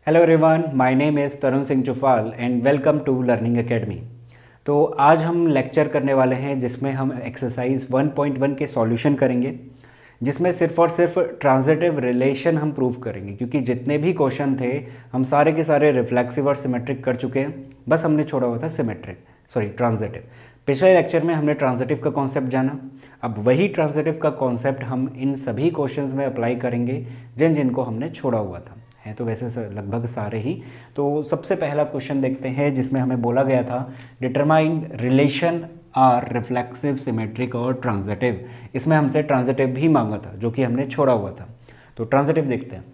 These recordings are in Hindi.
Hello everyone, my name is Tarun Singh Chufal and welcome to learning academy. तो आज हम लेक्चर करने वाले हैं जिसमें हम एक्सरसाइज 1.1 के सॉल्यूशन करेंगे, जिसमें सिर्फ और सिर्फ ट्रांजिटिव रिलेशन हम प्रूव करेंगे, क्योंकि जितने भी क्वेश्चन थे हम सारे के सारे रिफ्लेक्सिव और सिमेट्रिक कर चुके हैं। बस हमने छोड़ा हुआ था ट्रांजिटिव। पिछले लेक्चर में हमने ट्रांजिटिव का कॉन्सेप्ट जाना, अब वही ट्रांजिटिव का कॉन्सेप्ट हम इन सभी क्वेश्चंस में अप्लाई करेंगे जिनको हमने छोड़ा हुआ था। हैं तो वैसे लगभग सारे ही। तो सबसे पहला क्वेश्चन देखते हैं जिसमें हमें बोला गया था determine relation R reflexive, symmetric और ट्रांजिटिव। इसमें हमसे ट्रांजिटिव भी मांगा था जो कि हमने छोड़ा हुआ था। तो ट्रांजिटिव देखते हैं।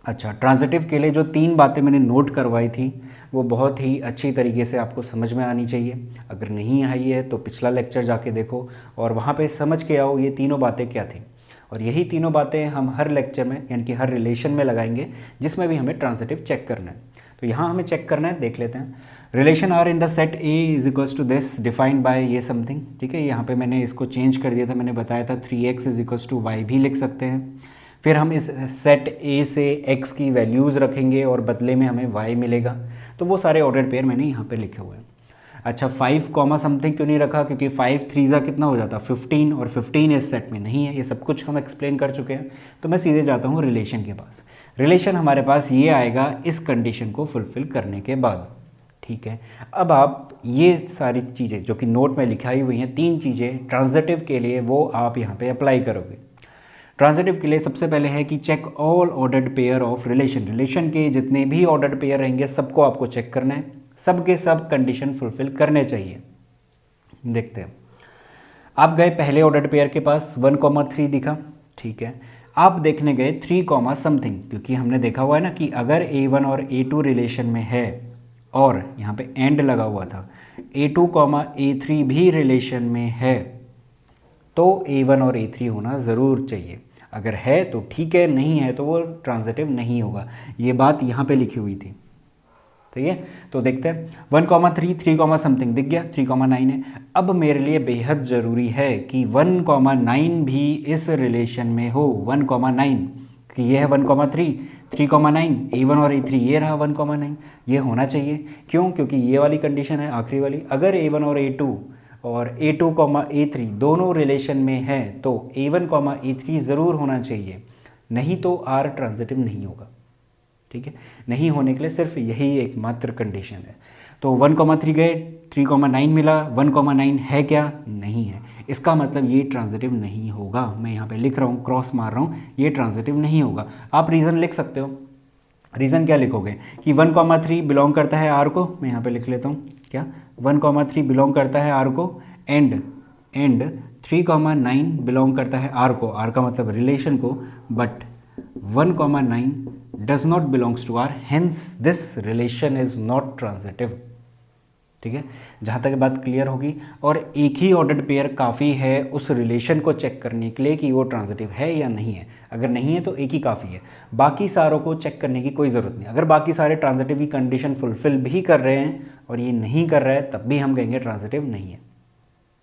अच्छा, ट्रांजिटिव के लिए जो 3 बातें मैंने नोट करवाई थी वो बहुत ही अच्छी तरीके से आपको समझ में आनी चाहिए। अगर नहीं आई है तो पिछला लेक्चर जाके देखो और वहाँ पे समझ के आओ ये तीनों बातें क्या थी। और यही तीनों बातें हम हर लेक्चर में यानी कि हर रिलेशन में लगाएंगे जिसमें भी हमें ट्रांजिटिव चेक करना है। तो यहाँ हमें चेक करना है, देख लेते हैं। Relation R in the set A is equals to this defined by ये समथिंग। ठीक है, यहाँ पे मैंने इसको चेंज कर दिया था, मैंने बताया था 3x is equals to Y भी लिख सकते हैं। फिर हम इस सेट ए से x की वैल्यूज़ रखेंगे और बदले में हमें y मिलेगा। तो वो सारे ऑर्डर पेयर मैंने यहाँ पे लिखे हुए हैं। अच्छा, 5 कॉमा समथिंग क्यों नहीं रखा? क्योंकि 5 3 कितना हो जाता, 15, और 15 इस सेट में नहीं है। ये सब कुछ हम एक्सप्लेन कर चुके हैं। तो मैं सीधे जाता हूँ रिलेशन के पास। रिलेशन हमारे पास ये आएगा इस कंडीशन को फुलफिल करने के बाद। ठीक है, अब आप ये सारी चीज़ें जो कि नोट में लिखाई हुई हैं, 3 चीज़ें ट्रांजिटिव के लिए, वो आप यहाँ पे अप्लाई करोगे। ट्रांजिटिव के लिए सबसे पहले है कि check all ordered pair of relation के जितने भी ऑर्डर्ड पेयर रहेंगे सबको आपको चेक करना है, सब के सब कंडीशन फुलफिल करने चाहिए। देखते हैं, आप गए पहले ऑर्डर्ड पेयर के पास, 1,3 दिखा। ठीक है, आप देखने गए 3, समथिंग, क्योंकि हमने देखा हुआ है ना कि अगर A1 और A2 रिलेशन में है और यहाँ पे एंड लगा हुआ था, A2, A3 भी रिलेशन में है तो A1 और A3 होना ज़रूर चाहिए। अगर है तो ठीक है, नहीं है तो वो ट्रांजिटिव नहीं होगा। ये बात यहाँ पे लिखी हुई थी। सही है, तो देखते हैं 1,3, 3, समथिंग दिख गया, 3,9 है। अब मेरे लिए बेहद ज़रूरी है कि 1,9 भी इस रिलेशन में हो। 1,9 कि ये है 1,3, 3,9, A1 और A3 ये रहा 1,9, ये होना चाहिए। क्यों? क्योंकि ये वाली कंडीशन है आखिरी वाली। अगर A1 और A2 और A2, A3 दोनों रिलेशन में है तो A1, A3 ज़रूर होना चाहिए, नहीं तो R ट्रांजिटिव नहीं होगा। ठीक है, नहीं होने के लिए सिर्फ यही एकमात्र कंडीशन है। तो 1,3 गए, 3,9 मिला, 1,9 है क्या? नहीं है। इसका मतलब ये ट्रांजिटिव नहीं होगा। मैं यहाँ पे लिख रहा हूँ, क्रॉस मार रहा हूँ, ये ट्रांजिटिव नहीं होगा। आप रीज़न लिख सकते हो। रीज़न क्या लिखोगे कि 1,3 बिलोंग करता है R को। मैं यहाँ पे लिख लेता हूँ क्या, 1,3 बिलोंग करता है R को, एंड 3,9 बिलोंग करता है R को, R का मतलब रिलेशन को, but 1,9 does not belongs to R, hence this relation is not transitive। ठीक है, जहाँ तक बात क्लियर होगी। और एक ही ऑर्डर्ड पेयर काफ़ी है उस रिलेशन को चेक करने के लिए कि वो ट्रांजिटिव है या नहीं है। अगर नहीं है तो एक ही काफ़ी है, बाकी सारों को चेक करने की कोई ज़रूरत नहीं। अगर बाकी सारे ट्रांजिटिव की कंडीशन फुलफिल भी कर रहे हैं और ये नहीं कर रहा है तब भी हम कहेंगे ट्रांजिटिव नहीं है।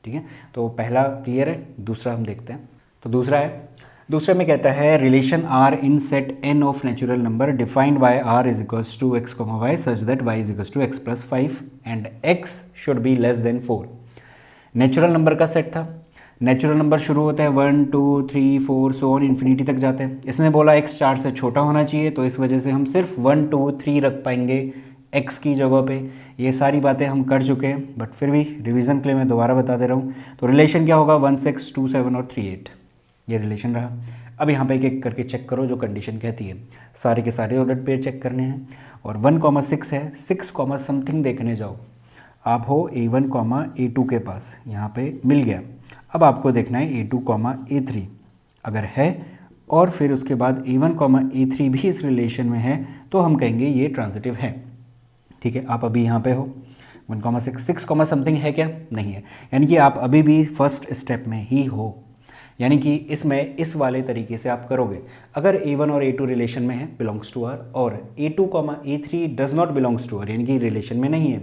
ठीक है, तो पहला क्लियर है। दूसरा हम देखते हैं। तो दूसरे में कहता है relation R in set n of natural number defined by r is equals to x, y such that y is equals to x plus 5 and x should be less than 4। Natural number का सेट था। नेचुरल नंबर शुरू होता है 1, 2, 3, 4 सो ऑन इन्फिनिटी तक जाते हैं। इसने बोला x 4 से छोटा होना चाहिए, तो इस वजह से हम सिर्फ 1, 2, 3 रख पाएंगे x की जगह पे। ये सारी बातें हम कर चुके हैं, बट फिर भी रिवीजन के लिए मैं दोबारा बता दे रहा हूँ। तो रिलेशन क्या होगा, 1, 6, 2, 7 और 3, 8, ये रिलेशन रहा। अब यहाँ पे एक एक करके चेक करो जो कंडीशन कहती है। सारे के सारे ऑर्डर्ड पेयर चेक करने हैं। और 1,6 है, 6, समथिंग देखने जाओ। आप हो A1, A2 के पास, यहाँ पे मिल गया। अब आपको देखना है A2, A3 अगर है और फिर उसके बाद A1, A3 भी इस रिलेशन में है तो हम कहेंगे ये ट्रांजिटिव है। ठीक है, आप अभी यहाँ पे हो 1,6, 6, समथिंग है क्या? नहीं है, यानी कि आप अभी भी फर्स्ट स्टेप में ही हो। यानी कि इसमें इस वाले तरीके से आप करोगे। अगर A1 और A2 रिलेशन में है, बिलोंग्स टू R, और A2, A3 does not belongs to R, यानी कि रिलेशन में नहीं है,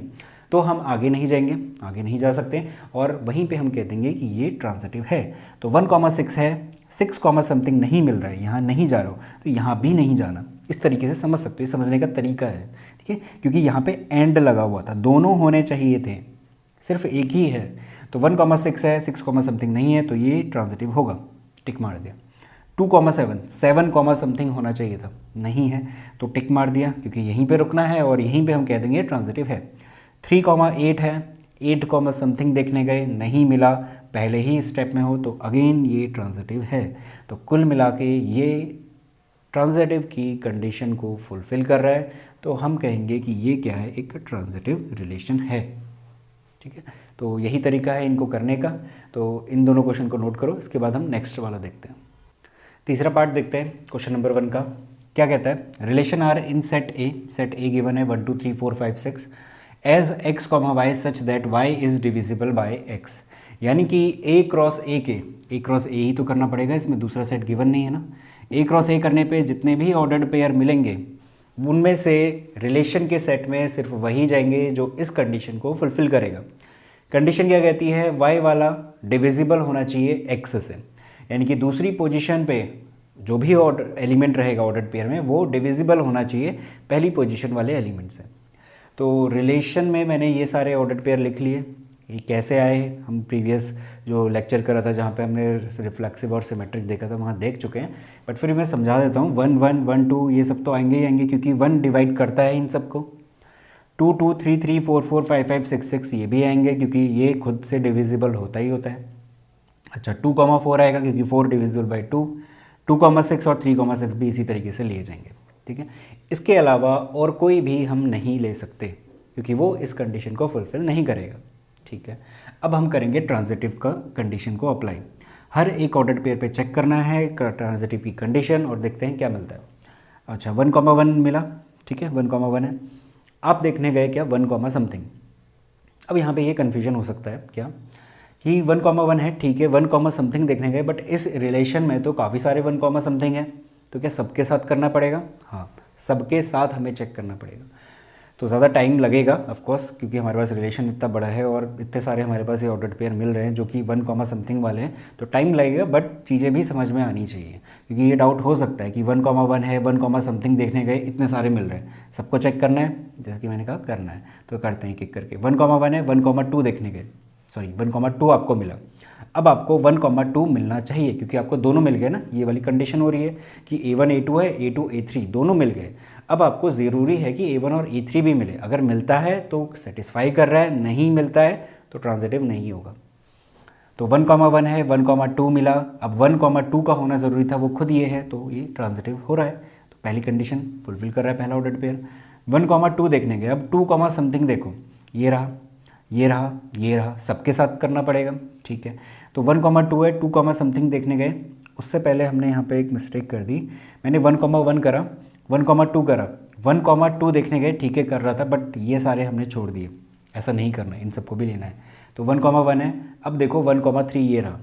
तो हम आगे नहीं जाएंगे, आगे नहीं जा सकते, और वहीं पे हम कह देंगे कि ये ट्रांजिटिव है। तो 1,6 है, 6 कॉमा समथिंग नहीं मिल रहा है, यहाँ नहीं जा रहा हो तो यहाँ भी नहीं जाना। इस तरीके से समझ सकते हो, समझने का तरीका है, ठीक है, क्योंकि यहाँ पे एंड लगा हुआ था, दोनों होने चाहिए थे, सिर्फ एक ही है। तो 1,6 है, 6 कॉमा समथिंग नहीं है, तो ये ट्रांजिटिव होगा, टिक मार दिया। 2,7, 7 कॉमा समथिंग होना चाहिए था, नहीं है, तो टिक मार दिया, क्योंकि यहीं पे रुकना है और यहीं पे हम कह देंगे ट्रांजिटिव है। 3,8 है, 8 कॉमा समथिंग देखने गए, नहीं मिला, पहले ही स्टेप में हो, तो अगेन ये ट्रांजिटिव है। तो कुल मिला के ये ट्रांजिटिव की कंडीशन को फुलफ़िल कर रहा है, तो हम कहेंगे कि ये क्या है, एक ट्रांजिटिव रिलेशन है, ठीक है। तो यही तरीका है इनको करने का। तो इन दोनों क्वेश्चन को नोट करो, इसके बाद हम नेक्स्ट वाला देखते हैं। तीसरा पार्ट देखते हैं क्वेश्चन नंबर 1 का। क्या कहता है, relation R in set A given है 1 2 3 4 5 6 as x comma y such that y is divisible by x. यानी कि ए क्रॉस ए ही तो करना पड़ेगा, इसमें दूसरा सेट गिवन नहीं है ना। ए क्रॉस ए करने पे जितने भी ऑर्डर्ड पेयर मिलेंगे उनमें से रिलेशन के सेट में सिर्फ वही जाएंगे जो इस कंडीशन को फुलफिल करेगा। कंडीशन क्या कहती है, वाई वाला डिविजिबल होना चाहिए एक्स से, यानी कि दूसरी पोजीशन पे जो भी ऑर्डर एलिमेंट रहेगा ऑर्डर्ड पेयर में वो डिविजिबल होना चाहिए पहली पोजीशन वाले एलिमेंट से। तो रिलेशन में मैंने ये सारे ऑर्डर्ड पेयर लिख लिए। ये कैसे आए, हम प्रीवियस जो लेक्चर करा था जहाँ पे हमने रिफ्लेक्सिव और सिमेट्रिक देखा था वहाँ देख चुके हैं, बट फिर मैं समझा देता हूँ। 1 1 1 2 ये सब तो आएंगे ही आएंगे, क्योंकि 1 डिवाइड करता है इन सबको। 2 2 3 3 4 4 5 5 6 6 ये भी आएंगे, क्योंकि ये खुद से डिविजिबल होता ही होता है। अच्छा 2,4 आएगा, क्योंकि 4 डिविजिबल बाई 2। 2,6 और 3,6 भी इसी तरीके से लिए जाएंगे, ठीक है। इसके अलावा और कोई भी हम नहीं ले सकते, क्योंकि वो इस कंडीशन को फुलफिल नहीं करेगा, ठीक है। अब हम करेंगे ट्रांजिटिव का कंडीशन को अप्लाई। हर एक ऑर्डर्ड पेयर पे चेक करना है ट्रांजिटिव की कंडीशन और देखते हैं क्या मिलता है। अच्छा 1,1 मिला, ठीक है, 1,1 है। आप देखने गए क्या 1 समथिंग। अब यहाँ पे ये कन्फ्यूजन हो सकता है क्या कि 1,1 है, ठीक है, 1 समथिंग देखने गए, बट इस रिलेशन में तो काफ़ी सारे 1 समथिंग है, तो क्या सबके साथ करना पड़ेगा? हाँ, सबके साथ हमें चेक करना पड़ेगा। तो ज़्यादा टाइम लगेगा ऑफ कोर्स, क्योंकि हमारे पास रिलेशन इतना बड़ा है और इतने सारे हमारे पास ये ऑर्डर्ड पेयर मिल रहे हैं जो कि 1 समथिंग वाले हैं, तो टाइम लगेगा, बट चीज़ें भी समझ में आनी चाहिए, क्योंकि ये डाउट हो सकता है कि 1,1 है, 1 समथिंग देखने गए, इतने सारे मिल रहे हैं, सबको चेक करना है, जैसे कि मैंने कहा करना है, तो करते हैं एक करके। 1,1 है, 1,2 देखने गए, सॉरी 1,2 आपको मिला। अब आपको 1,2 मिलना चाहिए, क्योंकि आपको दोनों मिल गए ना, ये वाली कंडीशन हो रही है कि A1 A2 है, A2 A3 दोनों मिल गए। अब आपको ज़रूरी है कि A1 और A3 भी मिले। अगर मिलता है तो सेटिस्फाई कर रहा है, नहीं मिलता है तो ट्रांजिटिव नहीं होगा। तो 1,1 है, 1,2 मिला, अब 1,2 का होना ज़रूरी था, वो खुद ये है, तो ये ट्रांजिटिव हो रहा है। तो पहली कंडीशन फुलफिल कर रहा है पहला ऑर्डर्ड पेयर। 1,2 देखने गए, अब 2 समथिंग देखो, ये रहा, ये रहा, ये रहा, सबके साथ करना पड़ेगा, ठीक है। तो 1,2 है, 2 समथिंग देखने गए, उससे पहले हमने यहाँ पे एक मिस्टेक कर दी, मैंने 1,1 करा, 1,2 करा, 1,2 देखने गए, ठीक है कर रहा था, बट ये सारे हमने छोड़ दिए, ऐसा नहीं करना है, इन सबको भी लेना है। तो 1,1 है, अब देखो 1,3 ये रहा,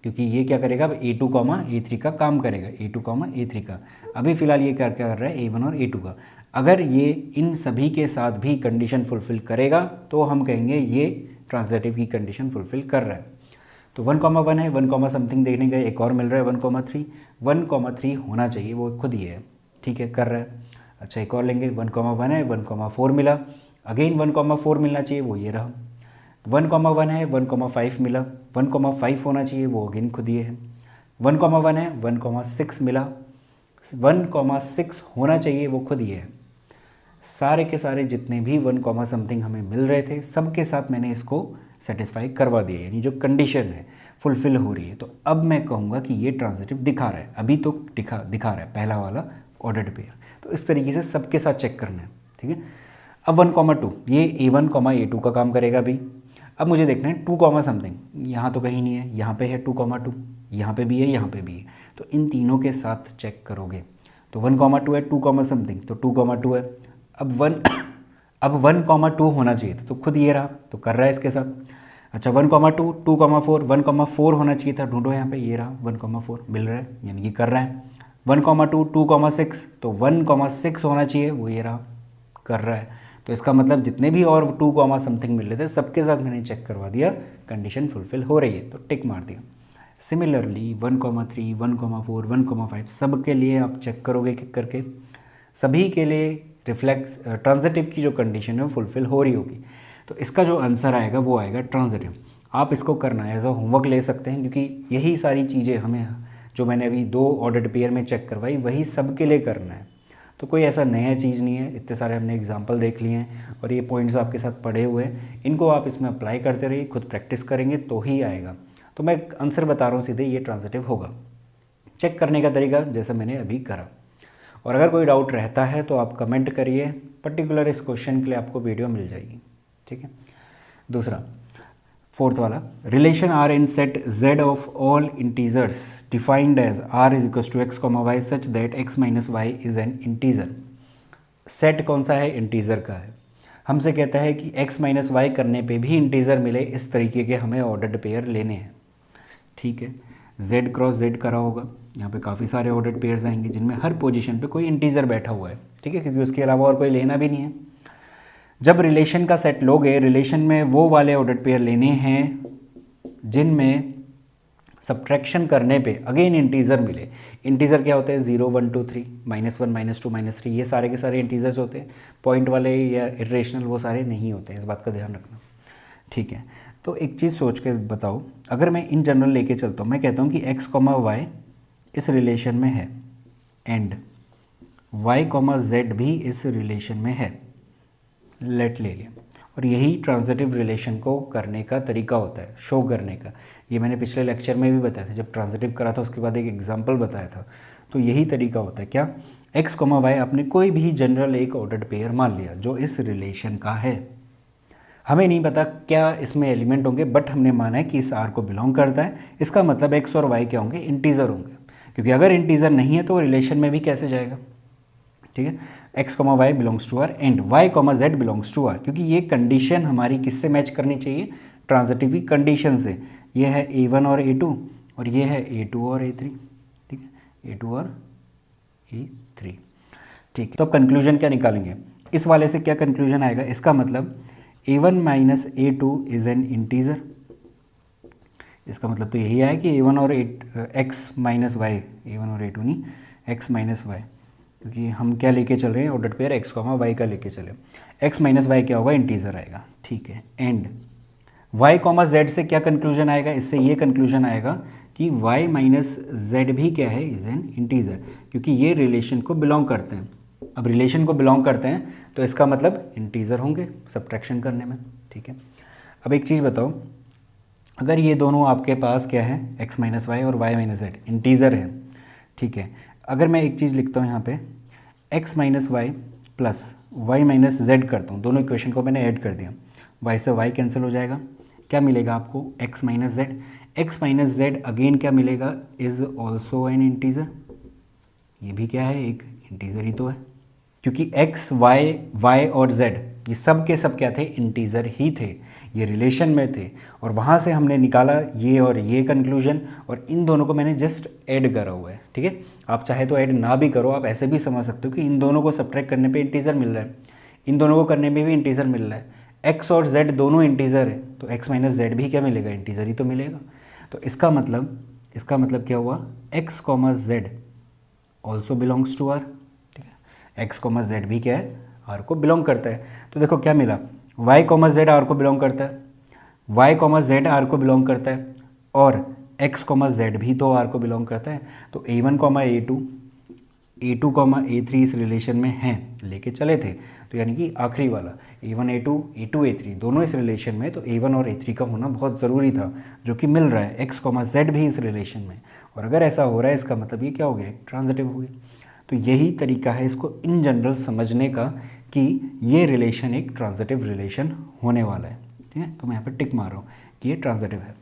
क्योंकि ये क्या करेगा, अब A2, A3 का काम करेगा, A2, A3 का। अभी फ़िलहाल ये क्या कर रहा है, A1 और A2 का। अगर ये इन सभी के साथ भी कंडीशन फुलफ़िल करेगा तो हम कहेंगे ये ट्रांजिटिव की कंडीशन फुलफ़िल कर रहा है। तो 1,1 है, 1 समथिंग देखने गए, एक और मिल रहा है 1,3, 1,3 होना चाहिए, वो खुद ही है, ठीक है, कर रहा है। अच्छा एक और लेंगे, 1,1 है, 1,4 मिला, अगेन 1,4 मिलना चाहिए, वो ये रहा। 1,1 है, 1,5 मिला, 1,5 होना चाहिए, वो अगेन खुद ये है। 1,1 है, 1,6 मिला, 1,6 होना चाहिए, वो खुद ये है। सारे के सारे जितने भी 1 समथिंग हमें मिल रहे थे सबके साथ मैंने इसको सेटिस्फाई करवा दिया, यानी जो कंडीशन है फुलफ़िल हो रही है। तो अब मैं कहूँगा कि ये ट्रांजिटिव दिखा रहा है, अभी तो दिखा रहा है पहला वाला ऑर्डर्ड पेयर। तो इस तरीके से सबके साथ चेक करना है, ठीक है। अब 1,2 ये A1, A2 का काम करेगा अभी। अब मुझे देखना है 2 समथिंग, यहाँ तो कहीं नहीं है, यहाँ पे है 2,2, यहाँ पे भी है, यहाँ पे भी है, तो इन तीनों के साथ चेक करोगे। तो 1,2 है, 2 समथिंग, तो 2,2 है। अब 1,2 होना चाहिए था, तो खुद ये रहा, तो कर रहा है इसके साथ। अच्छा 1,2, 2,4, 1,4 होना चाहिए था, ढूंढो यहाँ पे, ये रहा 1,4 मिल रहा है, यानी कि कर रहा है। 1,2, 2,6, तो 1,6 होना चाहिए, वो ये रहा, कर रहा है। तो इसका मतलब जितने भी और 2 कॉमा समथिंग मिल रहे थे सबके साथ मैंने चेक करवा दिया कंडीशन फुलफिल हो रही है, तो टिक मार दिया। सिमिलरली 1,3, 1,4, 1,5 सब के लिए आप चेक करोगे कि करके सभी के लिए रिफ्लेक्स ट्रांजिटिव की जो कंडीशन है वो फुलफिल हो रही होगी। तो इसका जो आंसर आएगा वो आएगा ट्रांजिटिव। आप इसको करना एज अ होमवर्क ले सकते हैं, क्योंकि यही सारी चीज़ें हमें जो मैंने अभी 2 ऑर्डर्ड पेयर में चेक करवाई वही सब के लिए करना है। तो कोई ऐसा नया चीज़ नहीं है, इतने सारे हमने एग्जाम्पल देख लिए हैं और ये पॉइंट्स आपके साथ पड़े हुए हैं, इनको आप इसमें अप्लाई करते रहिए, खुद प्रैक्टिस करेंगे तो ही आएगा। तो मैं आंसर बता रहा हूँ सीधे, ये ट्रांजिटिव होगा। चेक करने का तरीका जैसा मैंने अभी करा। और अगर कोई डाउट रहता है तो आप कमेंट करिए, पर्टिकुलर इस क्वेश्चन के लिए आपको वीडियो मिल जाएगी, ठीक है। दूसरा, फोर्थ वाला, relation R in set z of all integers defined as r is equal to x comma y such that x minus y is an integer. Set कौन सा है? इंटीजर का है। हमसे कहता है कि x माइनस वाई करने पे भी इंटीजर मिले, इस तरीके के हमें ऑर्डर्ड पेयर लेने हैं, ठीक है। z क्रॉस z करा होगा, यहाँ पे काफ़ी सारे ऑर्डर्ड पेयर्स आएंगे जिनमें हर पोजीशन पे कोई इंटीजर बैठा हुआ है, ठीक है, क्योंकि उसके अलावा और कोई लेना भी नहीं है। जब रिलेशन का सेट लोगे, रिलेशन में वो वाले ऑर्डर्ड पेयर लेने हैं जिनमें सब्ट्रैक्शन करने पे अगेन इंटीजर मिले। इंटीजर क्या होते हैं? 0, 1, 2, 3, -1, -2, -3, ये सारे के सारे इंटीजर्स होते हैं। पॉइंट वाले या इरेशनल वो सारे नहीं होते हैं, इस बात का ध्यान रखना, ठीक है। तो एक चीज़ सोच के बताओ, अगर मैं इन जनरल लेके चलता हूँ, मैं कहता हूँ कि x, y इस रिलेशन में है एंड y, z भी इस रिलेशन में है, लेट ले लिया। और यही ट्रांजिटिव रिलेशन को करने का तरीका होता है, शो करने का। ये मैंने पिछले लेक्चर में भी बताया था, जब ट्रांजिटिव करा था उसके बाद एक एग्जांपल बताया था। तो यही तरीका होता है, क्या? x, y आपने कोई भी जनरल एक ऑर्डर्ड पेयर मान लिया जो इस रिलेशन का है। हमें नहीं पता क्या इसमें एलिमेंट होंगे, बट हमने माना है कि इस r को बिलोंग करता है। इसका मतलब x और y क्या होंगे? इंटीजर होंगे, क्योंकि अगर इंटीजर नहीं है तो रिलेशन में भी कैसे जाएगा, ठीक है। x, y belongs to R and y, z belongs to R, क्योंकि ये कंडीशन हमारी किससे मैच करनी चाहिए? ट्रांजिटिव कंडीशन से। ये है a1 और a2 और ये है a2 और a3, ठीक है, a2 और a3, ठीक है। तो अब कंक्लूजन क्या निकालेंगे? इस वाले से क्या कंक्लूजन आएगा? इसका मतलब a1 minus a2 is an integer. इसका मतलब तो यही है कि a1 और x माइनस वाई, a1 और a2 नहीं, x माइनस वाई, क्योंकि हम क्या लेके चल रहे हैं? ऑर्डर्ड पेयर x, y का लेके चले। x माइनस वाई क्या होगा? इंटीजर आएगा, ठीक है। एंड y, z से क्या कंक्लूजन आएगा? इससे ये कंक्लूजन आएगा कि y माइनस z भी क्या है? इज एन इंटीजर, क्योंकि ये रिलेशन को बिलोंग करते हैं। अब रिलेशन को बिलोंग करते हैं तो इसका मतलब इंटीजर होंगे सब्ट्रैक्शन करने में, ठीक है। अब एक चीज़ बताओ, अगर ये दोनों आपके पास क्या है? x माइनस वाई और y माइनस जेड इंटीजर है, ठीक है। अगर मैं एक चीज़ लिखता हूँ यहाँ पे, x minus y plus y minus z करता हूँ, दोनों इक्वेशन को मैंने ऐड कर दिया, y से y कैंसिल हो जाएगा, क्या मिलेगा आपको? x minus Z. X minus Z again क्या मिलेगा? Is also an integer. ये भी क्या है? एक इंटीजर ही तो है, क्योंकि x, y और z ये सब के सब क्या थे? इंटीजर ही थे, ये रिलेशन में थे। और वहाँ से हमने निकाला ये और ये कंक्लूजन, और इन दोनों को मैंने जस्ट ऐड करा हुआ है, ठीक है। आप चाहे तो ऐड ना भी करो, आप ऐसे भी समझ सकते हो कि इन दोनों को सब्ट्रैक्ट करने पे इंटीजर मिल रहा है, इन दोनों को करने में भी इंटीजर मिल रहा है। x और z दोनों इंटीजर है, तो x माइनस जेड भी क्या मिलेगा? इंटीजर ही तो मिलेगा। तो इसका मतलब क्या हुआ? x, z also belongs to R, ठीक है। x, z भी क्या है? r को बिलोंग करता है। तो देखो क्या मिला? y, z r को बिलोंग करता है, y, z r को बिलोंग करता है, और x, z भी तो r को बिलोंग करता है। तो a1, a2, a3 इस रिलेशन में हैं, लेके चले थे। तो यानी कि आखिरी वाला a1, a2, a3 दोनों इस रिलेशन में, तो a1 और a3 का होना बहुत ज़रूरी था, जो कि मिल रहा है। x, z भी इस रिलेशन में, और अगर ऐसा हो रहा है इसका मतलब ये क्या हो गया? ट्रांजिटिव हो गया। तो यही तरीका है इसको इन जनरल समझने का कि ये रिलेशन एक ट्रांजिटिव रिलेशन होने वाला है, ठीक है। तो मैं यहाँ पर टिक मार रहा हूँ कि ये ट्रांजिटिव है।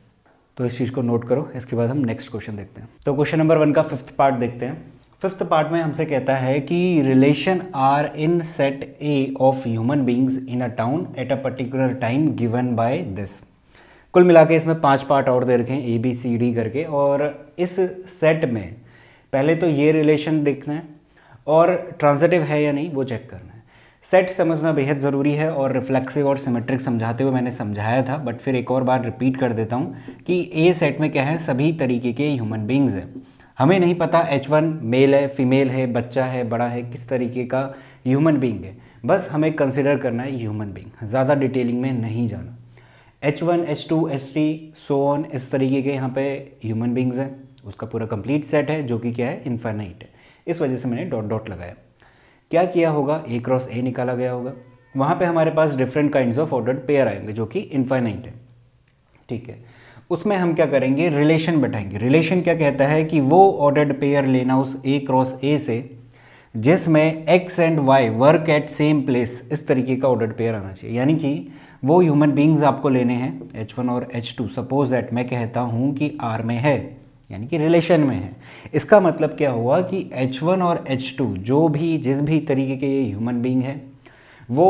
तो इस चीज़ को नोट करो। इसके बाद हम नेक्स्ट क्वेश्चन देखते हैं। तो क्वेश्चन नंबर 1 का फिफ्थ पार्ट देखते हैं। फिफ्थ पार्ट में हमसे कहता है कि relation R in set A of human beings in a town at a particular time given by this. कुल मिला के इसमें 5 पार्ट और दे रखे हैं, ए बी सी डी करके, और इस सेट में पहले तो ये रिलेशन देखना है और ट्रांजिटिव है या नहीं वो चेक करना है। सेट समझना बेहद ज़रूरी है और रिफ्लेक्सिव और सिमेट्रिक समझाते हुए मैंने समझाया था, बट फिर एक और बार रिपीट कर देता हूँ कि ए सेट में क्या है, सभी तरीके के ह्यूमन बींग्स हैं। हमें नहीं पता H1 मेल है, फीमेल है, बच्चा है, बड़ा है, किस तरीके का ह्यूमन बींग है, बस हमें कंसिडर करना है ह्यूमन बींग, ज़्यादा डिटेलिंग में नहीं जाना। H1, H2, H3 so on, इस तरीके के यहाँ पे ह्यूमन बींग्स हैं, उसका पूरा कंप्लीट सेट है जो कि क्या है, इनफाइनाइट है। इस वजह से मैंने डॉट डॉट लगाया। क्या किया होगा, ए क्रॉस ए निकाला गया होगा, वहाँ पे हमारे पास different kinds of ordered pair आएंगे जो कि इनफाइनाइट है, ठीक है। उसमें हम क्या करेंगे, रिलेशन बैठाएंगे। रिलेशन क्या कहता है कि वो ऑर्डर्ड पेयर लेना उस ए क्रॉस ए से जिसमें x and y work at same place, इस तरीके का ऑर्डर्ड पेयर आना चाहिए। यानी कि वो ह्यूमन बींग्स आपको लेने हैं H1 और H2, सपोज दैट मैं कहता हूँ कि R में है, यानी कि रिलेशन में है। इसका मतलब क्या हुआ कि H1 और H2 जो भी जिस भी तरीके के ये ह्यूमन बींग है वो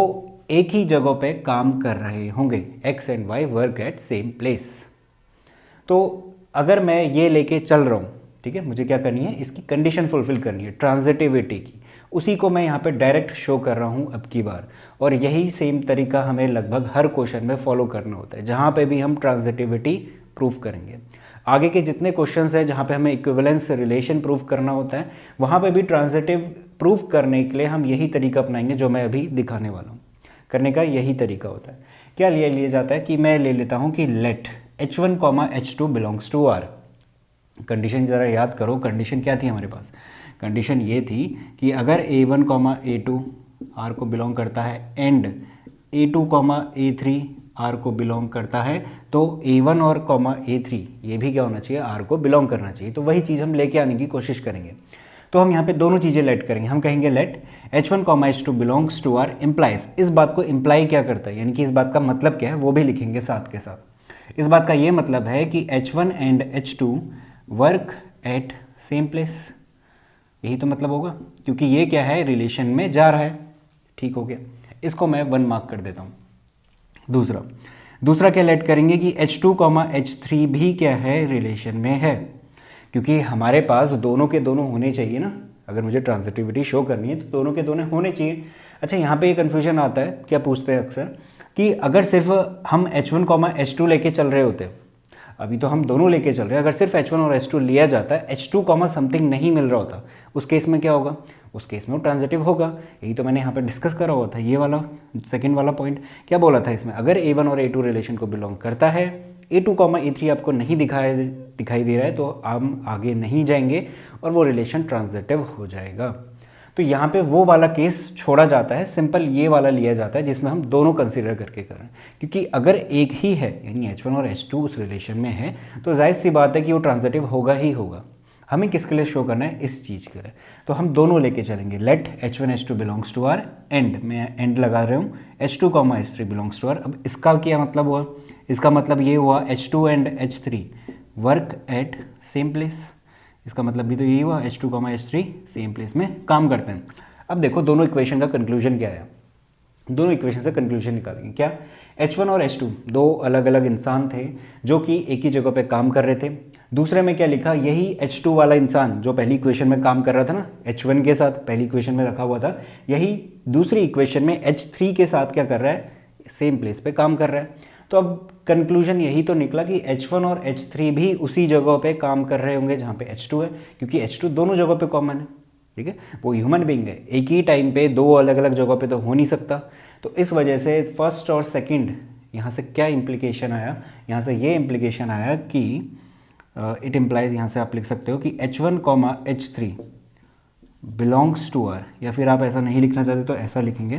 एक ही जगह पे काम कर रहे होंगे, x and y work at same place. तो अगर मैं ये लेके चल रहा हूँ, ठीक है, मुझे क्या करनी है, इसकी कंडीशन फुलफिल करनी है ट्रांजिटिविटी की, उसी को मैं यहाँ पे डायरेक्ट शो कर रहा हूँ अब की बार। और यही सेम तरीका हमें लगभग हर क्वेश्चन में फॉलो करना होता है जहाँ पे भी हम ट्रांजिटिविटी प्रूफ करेंगे। आगे के जितने क्वेश्चंस हैं जहाँ पे हमें इक्विवेलेंस रिलेशन प्रूफ करना होता है, वहाँ पे भी ट्रांजिटिव प्रूफ करने के लिए हम यही तरीका अपनाएंगे जो मैं अभी दिखाने वाला हूँ। करने का यही तरीका होता है। क्या लिया जाता है कि मैं ले लेता हूँ कि let H1, H2 belongs to R। Condition ज़रा याद करो, कंडीशन क्या थी हमारे पास, कंडीशन ये थी कि अगर A1, A2 R को बिलोंग करता है एंड A2, A3 R को बिलोंग करता है, तो A1 और A3 ये भी क्या होना चाहिए, R को बिलोंग करना चाहिए। तो वही चीज़ हम लेके आने की कोशिश करेंगे। तो हम यहाँ पे दोनों चीज़ें लेट करेंगे। हम कहेंगे let H1, H2 belongs to R implies, इस बात को इम्प्लाई क्या करता है, यानी कि इस बात का मतलब क्या है वो भी लिखेंगे साथ के साथ। इस बात का ये मतलब है कि H1 and H2 work at same place, यही तो मतलब होगा, क्योंकि ये क्या है, रिलेशन में जा रहा है। ठीक हो गया, इसको मैं 1 मार्क कर देता हूँ। दूसरा क्या लेट करेंगे कि H2, H3 भी क्या है, रिलेशन में है, क्योंकि हमारे पास दोनों के दोनों होने चाहिए ना। अगर मुझे ट्रांजिटिविटी शो करनी है तो दोनों के दोनों होने चाहिए। अच्छा, यहाँ पे ये कन्फ्यूजन आता है, क्या पूछते हैं अक्सर कि अगर सिर्फ हम H1, H2 लेके चल रहे होते, अभी तो हम दोनों लेके चल रहे हैं, अगर सिर्फ H1 और H2 लिया जाता है, H2, समथिंग नहीं मिल रहा होता, उस केस में क्या होगा, उस केस में वो ट्रांजिटिव होगा। यही तो मैंने यहाँ पे डिस्कस करा हुआ था, ये वाला सेकंड वाला पॉइंट। क्या बोला था इसमें, अगर A1 और A2 रिलेशन को बिलोंग करता है, A2, A3 आपको नहीं दिखाई दे रहा है, तो हम आगे नहीं जाएंगे और वो रिलेशन ट्रांजिटिव हो जाएगा। तो यहाँ पे वो वाला केस छोड़ा जाता है, सिंपल ये वाला लिया जाता है जिसमें हम दोनों कंसीडर करके करें। क्योंकि अगर एक ही है, यानी H1 और H2 उस रिलेशन में है, तो जाहिर सी बात है कि वो ट्रांजिटिव होगा ही होगा। हमें किसके लिए शो करना है, इस चीज़ के लिए। तो हम दोनों लेके चलेंगे, let H1, H2 belongs to R and, मैं एंड लगा रहा हूँ, H2, H3 belongs to R। अब इसका क्या मतलब हुआ, इसका मतलब ये हुआ H2 and H3 work at same place. इसका मतलब भी तो यही हुआ, H2, H3 सेम प्लेस में काम करते हैं। अब देखो दोनों इक्वेशन का कंक्लूजन क्या है, दोनों इक्वेशन से कंक्लूजन निकालेंगे। क्या, H1 और H2 दो अलग अलग इंसान थे जो कि एक ही जगह पे काम कर रहे थे। दूसरे में क्या लिखा, यही H2 वाला इंसान जो पहली इक्वेशन में काम कर रहा था ना, H1 के साथ पहली इक्वेशन में रखा हुआ था, यही दूसरी इक्वेशन में H3 के साथ क्या कर रहा है, सेम प्लेस पे काम कर रहा है। तो अब कंक्लूजन यही तो निकला कि H1 और H3 भी उसी जगह पे काम कर रहे होंगे जहाँ पे H2 है, क्योंकि H2 दोनों जगह पे कॉमन है। ठीक है, वो ह्यूमन बीइंग है, एक ही टाइम पे दो अलग अलग जगह पे तो हो नहीं सकता। तो इस वजह से फर्स्ट और सेकंड, यहाँ से क्या इम्प्लीकेशन आया, यहाँ से ये इम्प्लीकेशन आया कि इट इम्प्लाइज, यहाँ से आप लिख सकते हो कि H1, H3 belongs to R, या फिर आप ऐसा नहीं लिखना चाहते तो ऐसा लिखेंगे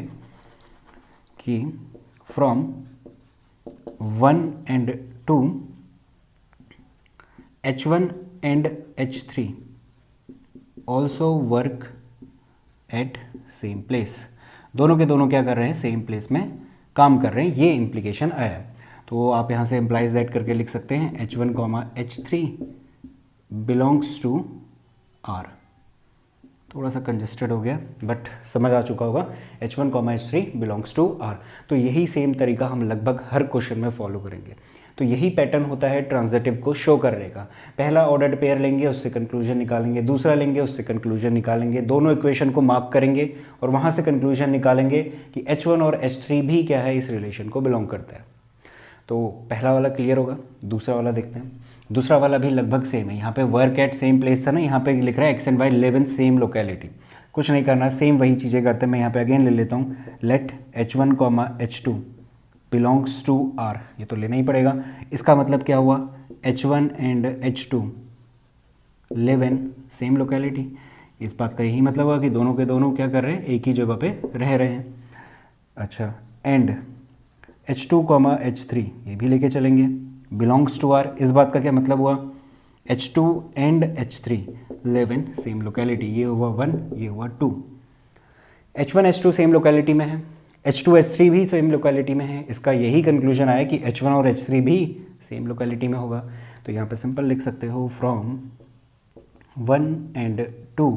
कि from 1 and 2 H1 and H3 also work at same place। दोनों के दोनों क्या कर रहे हैं, सेम प्लेस में काम कर रहे हैं, ये इम्प्लीकेशन आया है। तो आप यहाँ से इम्प्लाइज दैट करके लिख सकते हैं H1, H3 belongs to R। थोड़ा सा कंजेस्टेड हो गया बट समझ आ चुका होगा, H1, H3 belongs to R। तो यही सेम तरीका हम लगभग हर क्वेश्चन में फॉलो करेंगे। तो यही पैटर्न होता है ट्रांजिटिव को शो करने का। पहला ऑर्डर्ड पेयर लेंगे, उससे कंक्लूजन निकालेंगे, दूसरा लेंगे, उससे कंक्लूजन निकालेंगे, दोनों इक्वेशन को मार्क करेंगे और वहाँ से कंक्लूजन निकालेंगे कि H1 और H3 भी क्या है, इस रिलेशन को बिलोंग करता है। तो पहला वाला क्लियर होगा। दूसरा वाला देखते हैं। दूसरा वाला भी लगभग सेम है। यहाँ पे वर्क एट सेम प्लेस था ना, यहाँ पे लिख रहा है x and y live in same locality. कुछ नहीं करना, सेम वही चीज़ें करते हैं। मैं यहाँ पे अगेन ले लेता हूँ, late H1, H2 belongs to R। ये तो लेना ही पड़ेगा। इसका मतलब क्या हुआ, H1 and H2 live in same locality. इस बात का यही मतलब हुआ कि दोनों के दोनों क्या कर रहे हैं, एक ही जगह पे रह रहे हैं। अच्छा, एंड H2, H3 ये भी लेके चलेंगे, बिलोंग्स टू R। इस बात का क्या मतलब हुआ, H2 and H3 live in same locality. ये हुआ 1, ये हुआ 2। H1, H2 सेम लोकेलिटी में है, H2, H3 भी सेम लोकेलिटी में है। इसका यही कंक्लूजन आया कि H1 और H3 भी सेम लोकेलिटी में होगा। तो यहाँ पे सिंपल लिख सकते हो, from 1 and 2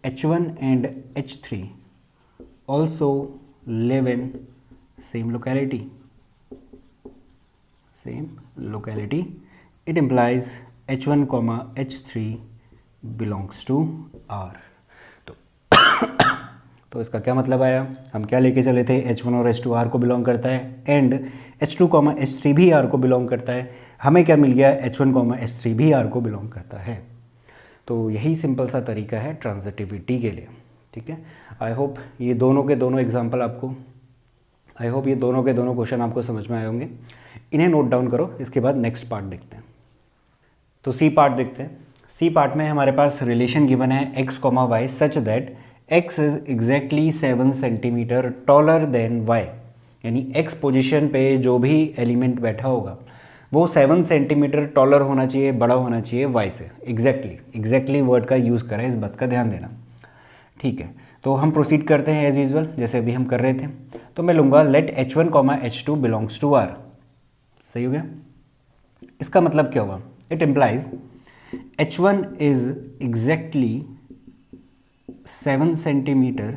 H1 and H3 also live in same locality, it implies H1, H3 belongs to R। तो इसका क्या मतलब आया, हम क्या लेके चले थे, H1 और H2 R को बिलोंग करता है एंड H2, H3 भी R को बिलोंग करता है। हमें क्या मिल गया, H1, H3 भी R को बिलोंग करता है। तो यही सिंपल सा तरीका है ट्रांजिटिविटी के लिए। ठीक है, आई होप ये दोनों के दोनों क्वेश्चन आपको समझ में आए होंगे। इन्हें नोट डाउन करो, इसके बाद नेक्स्ट पार्ट देखते हैं। तो सी पार्ट देखते हैं। सी पार्ट में हमारे पास रिलेशन गिवन है x, y such that x is exactly 7 centimetre taller than y। यानी x पोजीशन पे जो भी एलिमेंट बैठा होगा वो 7 सेंटीमीटर टॉलर होना चाहिए, बड़ा होना चाहिए y से। एग्जैक्टली वर्ड का यूज़ करें, इस बात का ध्यान देना। ठीक है, तो हम प्रोसीड करते हैं एज यूजुअल, जैसे अभी हम कर रहे थे। तो मैं लूँगा late H1, H2 belongs to R। सही हो गया। इसका मतलब क्या हुआ, it implies H1 is exactly 7 centimetre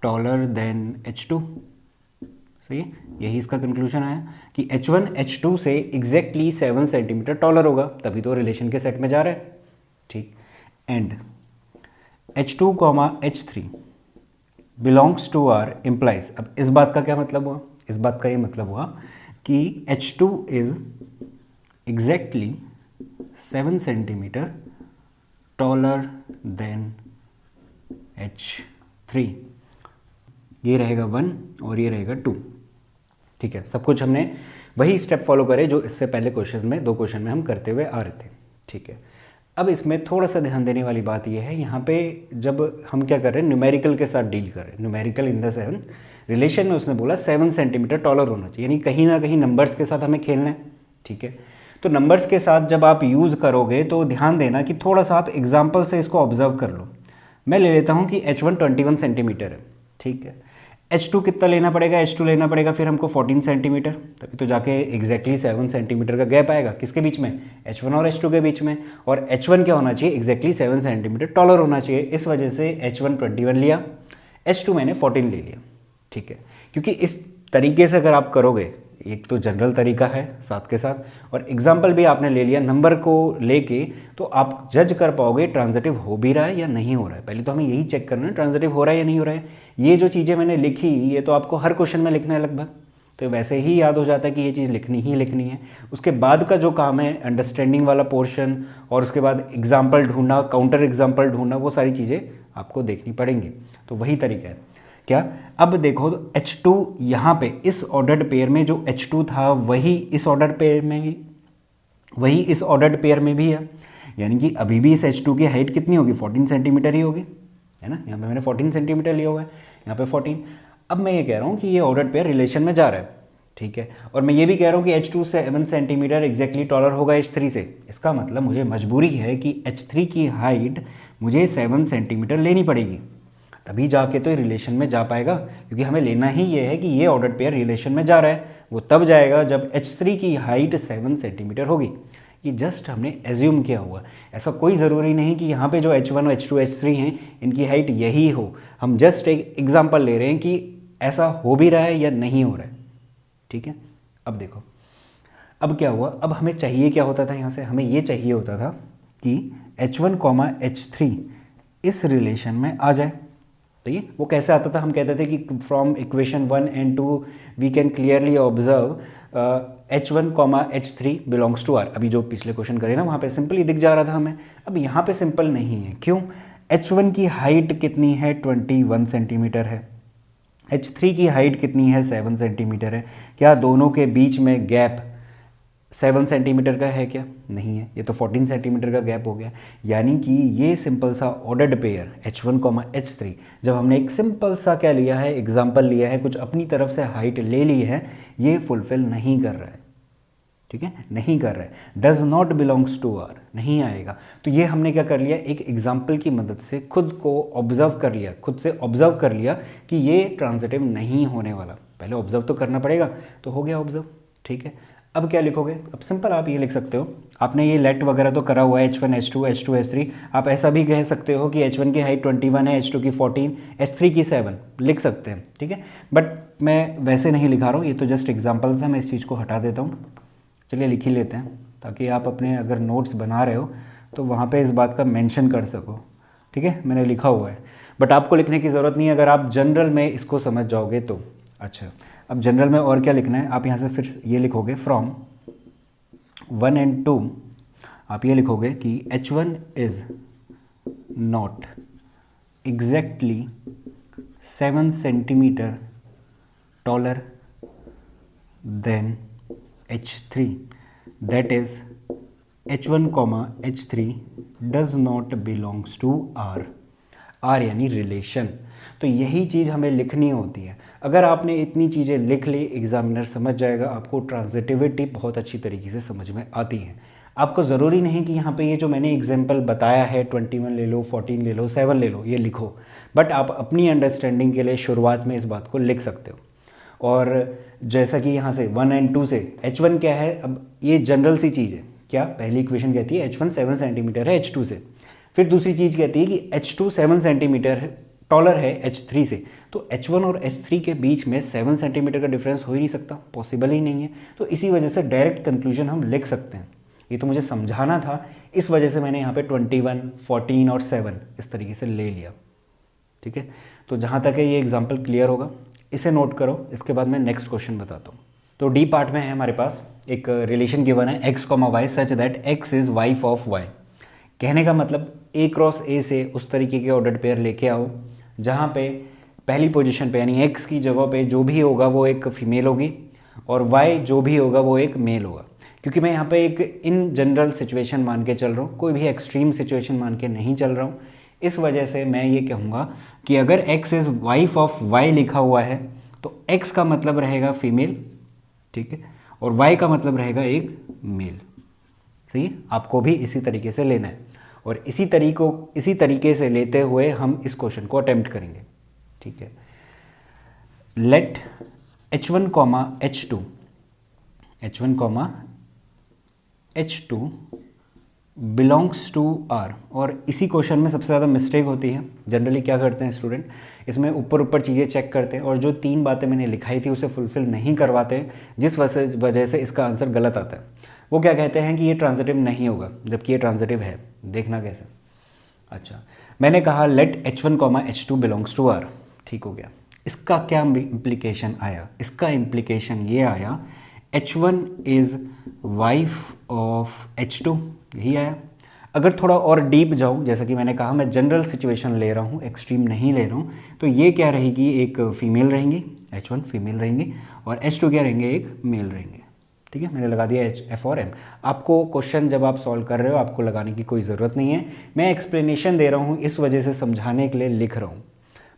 taller than H2। सही है, यही इसका कंक्लूजन आया कि H1 H2 से एग्जैक्टली 7 सेंटीमीटर टॉलर होगा, तभी तो रिलेशन के सेट में जा रहा है। ठीक, and H2, H3 belongs to R implies. अब इस बात का क्या मतलब हुआ, इस बात का ये मतलब हुआ कि H2 is exactly 7 centimetre taller than H3। ये रहेगा 1 और ये रहेगा 2। ठीक है, सब कुछ हमने वही स्टेप फॉलो करे जो इससे पहले क्वेश्चन में, 2 क्वेश्चन में हम करते हुए आ रहे थे। ठीक है, अब इसमें थोड़ा सा ध्यान देने वाली बात यह है, यहाँ पे जब हम क्या कर रहे हैं, न्यूमेरिकल के साथ डील कर रहे हैं। Numerical in the seven relation में उसने बोला 7 सेंटीमीटर टॉलर होना चाहिए, यानी कहीं ना कहीं नंबर्स के साथ हमें खेलना है। ठीक है, तो नंबर्स के साथ जब आप यूज़ करोगे तो ध्यान देना कि थोड़ा सा आप एग्जाम्पल से इसको ऑब्जर्व कर लो। मैं ले लेता हूँ कि H1 21 सेंटीमीटर है। ठीक है, H2 कितना लेना पड़ेगा, H2 लेना पड़ेगा फिर हमको 14 सेंटीमीटर, तभी तो जाके एग्जैक्टली 7 सेंटीमीटर का गैप आएगा। किसके बीच में, H1 और H2 के बीच में। और H1 क्या होना चाहिए, एग्जैक्टली 7 सेंटीमीटर टॉलर होना चाहिए। इस वजह से H1 21 लिया, H2 मैंने 14 ले लिया। ठीक है, क्योंकि इस तरीके से अगर आप करोगे, एक तो जनरल तरीका है साथ के साथ, और एग्जाम्पल भी आपने ले लिया नंबर को लेके, तो आप जज कर पाओगे ट्रांजिटिव हो भी रहा है या नहीं हो रहा है। पहले तो हमें यही चेक करना है ट्रांजिटिव हो रहा है या नहीं हो रहा है। ये जो चीज़ें मैंने लिखी, ये तो आपको हर क्वेश्चन में लिखना है लगभग, तो वैसे ही याद हो जाता है कि ये चीज़ लिखनी ही लिखनी है। उसके बाद का जो काम है, अंडरस्टैंडिंग वाला पोर्शन, और उसके बाद एग्जाम्पल ढूंढना, काउंटर एग्जाम्पल ढूंढना, वो सारी चीज़ें आपको देखनी पड़ेंगी। तो वही तरीका है क्या। अब देखो H2 यहाँ पे इस ऑर्डर्ड पेयर में जो H2 था वही इस ऑर्डर्ड पेयर में भी है, यानी कि अभी भी इस H2 की हाइट कितनी होगी, 14 सेंटीमीटर ही होगी, है ना। यहाँ पे मैंने 14 सेंटीमीटर लिया हुआ है, यहाँ पे 14। अब मैं ये कह रहा हूँ कि ये ऑर्डर्ड पेयर रिलेशन में जा रहा है। ठीक है, और मैं ये भी कह रहा हूँ कि H2 7 सेंटीमीटर एग्जैक्टली टॉलर होगा H3 से। इसका मतलब मुझे मजबूरी है कि H3 की हाइट मुझे 7 सेंटीमीटर लेनी पड़ेगी, तभी जाके तो रिलेशन में जा पाएगा। क्योंकि हमें लेना ही ये है कि ये ऑर्डर्ड पेयर रिलेशन में जा रहा है, वो तब जाएगा जब H3 की हाइट 7 सेंटीमीटर होगी। ये जस्ट हमने एज्यूम किया हुआ, ऐसा कोई ज़रूरी नहीं कि यहाँ पे जो H1, H2, H3 हैं इनकी हाइट यही हो। हम जस्ट एक एग्जांपल ले रहे हैं कि ऐसा हो भी रहा है या नहीं हो रहा है। ठीक है, अब देखो, अब क्या हुआ, अब हमें चाहिए क्या होता था यहाँ से, हमें ये चाहिए होता था कि H1 H3 इस रिलेशन में आ जाए। तो ये वो कैसे आता था, हम कहते थे कि from equation 1 and 2 we can clearly observe H1 H3 belongs to R। अभी जो पिछले क्वेश्चन करे ना वहाँ पे सिंपली दिख जा रहा था हमें। अब यहाँ पे सिंपल नहीं है, क्यों? H1 की हाइट कितनी है, 21 सेंटीमीटर है। H3 की हाइट कितनी है, 7 सेंटीमीटर है। क्या दोनों के बीच में गैप 7 सेंटीमीटर का है क्या? नहीं है, ये तो 14 सेंटीमीटर का गैप हो गया। यानी कि ये सिंपल सा ऑर्डर्ड पेयर H1 H3, जब हमने एक सिंपल सा क्या लिया है, एग्जाम्पल लिया है, कुछ अपनी तरफ से हाइट ले ली है, ये फुलफिल नहीं कर रहा है। ठीक है, नहीं कर रहा है, does not belongs to R, नहीं आएगा। तो ये हमने क्या कर लिया, एक एग्जाम्पल की मदद से खुद को ऑब्जर्व कर लिया, खुद से ऑब्जर्व कर लिया कि ये ट्रांजिटिव नहीं होने वाला। पहले ऑब्जर्व तो करना पड़ेगा, तो हो गया ऑब्जर्व। ठीक है, अब क्या लिखोगे? अब सिंपल आप ये लिख सकते हो, आपने ये लेट वगैरह तो करा हुआ है, H1 H2 H2 H3। आप ऐसा भी कह सकते हो कि H1 की हाइट 21 है, H2 की 14, H3 की 7 लिख सकते हैं। ठीक है, बट मैं वैसे नहीं लिखा रहा हूँ, ये तो जस्ट एग्जाम्पल था, मैं इस चीज़ को हटा देता हूँ। चलिए लिख ही लेते हैं, ताकि आप अपने अगर नोट्स बना रहे हो तो वहाँ पे इस बात का मेंशन कर सको। ठीक है, मैंने लिखा हुआ है, बट आपको लिखने की ज़रूरत नहीं है अगर आप जनरल में इसको समझ जाओगे तो। अच्छा, अब जनरल में और क्या लिखना है, आप यहाँ से फिर ये लिखोगे फ्रॉम 1 एंड 2, आप ये लिखोगे कि H1 is not exactly 7 centimetre taller than H3, that is H1 H3 does not belongs to R। R यानी रिलेशन। तो यही चीज़ हमें लिखनी होती है। अगर आपने इतनी चीज़ें लिख ली, एग्जामिनर समझ जाएगा, आपको ट्रांजिटिविटी बहुत अच्छी तरीके से समझ में आती है। आपको ज़रूरी नहीं कि यहाँ पे ये जो मैंने एग्जाम्पल बताया है 21 ले लो, 14 ले लो, 7 ले लो, ये लिखो, बट आप अपनी अंडरस्टैंडिंग के लिए शुरुआत में इस बात को लिख सकते हो। और जैसा कि यहाँ से 1 एंड 2 से H1 क्या है, अब ये जनरल सी चीज़ है। क्या पहली इक्वेशन कहती है H1 7 सेंटीमीटर है H2 से, फिर दूसरी चीज़ कहती है कि H2 7 सेंटीमीटर टॉलर है H3 से। तो H1 और H3 के बीच में 7 सेंटीमीटर का डिफरेंस हो ही नहीं सकता, पॉसिबल ही नहीं है। तो इसी वजह से डायरेक्ट कंक्लूजन हम लिख सकते हैं। ये तो मुझे समझाना था, इस वजह से मैंने यहाँ पे 21, 14 और 7 इस तरीके से ले लिया। ठीक है, तो जहाँ तक है ये एग्जाम्पल क्लियर होगा, इसे नोट करो। इसके बाद मैं नेक्स्ट क्वेश्चन बताता हूँ। तो डी पार्ट में है हमारे पास एक रिलेशन गिवन है x, y such that x is wife of y। कहने का मतलब a क्रॉस a से उस तरीके के ऑर्डर्ड पेयर लेके आओ जहाँ पे पहली पोजीशन पे यानी x की जगह पे जो भी होगा वो एक फीमेल होगी और y जो भी होगा वो एक मेल होगा। क्योंकि मैं यहाँ पे एक इन जनरल सिचुएशन मान के चल रहा हूँ, कोई भी एक्सट्रीम सिचुएशन मान के नहीं चल रहा हूँ। इस वजह से मैं ये कहूँगा कि अगर x is wife of y लिखा हुआ है तो x का मतलब रहेगा फीमेल, ठीक है, और y का मतलब रहेगा एक मेल। सही, आपको भी इसी तरीके से लेना है और इसी तरीके से लेते हुए हम इस क्वेश्चन को अटेम्प्ट करेंगे। ठीक है, late H1 H2 belongs to R। और इसी क्वेश्चन में सबसे ज़्यादा मिस्टेक होती है। जनरली क्या करते हैं स्टूडेंट, इसमें ऊपर चीज़ें चेक करते हैं और जो 3 बातें मैंने लिखाई थी उसे फुलफिल नहीं करवाते हैं, जिस वजह से इसका आंसर गलत आता है। वो क्या कहते हैं कि ये ट्रांजिटिव नहीं होगा, जबकि ये ट्रांजिटिव है। देखना कैसे। अच्छा, मैंने कहा late H1 H2 belongs to R, ठीक हो गया। इसका क्या इम्प्लीकेशन आया? इसका इम्प्लीकेशन ये आया H1 is wife of H2, यही आया। अगर थोड़ा और डीप जाऊँ, जैसा कि मैंने कहा मैं जनरल सिचुएशन ले रहा हूँ, एक्सट्रीम नहीं ले रहा हूँ, तो ये क्या रहेगी, एक फीमेल रहेंगी, H1 फीमेल रहेंगी और H2 क्या रहेंगे, एक मेल रहेंगे। ठीक है, मैंने लगा दिया F और M। आपको क्वेश्चन जब आप सॉल्व कर रहे हो आपको लगाने की कोई ज़रूरत नहीं है, मैं एक्सप्लेनेशन दे रहा हूँ, इस वजह से समझाने के लिए लिख रहा हूँ।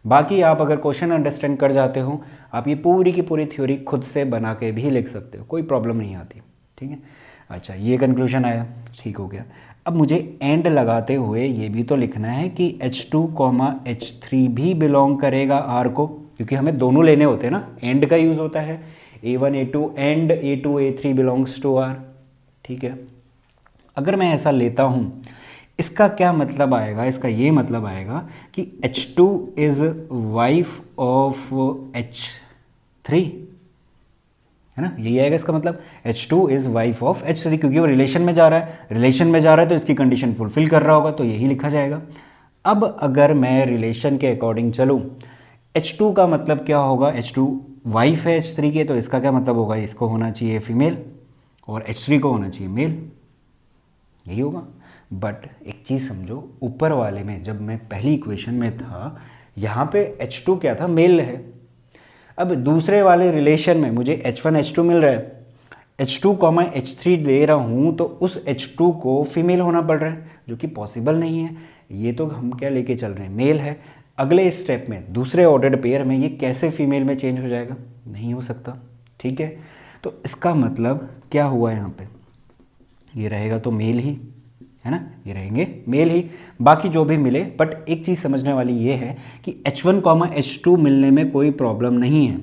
बाकी आप अगर क्वेश्चन अंडरस्टैंड कर जाते हो, आप ये पूरी की पूरी थ्योरी खुद से बना के भी लिख सकते हो, कोई प्रॉब्लम नहीं आती। ठीक है, अच्छा ये कंक्लूजन आया, ठीक हो गया। अब मुझे एंड लगाते हुए ये भी तो लिखना है कि H2, H3 भी बिलोंग करेगा R को, क्योंकि हमें दोनों लेने होते हैं ना, एंड का यूज़ होता है, A1 A2 and A2 A3 belongs to R। ठीक है, अगर मैं ऐसा लेता हूँ, इसका क्या मतलब आएगा, इसका ये मतलब आएगा कि H2 is wife of H3, है ना, यही आएगा इसका मतलब। H2 is wife of H3, क्योंकि वो रिलेशन में जा रहा है, रिलेशन में जा रहा है तो इसकी कंडीशन फुलफिल कर रहा होगा, तो यही लिखा जाएगा। अब अगर मैं रिलेशन के अकॉर्डिंग चलूँ, H2 का मतलब क्या होगा, H2 वाइफ है H3 के, तो इसका क्या मतलब होगा, इसको होना चाहिए फीमेल और H3 को होना चाहिए मेल, यही होगा। बट एक चीज़ समझो, ऊपर वाले में जब मैं पहली इक्वेशन में था, यहाँ पे H2 क्या था, मेल है। अब दूसरे वाले रिलेशन में मुझे H1 H2 मिल रहा है, H2, H3 दे रहा हूँ, तो उस H2 को फीमेल होना पड़ रहा है, जो कि पॉसिबल नहीं है। ये तो हम क्या लेके चल रहे हैं, मेल है। अगले स्टेप में दूसरे ऑर्डर्ड पेयर में ये कैसे फीमेल में चेंज हो जाएगा, नहीं हो सकता, ठीक है। तो इसका मतलब क्या हुआ यहाँ पे, ये रहेगा तो मेल ही, है ना, ये रहेंगे मेल ही, बाकी जो भी मिले। बट एक चीज़ समझने वाली ये है कि H1, H2 मिलने में कोई प्रॉब्लम नहीं है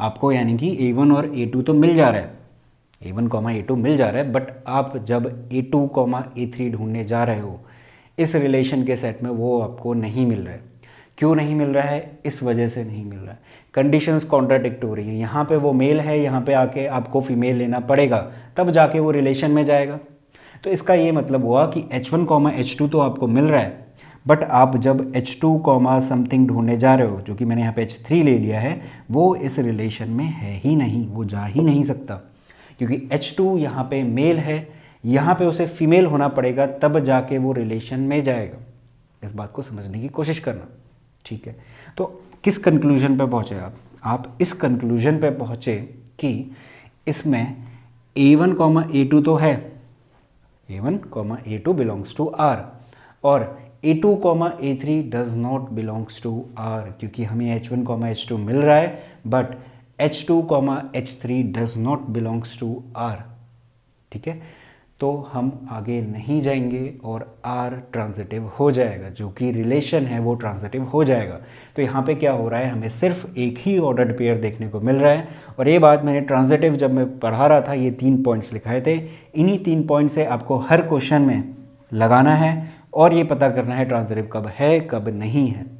आपको, यानी कि A1 और A2 तो मिल जा रहा है, A1, A2 मिल जा रहा है। बट आप जब A2, A3 ढूंढने जा रहे हो इस रिलेशन के सेट में, वो आपको नहीं मिल रहा है। क्यों नहीं मिल रहा है, इस वजह से नहीं मिल रहा है, कंडीशंस कॉन्ट्राडिक्ट हो रही हैं। यहाँ पे वो मेल है, यहाँ पे आके आपको फीमेल लेना पड़ेगा, तब जाके वो रिलेशन में जाएगा। तो इसका ये मतलब हुआ कि H1, H2 तो आपको मिल रहा है, बट आप जब H2, समथिंग ढूंढने जा रहे हो, जो कि मैंने यहाँ पे H3 ले लिया है, वो इस रिलेशन में है ही नहीं, वो जा ही नहीं सकता, क्योंकि H2 यहाँ पे मेल है, यहाँ पे उसे फीमेल होना पड़ेगा, तब जाके वो रिलेशन में जाएगा। इस बात को समझने की कोशिश करना, ठीक है। तो किस कंक्लूजन पे पहुँचे आप इस कंक्लूजन पे पहुँचे कि इसमें A1, A2 तो है, A1, A2 belongs to R, और A2, A3 does not belongs to R, क्योंकि हमें H1, H2 मिल रहा है, but H2, H3 does not belongs to R, ठीक है। तो हम आगे नहीं जाएंगे और R ट्रांजिटिव हो जाएगा, जो कि रिलेशन है वो ट्रांजिटिव हो जाएगा। तो यहाँ पे क्या हो रहा है, हमें सिर्फ एक ही ऑर्डर्ड पेयर देखने को मिल रहा है। और ये बात मैंने ट्रांजिटिव जब मैं पढ़ा रहा था, ये 3 पॉइंट्स लिखाए थे, इन्हीं 3 पॉइंट से आपको हर क्वेश्चन में लगाना है और ये पता करना है ट्रांजिटिव कब है कब नहीं है।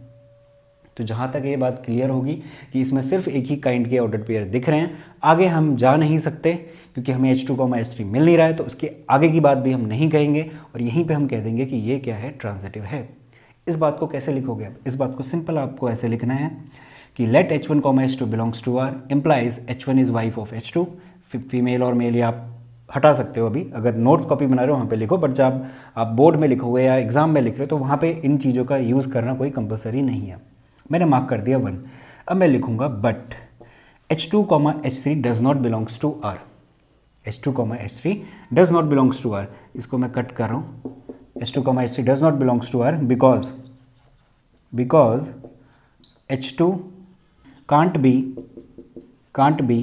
तो जहाँ तक ये बात क्लियर होगी कि इसमें सिर्फ एक ही काइंड के ऑर्डर्ड पेयर दिख रहे हैं, आगे हम जा नहीं सकते, क्योंकि हमें H2, H3 मिल नहीं रहा है, तो उसके आगे की बात भी हम नहीं कहेंगे और यहीं पे हम कह देंगे कि ये क्या है, ट्रांजिटिव है। इस बात को कैसे लिखोगे आप, इस बात को सिंपल आपको ऐसे लिखना है कि let H1, H2 belongs to R implies H1 is wife of H2। Female और मेल आप हटा सकते हो, अभी अगर नोट्स कॉपी बना रहे हो वहाँ पे लिखो, बट जब आप बोर्ड में लिखोगे या एग्जाम में लिख रहे हो तो वहाँ पे इन चीज़ों का यूज़ करना कोई कंपलसरी नहीं है। मैंने मार्क कर दिया 1। अब मैं लिखूंगा but H2, H3 does not belongs to R, H2, H3 does not belongs to R। इसको मैं कट कर रहा हूँ, H2, H3 does not belongs to R because H2 can't be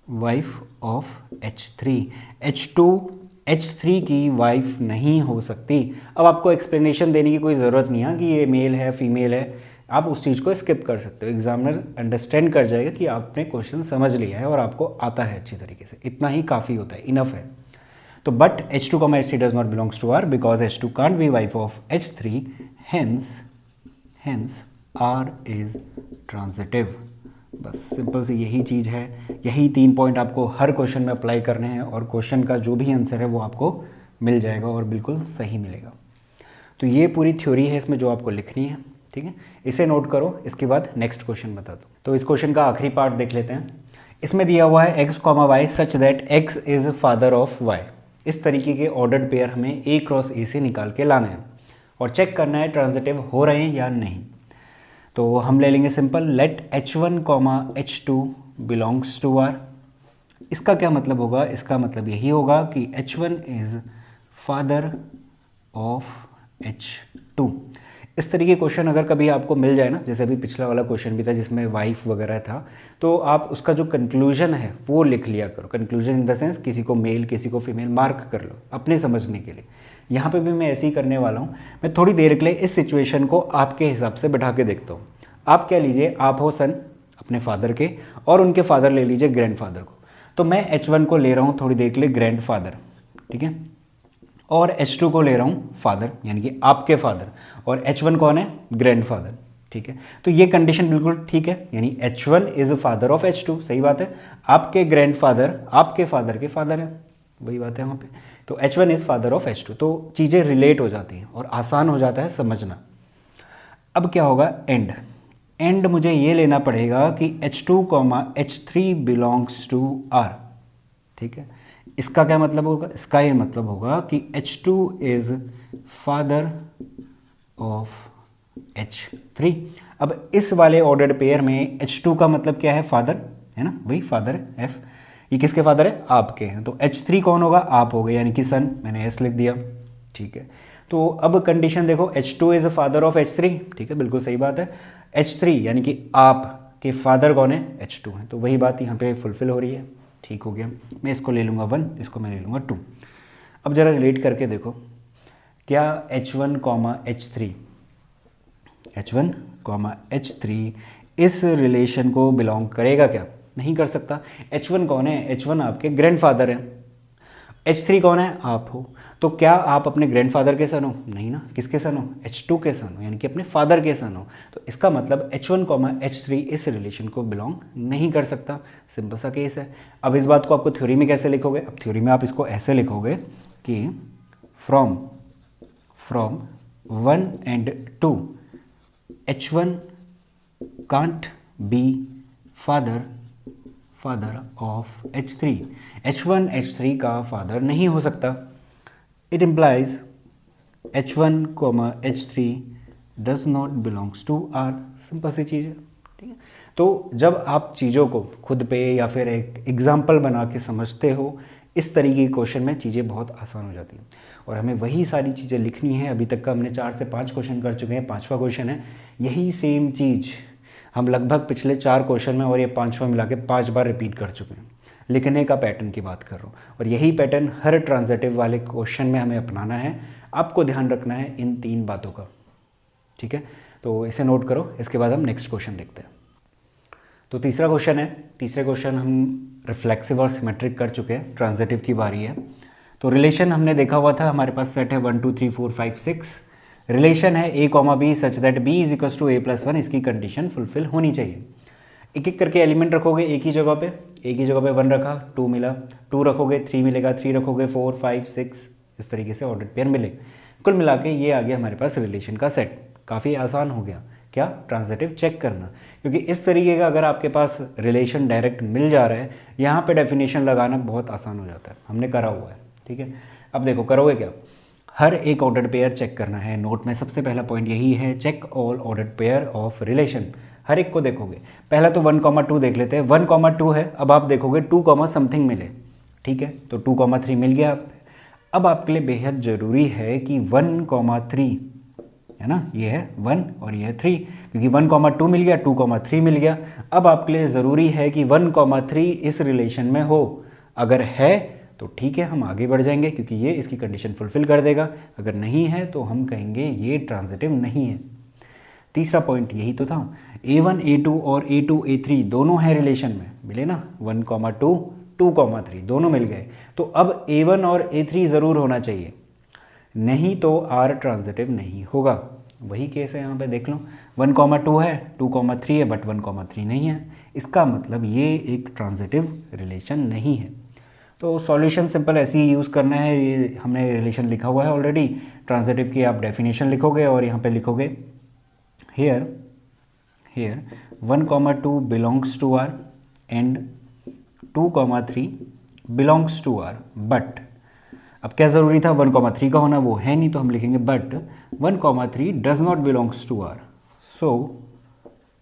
wife of H3। H2 H3 की वाइफ नहीं हो सकती। अब आपको एक्सप्लेनेशन देने की कोई ज़रूरत नहीं है कि ये मेल है फीमेल है, आप उस चीज़ को स्किप कर सकते हो। एग्जामिनर अंडरस्टैंड कर जाएगा कि आपने क्वेश्चन समझ लिया है और आपको आता है अच्छी तरीके से, इतना ही काफ़ी होता है, इनफ है। तो but H2, H3 does not belongs to R because H2 can't be wife of H3, hence R is transitive. बस सिंपल सी यही चीज़ है, यही 3 पॉइंट आपको हर क्वेश्चन में अप्लाई करने हैं और क्वेश्चन का जो भी आंसर है वो आपको मिल जाएगा और बिल्कुल सही मिलेगा। तो ये पूरी थ्योरी है इसमें जो आपको लिखनी है, ठीक है। इसे नोट करो, इसके बाद नेक्स्ट क्वेश्चन बता दो। तो इस क्वेश्चन का आखिरी पार्ट देख लेते हैं। इसमें दिया हुआ है x, y such that x is father of y। इस तरीके के ऑर्डर्ड पेयर हमें a क्रॉस a से निकाल के लाना है और चेक करना है ट्रांजिटिव हो रहे हैं या नहीं। तो हम ले लेंगे simple, let H1, H2 belongs to R। इसका क्या मतलब होगा, इसका मतलब यही होगा कि H1 is father of H2। इस तरीके क्वेश्चन अगर कभी आपको मिल जाए ना, जैसे अभी पिछला वाला क्वेश्चन भी था जिसमें वाइफ वगैरह था, तो आप उसका जो कंक्लूजन है वो लिख लिया करो। कंक्लूजन इन द सेंस किसी को मेल किसी को फीमेल मार्क कर लो अपने समझने के लिए। यहाँ पे भी मैं ऐसे ही करने वाला हूँ। मैं थोड़ी देर के लिए इस सिचुएशन को आपके हिसाब से बैठा के देखता हूँ। आप क्या लीजिए, आप हो सन अपने फादर के और उनके फादर ले लीजिए ग्रैंडफादर को। तो मैं H1 को ले रहा हूँ थोड़ी देर के लिए ग्रैंडफादर, ठीक है, और H2 को ले रहा हूँ फादर यानी कि आपके फादर, और H1 कौन है, ग्रैंडफादर, ठीक है, तो ये कंडीशन बिल्कुल ठीक है, यानी H1 is father of H2, सही बात है। आपके ग्रैंडफादर आपके फादर के फादर हैं, वही बात है वहाँ पे। तो H1 is father of H2, तो चीज़ें रिलेट हो जाती हैं और आसान हो जाता है समझना। अब क्या होगा, एंड मुझे ये लेना पड़ेगा कि H2, H3 belongs to R, ठीक है। इसका क्या मतलब होगा, इसका ये मतलब होगा कि H2 is father of H3। अब इस वाले ऑर्डर्ड पेयर में H2 का मतलब क्या है, फादर है ना, वही फादर है F। ये किसके फादर है, आपके हैं। तो H3 कौन होगा, आप हो गए, यानी कि सन, मैंने S लिख दिया, ठीक है। तो अब कंडीशन देखो, H2 is father of H3, ठीक है, बिल्कुल सही बात है। H3 यानी कि आप के फादर कौन है, H2 है, तो वही बात यहाँ पे फुलफिल हो रही है, ठीक हो गया। मैं इसको ले लूँगा 1, इसको मैं ले लूँगा 2। अब ज़रा रिलेट करके देखो, क्या H1, H3 इस रिलेशन को बिलोंग करेगा क्या, नहीं कर सकता। H1 कौन है, H1 आपके ग्रैंडफादर हैं। H3 कौन है, आप हो। तो क्या आप अपने ग्रैंडफादर के सन हो, नहीं ना, किसके सन हो, H2 के सन हो, यानी कि अपने फादर के सन हो। तो इसका मतलब H1, H3 इस रिलेशन को बिलोंग नहीं कर सकता, सिंपल सा केस है। अब इस बात को आपको थ्योरी में कैसे लिखोगे, अब थ्योरी में आप इसको ऐसे लिखोगे कि from 1 and 2 H1 can't be father of H3, H1 H3 का फादर नहीं हो सकता। It implies H1, H3 does not belongs to R, simple सी चीज़ है, ठीक है। तो जब आप चीज़ों को खुद पे या फिर एक एग्जाम्पल बना के समझते हो, इस तरीके के क्वेश्चन में चीज़ें बहुत आसान हो जाती हैं। और हमें वही सारी चीज़ें लिखनी है। अभी तक का हमने 4 से 5 क्वेश्चन कर चुके हैं, 5वां क्वेश्चन है, यही सेम चीज़ हम लगभग पिछले 4 क्वेश्चन में और ये 5वां मिला के 5 बार रिपीट कर चुके हैं। लिखने का पैटर्न की बात कर रहा हूँ, और यही पैटर्न हर ट्रांजिटिव वाले क्वेश्चन में हमें अपनाना है। आपको ध्यान रखना है इन 3 बातों का, ठीक है। तो इसे नोट करो, इसके बाद हम नेक्स्ट क्वेश्चन देखते हैं। तो तीसरा क्वेश्चन है, तीसरे क्वेश्चन हम रिफ्लेक्सिव और सिमेट्रिक कर चुके हैं, ट्रांजिटिव की बारी है। तो रिलेशन हमने देखा हुआ था, हमारे पास सेट है 1 2 3 4 5 6। रिलेशन है A, B such that B is equals to A+1, इसकी कंडीशन फुलफिल होनी चाहिए। एक एक करके एलिमेंट रखोगे एक ही जगह पे, एक ही जगह पे 1 रखा 2 मिला, 2 रखोगे 3 मिलेगा, 3 रखोगे 4 5 6, इस तरीके से ऑर्डर पेयर मिले। कुल मिला के ये आ गया हमारे पास रिलेशन का सेट। काफ़ी आसान हो गया क्या, ट्रांजिटिव चेक करना, क्योंकि इस तरीके का अगर आपके पास रिलेशन डायरेक्ट मिल जा रहा है, यहाँ पे डेफिनेशन लगाना बहुत आसान हो जाता है, हमने करा हुआ है, ठीक है। अब देखो करोगे क्या, हर एक ऑर्डर्ड पेयर चेक करना है। नोट में सबसे पहला पॉइंट यही है, check all ordered pair of relation. हर एक को देखोगे, पहला तो 1, 2 देख लेते हैं। 1, 2 है, अब आप देखोगे 2, समथिंग मिले, ठीक है, तो 2, 3 मिल गया। अब आपके लिए बेहद ज़रूरी है कि 1, 3 है ना, ये है 1 और ये है 3, क्योंकि 1, 2 मिल गया, 2, 3 मिल गया। अब आपके लिए ज़रूरी है कि 1, 3 इस रिलेशन में हो। अगर है तो ठीक है, हम आगे बढ़ जाएंगे, क्योंकि ये इसकी कंडीशन फुलफिल कर देगा। अगर नहीं है तो हम कहेंगे ये ट्रांजिटिव नहीं है। तीसरा पॉइंट यही तो था, A1 A2 और A2 A3 दोनों हैं रिलेशन में, मिले ना, 1, 2 2, 3 दोनों मिल गए। तो अब A1 और A3 ज़रूर होना चाहिए, नहीं तो R ट्रांजिटिव नहीं होगा। वही केस है यहाँ पे, देख लो 1, 2 है, 2, 3 है, बट 1, 3 नहीं है। इसका मतलब ये एक ट्रांजिटिव रिलेशन नहीं है। तो सॉल्यूशन सिंपल ऐसे ही यूज़ करना है, ये हमने रिलेशन लिखा हुआ है ऑलरेडी। ट्रांजिटिव की आप डेफिनेशन लिखोगे और यहाँ पे लिखोगे here 1, 2 belongs to R and 2, 3 belongs to R, but अब क्या ज़रूरी था 1, 3 का होना, वो है नहीं, तो हम लिखेंगे but 1, 3 does not belongs to R, so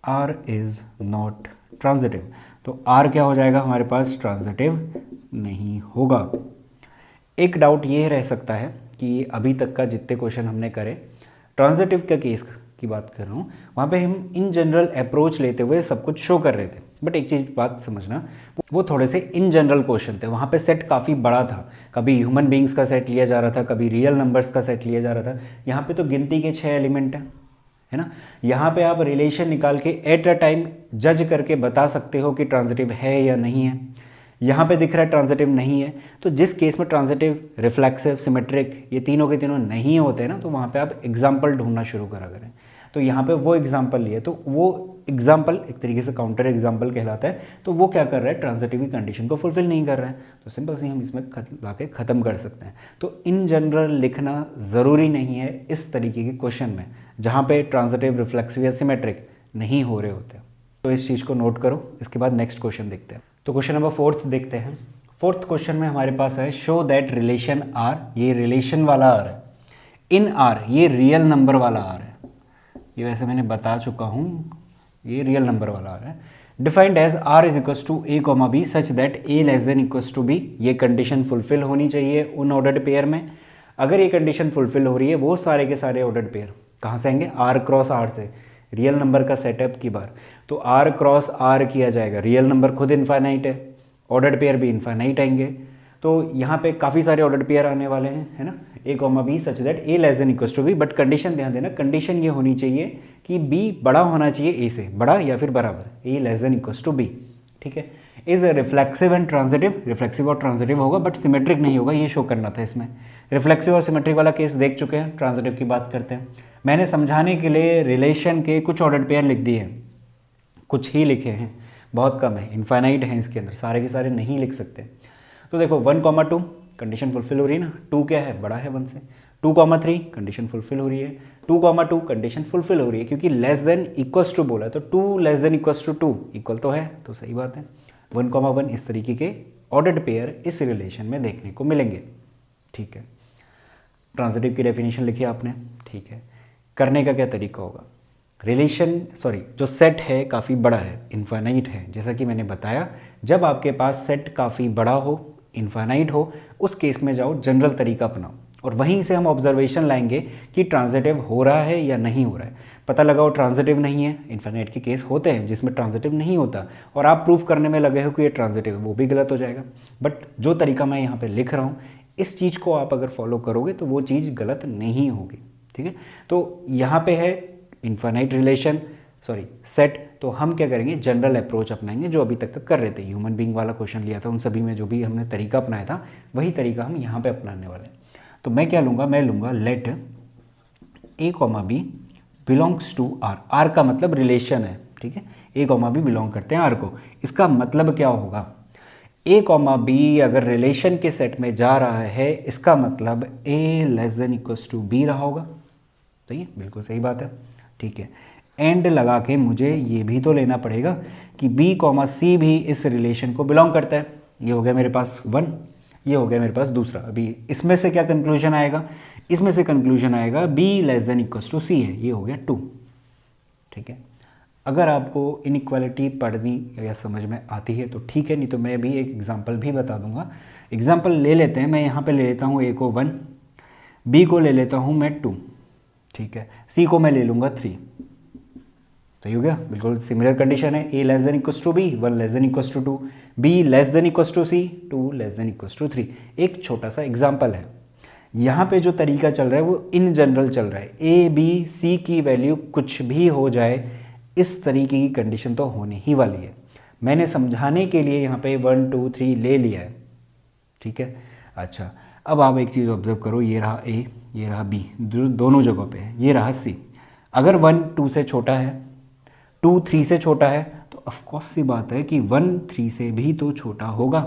R is not transitive. तो R क्या हो जाएगा हमारे पास, ट्रांजिटिव नहीं होगा। एक डाउट ये रह सकता है कि अभी तक का जितने क्वेश्चन हमने करे, ट्रांजिटिव का केस की बात कर रहा हूँ, वहाँ पे हम इन जनरल अप्रोच लेते हुए सब कुछ शो कर रहे थे। बट एक चीज़ बात समझना, वो थोड़े से इन जनरल क्वेश्चन थे, वहाँ पे सेट काफ़ी बड़ा था। कभी ह्यूमन बींग्स का सेट लिया जा रहा था, कभी रियल नंबर्स का सेट लिया जा रहा था। यहाँ पे तो गिनती के 6 एलिमेंट हैं, है ना। यहाँ पे आप रिलेशन निकाल के एट अ टाइम जज करके बता सकते हो कि ट्रांजिटिव है या नहीं है। यहाँ पे दिख रहा है ट्रांजिटिव नहीं है, तो जिस केस में ट्रांजिटिव, रिफ्लेक्सिव, सिमेट्रिक ये तीनों के तीनों नहीं होते ना, तो वहाँ पे आप एग्जाम्पल ढूंढना शुरू करा करें। तो यहाँ पे वो एग्जाम्पल लिए, तो वो एग्जाम्पल एक तरीके से काउंटर एग्जाम्पल कहलाता है। तो वो क्या कर रहा है, ट्रांजिटिव की कंडीशन को फुलफिल नहीं कर रहा है, तो सिंपल सी हम इसमें ला के ख़त्म कर सकते हैं। तो इन जनरल लिखना ज़रूरी नहीं है इस तरीके के क्वेश्चन में जहाँ पे ट्रांजिटिव, रिफ्लेक्सिव या सिमेट्रिक नहीं हो रहे होते। तो इस चीज़ को नोट करो। इसके बाद नेक्स्ट क्वेश्चन देखते हैं। तो क्वेश्चन नंबर 4 देखते हैं। 4th क्वेश्चन में हमारे पास है शो दैट रिलेशन आर, ये रिलेशन वाला आर है, इन आर, ये रियल नंबर वाला आर है, ये वैसे मैंने बता चुका हूँ, ये रियल नंबर वाला आर है। Defined as R is equals to A comma B such that A less than equals to B, ये कंडीशन फुलफिल होनी चाहिए उन ऑर्डर्ड पेयर में। अगर ये कंडीशन फुलफिल हो रही है, वो सारे के सारे ऑर्डर्ड पेयर कहाँ से आएंगे, आर क्रॉस आर से, रियल नंबर का सेटअप की बार। तो आर क्रॉस आर किया जाएगा, रियल नंबर खुद इनफाइनाइट है, ऑर्डर्ड पेयर भी इनफाइनाइट आएंगे। तो यहाँ पे काफ़ी सारे ऑर्डर्ड पेयर आने वाले हैं, है ना, A comma B such that A less than equals to B. But condition ध्यान देना, कंडीशन ये होनी चाहिए कि बी बड़ा होना चाहिए ए से, बड़ा या फिर बराबर, A less than equals to B, ठीक है। Is reflexive and transitive, reflexive और ट्रांजिटिव होगा बट सिमेट्रिक नहीं होगा, ये शो करना था इसमें। रिफ्लेक्सिव और सिमेट्रिक वाला केस देख चुके हैं, ट्रांजिटिव की बात करते हैं। मैंने समझाने के लिए रिलेशन के कुछ ऑर्डर्ड पेयर लिख दिए हैं, कुछ ही लिखे हैं, बहुत कम है, इनफाइनाइट हैं इसके अंदर, सारे के सारे नहीं लिख सकते। तो देखो 1,2 कंडीशन फुलफिल हो रही है ना, 2 क्या है, बड़ा है 1 से। 2,3 कंडीशन फुलफिल हो रही है, 2,2 कंडीशन फुलफिल हो रही है, क्योंकि लेस देन इक्वल्स टू बोला है, तो 2 less than equals to 2 equal तो है, तो सही बात है। 1,1 इस तरीके के ऑर्डर्ड पेयर इस रिलेशन में देखने को मिलेंगे, ठीक है। ट्रांजिटिव की डेफिनेशन लिखी आपने, ठीक है। करने का क्या तरीका होगा, जो सेट है काफ़ी बड़ा है, इनफाइनाइट है, जैसा कि मैंने बताया, जब आपके पास सेट काफ़ी बड़ा हो, इनफाइनाइट हो, उस केस में जाओ जनरल तरीका अपनाओ, और वहीं से हम ऑब्जर्वेशन लाएंगे कि ट्रांजिटिव हो रहा है या नहीं हो रहा है। पता लगाओ ट्रांजिटिव नहीं है, इनफाइनाइट के केस होते हैं जिसमें ट्रांजिटिव नहीं होता, और आप प्रूफ करने में लगे हो कि ये ट्रांजिटिव है, वो भी गलत हो जाएगा। बट जो तरीका मैं यहाँ पे लिख रहा हूँ, इस चीज़ को आप अगर फॉलो करोगे तो वो चीज़ गलत नहीं होगी, ठीक है। तो यहाँ पे है इनफाइनाइट रिलेशन, सेट, तो हम क्या करेंगे, जनरल अप्रोच अपनाएंगे जो अभी तक कर रहे थे। ह्यूमन बीइंग वाला क्वेश्चन लिया था, उन सभी में जो भी हमने तरीका अपनाया था वही तरीका हम यहाँ पे अपनाने वाले हैं। तो मैं क्या लूँगा, मैं लूँगा let A comma B belongs to R, R का मतलब रिलेशन है, ठीक है, ए कॉमा बी बिलोंग करते हैं आर को। इसका मतलब क्या होगा, ए कॉमा बी अगर रिलेशन के सेट में जा रहा है, इसका मतलब A less than equals to B रहा होगा, सही है, बिल्कुल सही बात है, ठीक है। एंड लगा के मुझे ये भी तो लेना पड़ेगा कि बी कॉमा सी भी इस रिलेशन को बिलोंग करता है। ये हो गया मेरे पास 1, ये हो गया मेरे पास दूसरा। अभी इसमें से क्या कंक्लूजन आएगा, इसमें से कंक्लूजन आएगा B less than equals to C है, ये हो गया 2, ठीक है। अगर आपको इनइक्वालिटी पढ़नी या समझ में आती है तो ठीक है, नहीं तो मैं भी एक एग्जांपल भी बता दूंगा। एग्जांपल ले लेते हैं, मैं यहाँ पे ले लेता हूँ ए को 1, बी को ले लेता हूँ मैं 2, ठीक है, सी को मैं ले लूँगा 3, सही हो गया, बिल्कुल सिमिलर कंडीशन है। A less than equals to B, 1 less than equals to 2, B less than equals to C, 2 less than equals to 3। एक छोटा सा एग्जांपल है, यहाँ पे जो तरीका चल रहा है वो इन जनरल चल रहा है, ए बी सी की वैल्यू कुछ भी हो जाए, इस तरीके की कंडीशन तो होने ही वाली है। मैंने समझाने के लिए यहाँ पे 1 2 3 ले लिया है, ठीक है। अच्छा, अब आप एक चीज़ ऑब्जर्व करो, ये रहा ए, ये रहा बी, दोनों जगहों पे है, ये रहा सी। अगर 1 2 से छोटा है, 2 3 से छोटा है, तो ऑफकोर्स सी बात है कि 1 3 से भी तो छोटा होगा।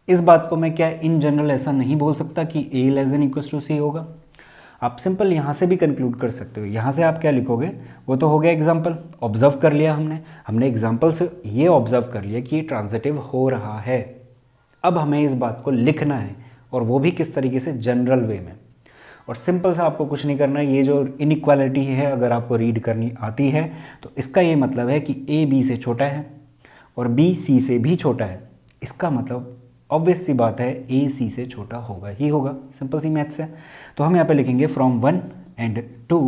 इस बात को मैं क्या इन जनरल ऐसा नहीं बोल सकता कि ए लेस देन इक्वल्स टू सी होगा। आप सिंपल यहाँ से भी कंक्लूड कर सकते हो। यहाँ से आप क्या लिखोगे, वो तो हो गया एग्जाम्पल, ऑब्जर्व कर लिया हमने एग्जाम्पल से ये ऑब्जर्व कर लिया कि ये ट्रांजिटिव हो रहा है। अब हमें इस बात को लिखना है, और वो भी किस तरीके से, जनरल वे में। और सिंपल सा आपको कुछ नहीं करना है, ये जो इनइक्वालिटी है अगर आपको रीड करनी आती है तो इसका ये मतलब है कि ए बी से छोटा है और बी सी से भी छोटा है। इसका मतलब ऑब्वियस सी बात है ए सी से छोटा होगा ही होगा, सिंपल सी मैथ्स है। तो हम यहाँ पे लिखेंगे from 1 and 2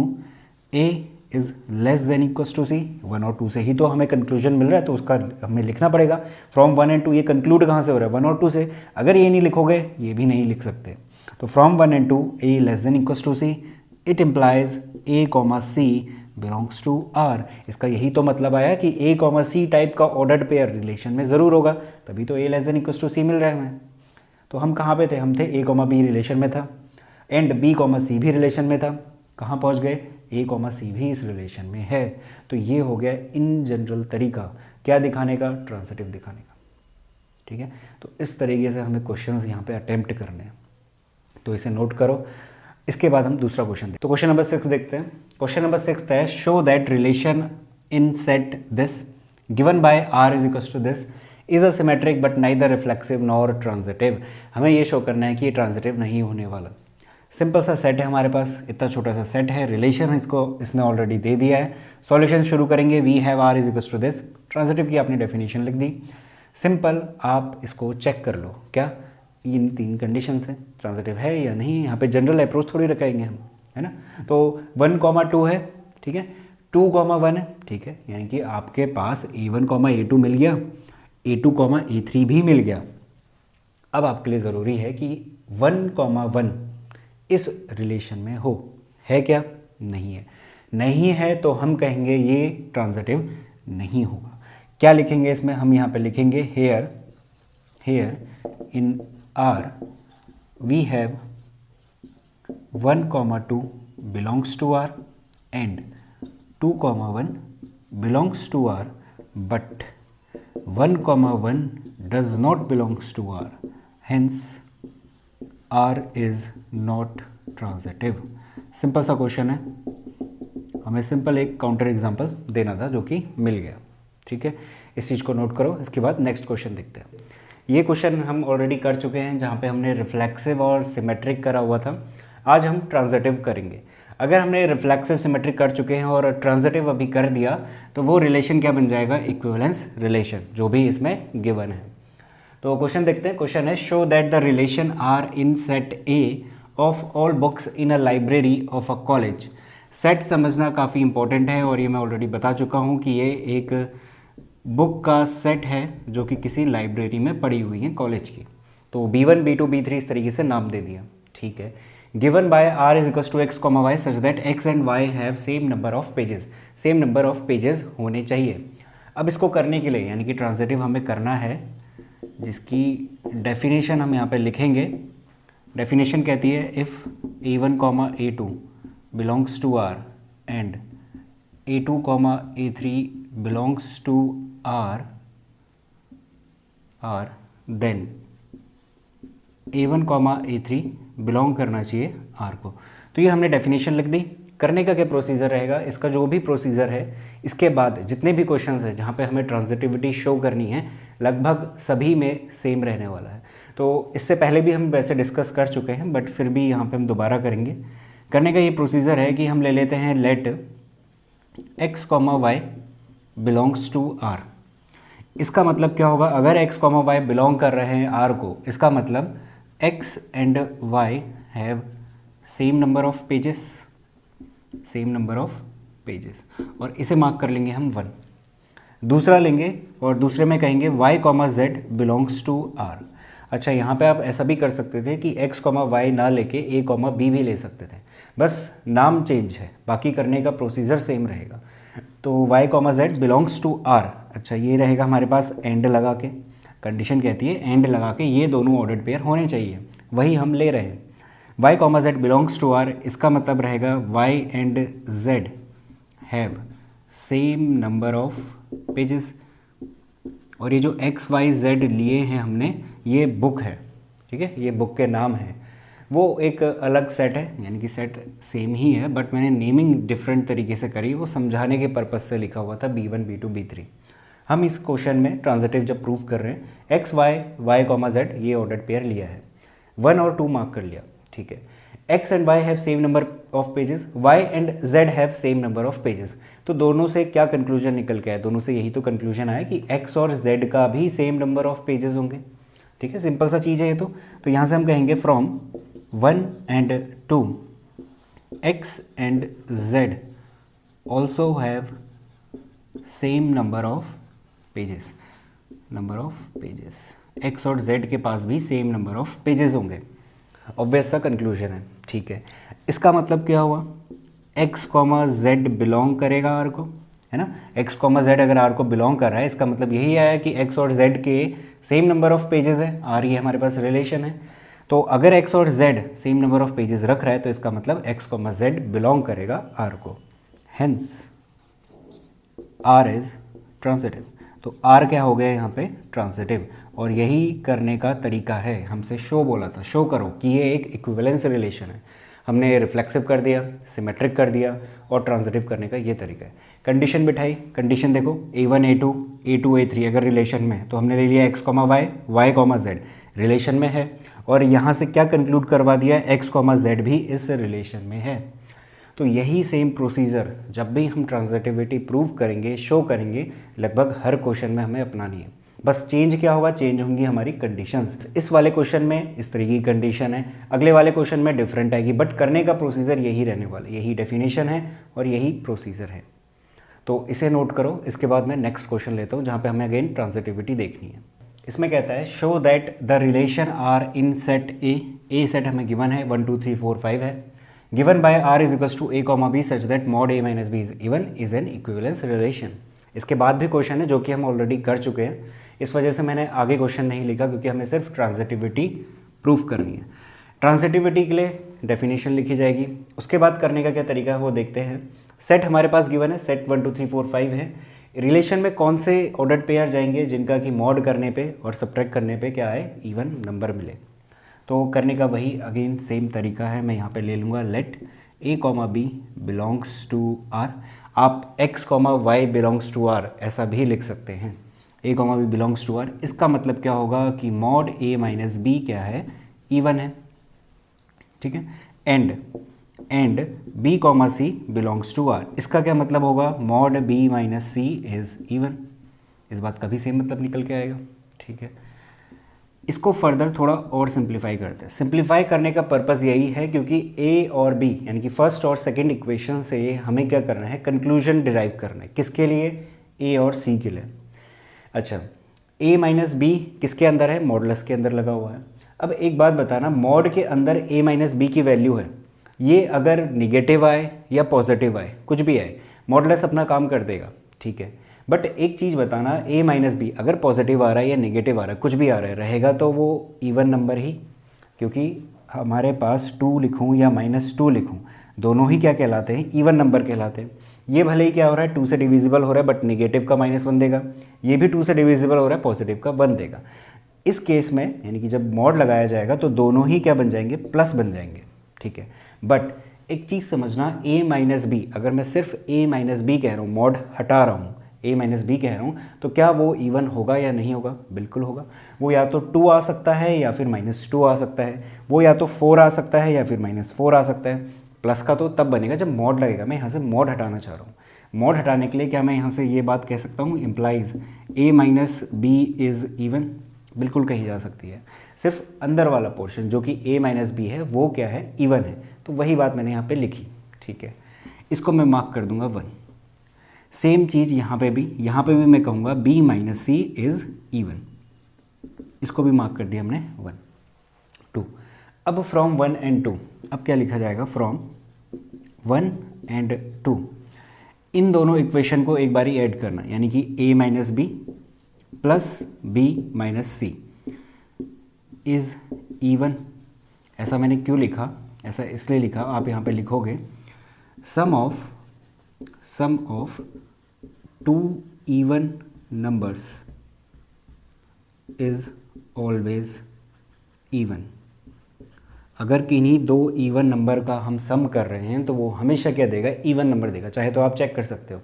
A is less than equals to C. 1 और 2 से ही तो हमें कंक्लूजन मिल रहा है, तो उसका हमें लिखना पड़ेगा फ्रॉम 1 एंड 2। ये कंक्लूड कहाँ से हो रहा है, 1 और 2 से। अगर ये नहीं लिखोगे ये भी नहीं लिख सकते। तो from 1 and 2 A less than equals to C, it implies A comma C belongs to R. इसका यही तो मतलब आया कि ए कॉमा सी टाइप का ऑर्डर्ड पेयर रिलेशन में ज़रूर होगा, तभी तो A less than equals to C मिल रहा है हमें। तो हम कहाँ पे थे, हम थे ए कॉमा बी रिलेशन में था, एंड बी कॉमा सी भी रिलेशन में था। कहाँ पहुँच गए, ए कॉमा सी भी इस रिलेशन में है। तो ये हो गया इन जनरल तरीका क्या दिखाने का, ट्रांजिटिव दिखाने का। ठीक है, तो इस तरीके से हमें क्वेश्चंस यहाँ पे अटेम्प्ट करने हैं, तो इसे नोट करो। इसके बाद हम दूसरा क्वेश्चन देखते हैं। तो क्वेश्चन नंबर 6 देखते हैं। क्वेश्चन नंबर 6 है show that relation in set this given by R is equal to this is a symmetric but neither reflexive nor transitive. हमें ये शो करना है कि ये ट्रांजिटिव नहीं होने वाला। सिंपल सा सेट है हमारे पास, इतना छोटा सा सेट है, रिलेशन इसने ऑलरेडी दे दिया है। सॉल्यूशन शुरू करेंगे, we have R is equal to this, transitive की आपने डेफिनेशन लिख दी। सिंपल आप इसको चेक कर लो, क्या इन 3 कंडीशन है ट्रांजिटिव है या नहीं। यहाँ पे जनरल अप्रोच थोड़ी रखेंगे हम, है ना। तो 1,2 है, ठीक है, 2,1 है, ठीक है, यानी कि आपके पास A1, A2 मिल गया, A2, A3 भी मिल गया। अब आपके लिए ज़रूरी है कि 1,1 इस रिलेशन में हो, है क्या, नहीं है। नहीं है तो हम कहेंगे ये ट्रांजिटिव नहीं होगा। क्या लिखेंगे इसमें, हम यहाँ पे लिखेंगे here in R we have 1,2 belongs to R and 2,1 belongs to R but 1,1 does not belongs to R, hence R is not transitive। Simple सा क्वेश्चन है, हमें सिंपल एक काउंटर एग्जांपल देना था जो कि मिल गया। ठीक है, इस चीज़ को नोट करो। इसके बाद नेक्स्ट क्वेश्चन देखते हैं। ये क्वेश्चन हम ऑलरेडी कर चुके हैं जहाँ पे हमने रिफ्लेक्सिव और सिमेट्रिक करा हुआ था। आज हम ट्रांजिटिव करेंगे। अगर हमने रिफ्लेक्सिव सिमेट्रिक कर चुके हैं और ट्रांजिटिव अभी कर दिया तो वो रिलेशन क्या बन जाएगा, इक्विवेलेंस रिलेशन, जो भी इसमें गिवन है। तो क्वेश्चन देखते हैं। क्वेश्चन है show that the relation R in set A of all books in a library of a college. Set समझना काफ़ी इंपॉर्टेंट है और ये मैं ऑलरेडी बता चुका हूँ कि ये एक बुक का सेट है जो कि किसी लाइब्रेरी में पड़ी हुई है कॉलेज की। तो B1, B2, B3 इस तरीके से नाम दे दिया। ठीक है, given by R is equal to x comma y such that x and y have same number of pages. Same number of pages होने चाहिए। अब इसको करने के लिए यानी कि ट्रांजिटिव हमें करना है, जिसकी डेफिनेशन हम यहाँ पे लिखेंगे। डेफिनेशन कहती है if A1, A2 belongs to R and A2, A3 belongs to R then A1, A3 belong करना चाहिए R को। तो ये हमने डेफिनेशन लिख दी। करने का क्या प्रोसीजर रहेगा, इसका जो भी प्रोसीजर है इसके बाद जितने भी क्वेश्चंस हैं जहाँ पे हमें ट्रांजिटिविटी शो करनी है लगभग सभी में सेम रहने वाला है। तो इससे पहले भी हम वैसे डिस्कस कर चुके हैं बट फिर भी यहाँ पे हम दोबारा करेंगे। करने का ये प्रोसीजर है कि हम ले लेते हैं let x, y belongs to R। इसका मतलब क्या होगा, अगर x, y बिलोंग कर रहे हैं R को, इसका मतलब x and y have same number of pages, same number of pages, और इसे मार्क कर लेंगे हम 1। दूसरा लेंगे और दूसरे में कहेंगे y, z belongs to R। अच्छा, यहाँ पे आप ऐसा भी कर सकते थे कि x, y ना लेके a, b भी ले सकते थे, बस नाम चेंज है, बाकी करने का प्रोसीजर सेम रहेगा। तो y, z belongs to R। अच्छा, ये रहेगा हमारे पास एंड लगा के, कंडीशन कहती है एंड लगा के ये दोनों ऑर्डर्ड पेयर होने चाहिए, वही हम ले रहे हैं। y, z belongs to R, इसका मतलब रहेगा y and z have same number of pages. और ये जो x, y, z लिए हैं हमने, ये बुक है, ठीक है, ये बुक के नाम है। वो एक अलग सेट है, यानी कि सेट सेम ही है बट मैंने नेमिंग डिफरेंट तरीके से करी, वो समझाने के पर्पज़ से लिखा हुआ था B1, B2, B3। हम इस क्वेश्चन में ट्रांजिटिव जब प्रूव कर रहे हैं x, y, z ये ऑर्डर्ड पेयर लिया है, 1 और 2 मार्क कर लिया। ठीक है, x and y have same number of pages, y and z have same number of pages. तो दोनों से क्या कंक्लूजन निकल के आया, दोनों से यही तो कंक्लूजन आया कि x और z का भी सेम नंबर ऑफ पेजेस होंगे। ठीक है, सिंपल सा चीज़ है ये तो यहाँ से हम कहेंगे from 1 and 2 x and z also have same number of pages, number of pages, x और z के पास भी सेम नंबर ऑफ पेजेस होंगे। ऑब्वियस सा कंक्लूजन है। ठीक है, इसका मतलब क्या हुआ, x, z बिलोंग करेगा R को, है ना। x, z अगर R को बिलोंग कर रहा है, इसका मतलब यही आया कि x और z के सेम नंबर ऑफ पेजेस है, R ये हमारे पास रिलेशन है। तो अगर x और z same number of pages रख रहा है तो इसका मतलब x, z बिलोंग करेगा r को, हेंस r इज ट्रांजिटिव। तो r क्या हो गया यहाँ पे, ट्रांजिटिव। और यही करने का तरीका है, हमसे शो बोला था, शो करो कि ये एक इक्विवेलेंस रिलेशन है। हमने रिफ्लेक्सिव कर दिया, सिमेट्रिक कर दिया, और ट्रांजिटिव करने का ये तरीका है। कंडीशन बिठाई, कंडीशन देखो a1 a2 a2 a3 अगर रिलेशन में है तो हमने ले लिया x, y, y, z relation में है, और यहाँ से क्या कंक्लूड करवा दिया, x, z भी इस रिलेशन में है। तो यही सेम प्रोसीजर जब भी हम ट्रांजिटिविटी प्रूव करेंगे, शो करेंगे, लगभग हर क्वेश्चन में हमें अपनानी है। बस चेंज क्या होगा, चेंज होंगी हमारी कंडीशंस। इस वाले क्वेश्चन में इस तरीके की कंडीशन है, अगले वाले क्वेश्चन में डिफरेंट आएगी, बट करने का प्रोसीजर यही रहने वाला, यही डेफिनेशन है और यही प्रोसीजर है। तो इसे नोट करो। इसके बाद मैं नेक्स्ट क्वेश्चन लेता हूँ जहाँ पे हमें अगेन ट्रांजिटिविटी देखनी है। इसमें कहता है show that the relation R in set A set हमें गिवन है 1 2 3 4 5 है, given by R is equals to a, b such that mod a minus b is even is an equivalence relation. इसके बाद भी क्वेश्चन है जो कि हम ऑलरेडी कर चुके हैं, इस वजह से मैंने आगे क्वेश्चन नहीं लिखा, क्योंकि हमें सिर्फ ट्रांजिटिविटी प्रूफ करनी है। ट्रांजिटिविटी के लिए डेफिनेशन लिखी जाएगी, उसके बाद करने का क्या तरीका है वो देखते हैं। सेट हमारे पास गिवन है, सेट 1 2 3 4 5 है। रिलेशन में कौन से ऑर्डर्ड पेयर जाएंगे जिनका कि मॉड करने पे और सब्ट्रैक्ट करने पे क्या आए, इवन नंबर मिले। तो करने का वही अगेन सेम तरीका है। मैं यहाँ पे ले लूँगा let a, b belongs to r। आप x, y belongs to r ऐसा भी लिख सकते हैं, a, b belongs to r। इसका मतलब क्या होगा कि मॉड a माइनस बी क्या है, इवन है, ठीक है। And b, c belongs to r, इसका क्या मतलब होगा, mod b minus c is even. इस बात का भी सेम मतलब निकल के आएगा, ठीक है। इसको फर्दर थोड़ा और सिंप्लीफाई करते हैं। सिंप्लीफाई करने का पर्पस यही है क्योंकि a और b यानी कि फर्स्ट और सेकंड इक्वेशन से हमें क्या करना है, कंक्लूजन डिराइव करना है। किसके लिए, a और c के लिए। अच्छा, a माइनस बी किसके अंदर है, मॉडुलस के अंदर लगा हुआ है। अब एक बात बताना, मॉड के अंदर a माइनस बी की वैल्यू है, ये अगर निगेटिव आए या पॉजिटिव आए, कुछ भी आए, मॉडुलस अपना काम कर देगा, ठीक है। बट एक चीज़ बताना, a माइनस बी अगर पॉजिटिव आ रहा है या नेगेटिव आ रहा है, कुछ भी आ रहा है, रहेगा तो वो इवन नंबर ही, क्योंकि हमारे पास 2 लिखूँ या -2 लिखूँ, दोनों ही क्या कहलाते हैं, इवन नंबर कहलाते हैं। ये भले ही क्या हो रहा है, 2 से डिविजिबल हो रहा है, बट नेगेटिव का -1 देगा, ये भी 2 से डिविजिबल हो रहा है, पॉजिटिव का 1 देगा। इस केस में यानी कि जब मॉड लगाया जाएगा तो दोनों ही क्या बन जाएंगे, प्लस बन जाएंगे, ठीक है। बट एक चीज़ समझना, a माइनस बी, अगर मैं सिर्फ a माइनस बी कह रहा हूँ, मॉड हटा रहा हूँ, a माइनस बी कह रहा हूँ, तो क्या वो इवन होगा या नहीं होगा, बिल्कुल होगा। वो या तो 2 आ सकता है या फिर -2 आ सकता है, वो या तो 4 आ सकता है या फिर -4 आ सकता है। प्लस का तो तब बनेगा जब मॉड लगेगा। मैं यहाँ से मॉड हटाना चाह रहा हूँ, मॉड हटाने के लिए क्या मैं यहाँ से ये बात कह सकता हूँ, implies a minus b is even, बिल्कुल कही जा सकती है। सिर्फ अंदर वाला पोर्शन जो कि a माइनस बी है वो क्या है, इवन है, तो वही बात मैंने यहाँ पे लिखी, ठीक है। इसको मैं मार्क कर दूंगा 1। सेम चीज़ यहाँ पे भी मैं कहूँगा b minus c is even, इसको भी मार्क कर दिया हमने 1 2। अब फ्रॉम 1 एंड 2 अब क्या लिखा जाएगा, फ्रॉम 1 एंड 2 इन दोनों इक्वेशन को एक बारी ऐड करना, यानी कि a minus b plus b minus c is even. ऐसा मैंने क्यों लिखा, ऐसा इसलिए लिखा, आप यहाँ पे लिखोगे sum of 2 even numbers is always even. अगर किन्हीं 2 इवन नंबर का हम सम कर रहे हैं तो वो हमेशा क्या देगा, इवन नंबर देगा, चाहे तो आप चेक कर सकते हो।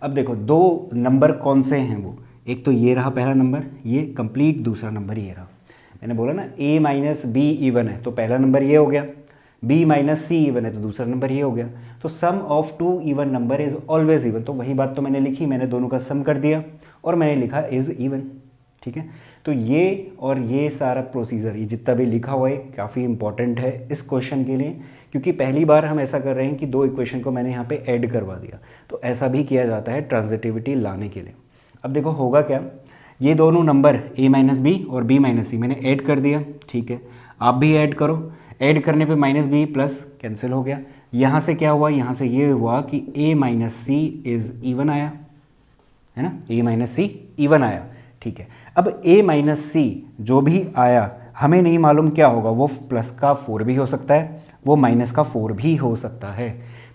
अब देखो 2 नंबर कौन से हैं, वो एक तो ये रहा पहला नंबर, ये कंप्लीट दूसरा नंबर ये रहा। मैंने बोला ना a माइनस बी इवन है तो पहला नंबर ये हो गया, b माइनस सी इवन है तो दूसरा नंबर ये हो गया। तो sum of 2 even number is always even, तो वही बात तो मैंने लिखी, मैंने दोनों का सम कर दिया और मैंने लिखा इज़ इवन, ठीक है। तो ये और ये सारा प्रोसीजर, ये जितना भी लिखा हुआ है काफ़ी इंपॉर्टेंट है इस क्वेश्चन के लिए, क्योंकि पहली बार हम ऐसा कर रहे हैं कि 2 इक्वेशन को मैंने यहाँ पे ऐड करवा दिया। तो ऐसा भी किया जाता है ट्रांजिटिविटी लाने के लिए। अब देखो होगा क्या, ये दोनों नंबर a माइनस बी और b माइनस सी मैंने ऐड कर दिया, ठीक है। आप भी ऐड करो, ऐड करने पे माइनस बी प्लस कैंसिल हो गया। यहाँ से क्या हुआ, यहाँ से ये हुआ कि a minus c is even आया, है ना, a माइनस सी इवन आया, ठीक है। अब a माइनस सी जो भी आया हमें नहीं मालूम क्या होगा, वो प्लस का 4 भी हो सकता है, वो माइनस का 4 भी हो सकता है,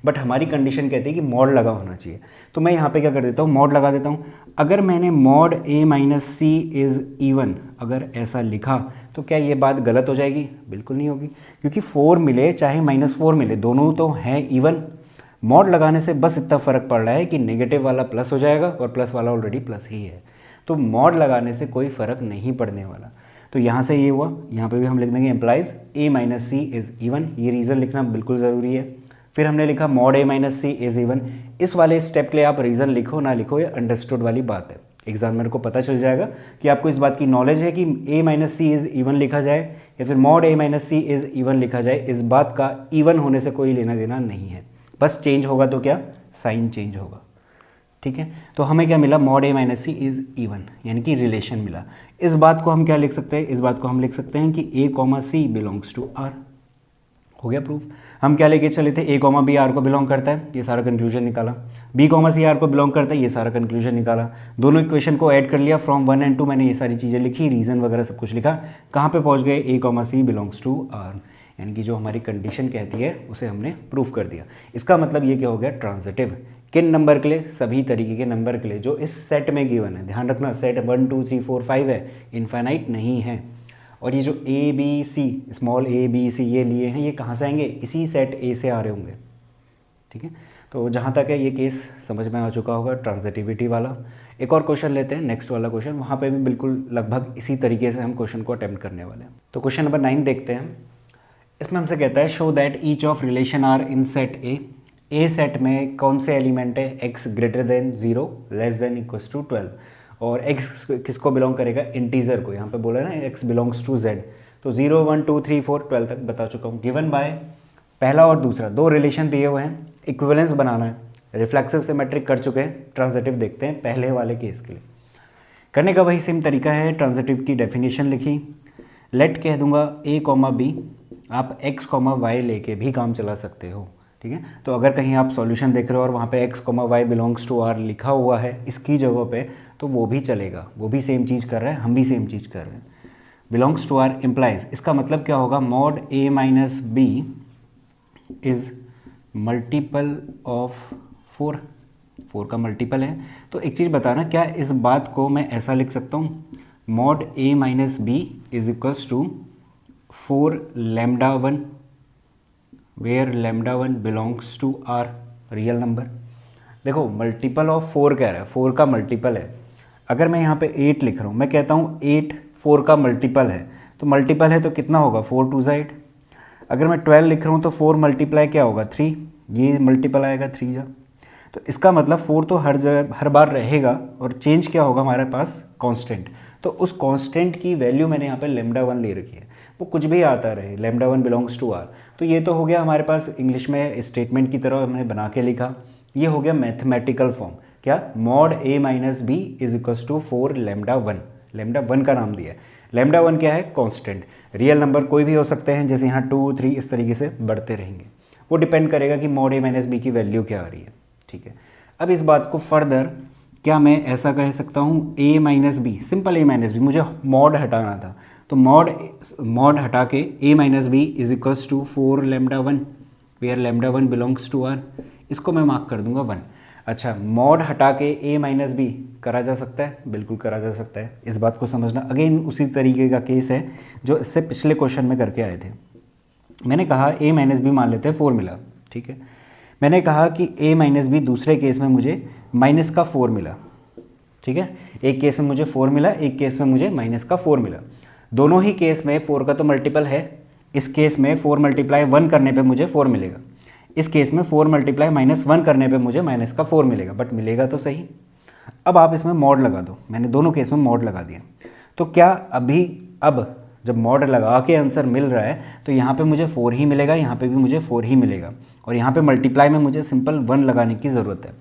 बट हमारी कंडीशन कहती है कि मॉड लगा होना चाहिए। तो मैं यहाँ पे क्या कर देता हूँ, मॉड लगा देता हूँ। अगर मैंने mod a minus c is even अगर ऐसा लिखा तो क्या ये बात गलत हो जाएगी? बिल्कुल नहीं होगी, क्योंकि 4 मिले चाहे -4 मिले, दोनों तो हैं इवन। मॉड लगाने से बस इतना फ़र्क पड़ रहा है कि नेगेटिव वाला प्लस हो जाएगा और प्लस वाला ऑलरेडी प्लस ही है, तो मॉड लगाने से कोई फ़र्क नहीं पड़ने वाला। तो यहाँ से ये हुआ, यहाँ पे भी हम लिख देंगे implies a minus c is even, ये रीज़न लिखना बिल्कुल ज़रूरी है। फिर हमने लिखा mod a minus c is even. इस वाले स्टेप के लिए आप रीज़न लिखो ना लिखो, ये अंडरस्टूड वाली बात है, एग्जामिनर को पता चल जाएगा कि आपको इस बात की नॉलेज है कि a minus c is even लिखा जाए या फिर mod a minus c is even लिखा जाए, इस बात का इवन होने से कोई लेना देना नहीं है, बस चेंज होगा तो क्या, साइन चेंज होगा। ठीक है, तो हमें क्या मिला, mod a minus c is even, यानी कि रिलेशन मिला। इस बात को हम क्या लिख सकते हैं, इस बात को हम लिख सकते हैं कि A comma C belongs to R. हो गया प्रूफ। हम क्या लेके चले थे, ए कॉमा बी आर को बिलोंग करता है, ये सारा कंक्लूजन निकाला। बी कॉमा सी आर को बिलोंग करता है, ये सारा कंक्लूजन निकाला। दोनों इक्वेशन को ऐड कर लिया, फ्रॉम 1 and 2 मैंने ये सारी चीज़ें लिखी, रीज़न वगैरह सब कुछ लिखा। कहाँ पे पहुँच गए, A comma C belongs to R, यानी कि जो हमारी कंडीशन कहती है उसे हमने प्रूफ कर दिया। इसका मतलब ये क्या हो गया, ट्रांजिटिव। किन नंबर के लिए, सभी तरीके के नंबर के लिए जो इस सेट में गिवन है। ध्यान रखना, सेट 1 2 3 4 5 है, इनफाइनाइट नहीं है। और ये जो A B C, small A B C ये लिए हैं, ये कहाँ से आएंगे, इसी सेट ए से आ रहे होंगे। ठीक है, तो जहाँ तक है ये केस समझ में आ चुका होगा, ट्रांजिटिविटी वाला। एक और क्वेश्चन लेते हैं, नेक्स्ट वाला क्वेश्चन, वहाँ पे भी बिल्कुल लगभग इसी तरीके से हम क्वेश्चन को अटेम्प्ट करने वाले हैं। तो क्वेश्चन नंबर 9 देखते हैं। इसमें हमसे कहता है show that each of relation R in set A set में कौन से एलिमेंट है, x greater than 0 less than equals to 12, और x किसको बिलोंग करेगा, इंटीजर को। यहाँ पे बोला है ना x बिलोंग्स टू z, तो 0 1 2 3 4 12 तक बता चुका हूँ। गिवन बाय पहला और दूसरा, दो रिलेशन दिए हुए हैं, इक्विवेलेंस बनाना है। रिफ्लेक्सिव सिमेट्रिक कर चुके हैं, ट्रांजिटिव देखते हैं पहले वाले केस के लिए। करने का वही सेम तरीका है, ट्रांजिटिव की डेफिनेशन लिखी, लेट कह दूंगा a कॉमा बी, आप x कॉमा वाई लेके भी काम चला सकते हो। ठीक है, तो अगर कहीं आप सॉल्यूशन देख रहे हो और वहाँ पे x comma y belongs to R लिखा हुआ है इसकी जगह पे, तो वो भी चलेगा, वो भी सेम चीज़ कर रहे हैं, हम भी सेम चीज़ कर रहे हैं। बिलोंग्स टू आर इम्प्लाइज, इसका मतलब क्या होगा, mod a minus b is multiple of 4, 4 का मल्टीपल है। तो एक चीज़ बताना, क्या इस बात को मैं ऐसा लिख सकता हूँ, mod a minus b is equals to 4 lambda 1 where lambda 1 belongs to R real number. देखो मल्टीपल ऑफ 4 कह रहा है, 4 का मल्टीपल है। अगर मैं यहाँ पे 8 लिख रहा हूँ, मैं कहता हूँ 8 4 का मल्टीपल है, तो मल्टीपल है तो कितना होगा, 4 2 8। अगर मैं 12 लिख रहा हूँ तो 4 मल्टीप्लाई क्या होगा, 3, ये मल्टीपल आएगा 3 जा। तो इसका मतलब 4 तो हर जगह हर बार रहेगा, और चेंज क्या होगा हमारे पास, कांस्टेंट। तो उस कांस्टेंट की वैल्यू मैंने यहाँ पे लैम्डा 1 ले रखी है, वो कुछ भी आता रहे, लैम्डा 1 बिलोंग्स टू आर। तो ये तो हो गया हमारे पास इंग्लिश में स्टेटमेंट की तरह हमने बना के लिखा, ये हो गया मैथमेटिकल फॉर्म। क्या, mod a minus b is equals to 4 lambda 1, lambda 1 का नाम दिया है। लैम्डा 1 क्या है, कांस्टेंट, रियल नंबर कोई भी हो सकते हैं, जैसे यहाँ 2 3 इस तरीके से बढ़ते रहेंगे, वो डिपेंड करेगा कि मॉड a माइनस बी की वैल्यू क्या आ रही है। ठीक है, अब इस बात को फर्दर क्या मैं ऐसा कह सकता हूँ, a minus b, simple a minus b, मुझे मॉड हटाना था, तो मॉड हटा के a minus b is equals to 4 lambda 1 where lambda 1 belongs to R, इसको मैं मार्क कर दूंगा 1। अच्छा, मॉड हटा के a माइनस बी करा जा सकता है, बिल्कुल करा जा सकता है, इस बात को समझना। अगेन उसी तरीके का केस है जो इससे पिछले क्वेश्चन में करके आए थे। मैंने कहा a माइनस बी मान लेते हैं 4 मिला, ठीक है। मैंने कहा कि a माइनस बी दूसरे केस में मुझे माइनस का 4 मिला, ठीक है। एक केस में मुझे 4 मिला, एक केस में मुझे माइनस का 4 मिला। दोनों ही केस में 4 का तो मल्टीपल है, इस केस में 4 मल्टीप्लाई 1 करने पे मुझे 4 मिलेगा, इस केस में 4 मल्टीप्लाई -1 करने पे मुझे माइनस का 4 मिलेगा, बट मिलेगा तो सही। अब आप इसमें मॉड लगा दो, मैंने दोनों केस में मॉड लगा दिया। तो क्या अब जब मॉड लगा के आंसर मिल रहा है तो यहाँ पे मुझे 4 ही मिलेगा, यहाँ पे भी मुझे 4 ही मिलेगा, और यहाँ पे मल्टीप्लाई में मुझे सिंपल 1 लगाने की ज़रूरत है।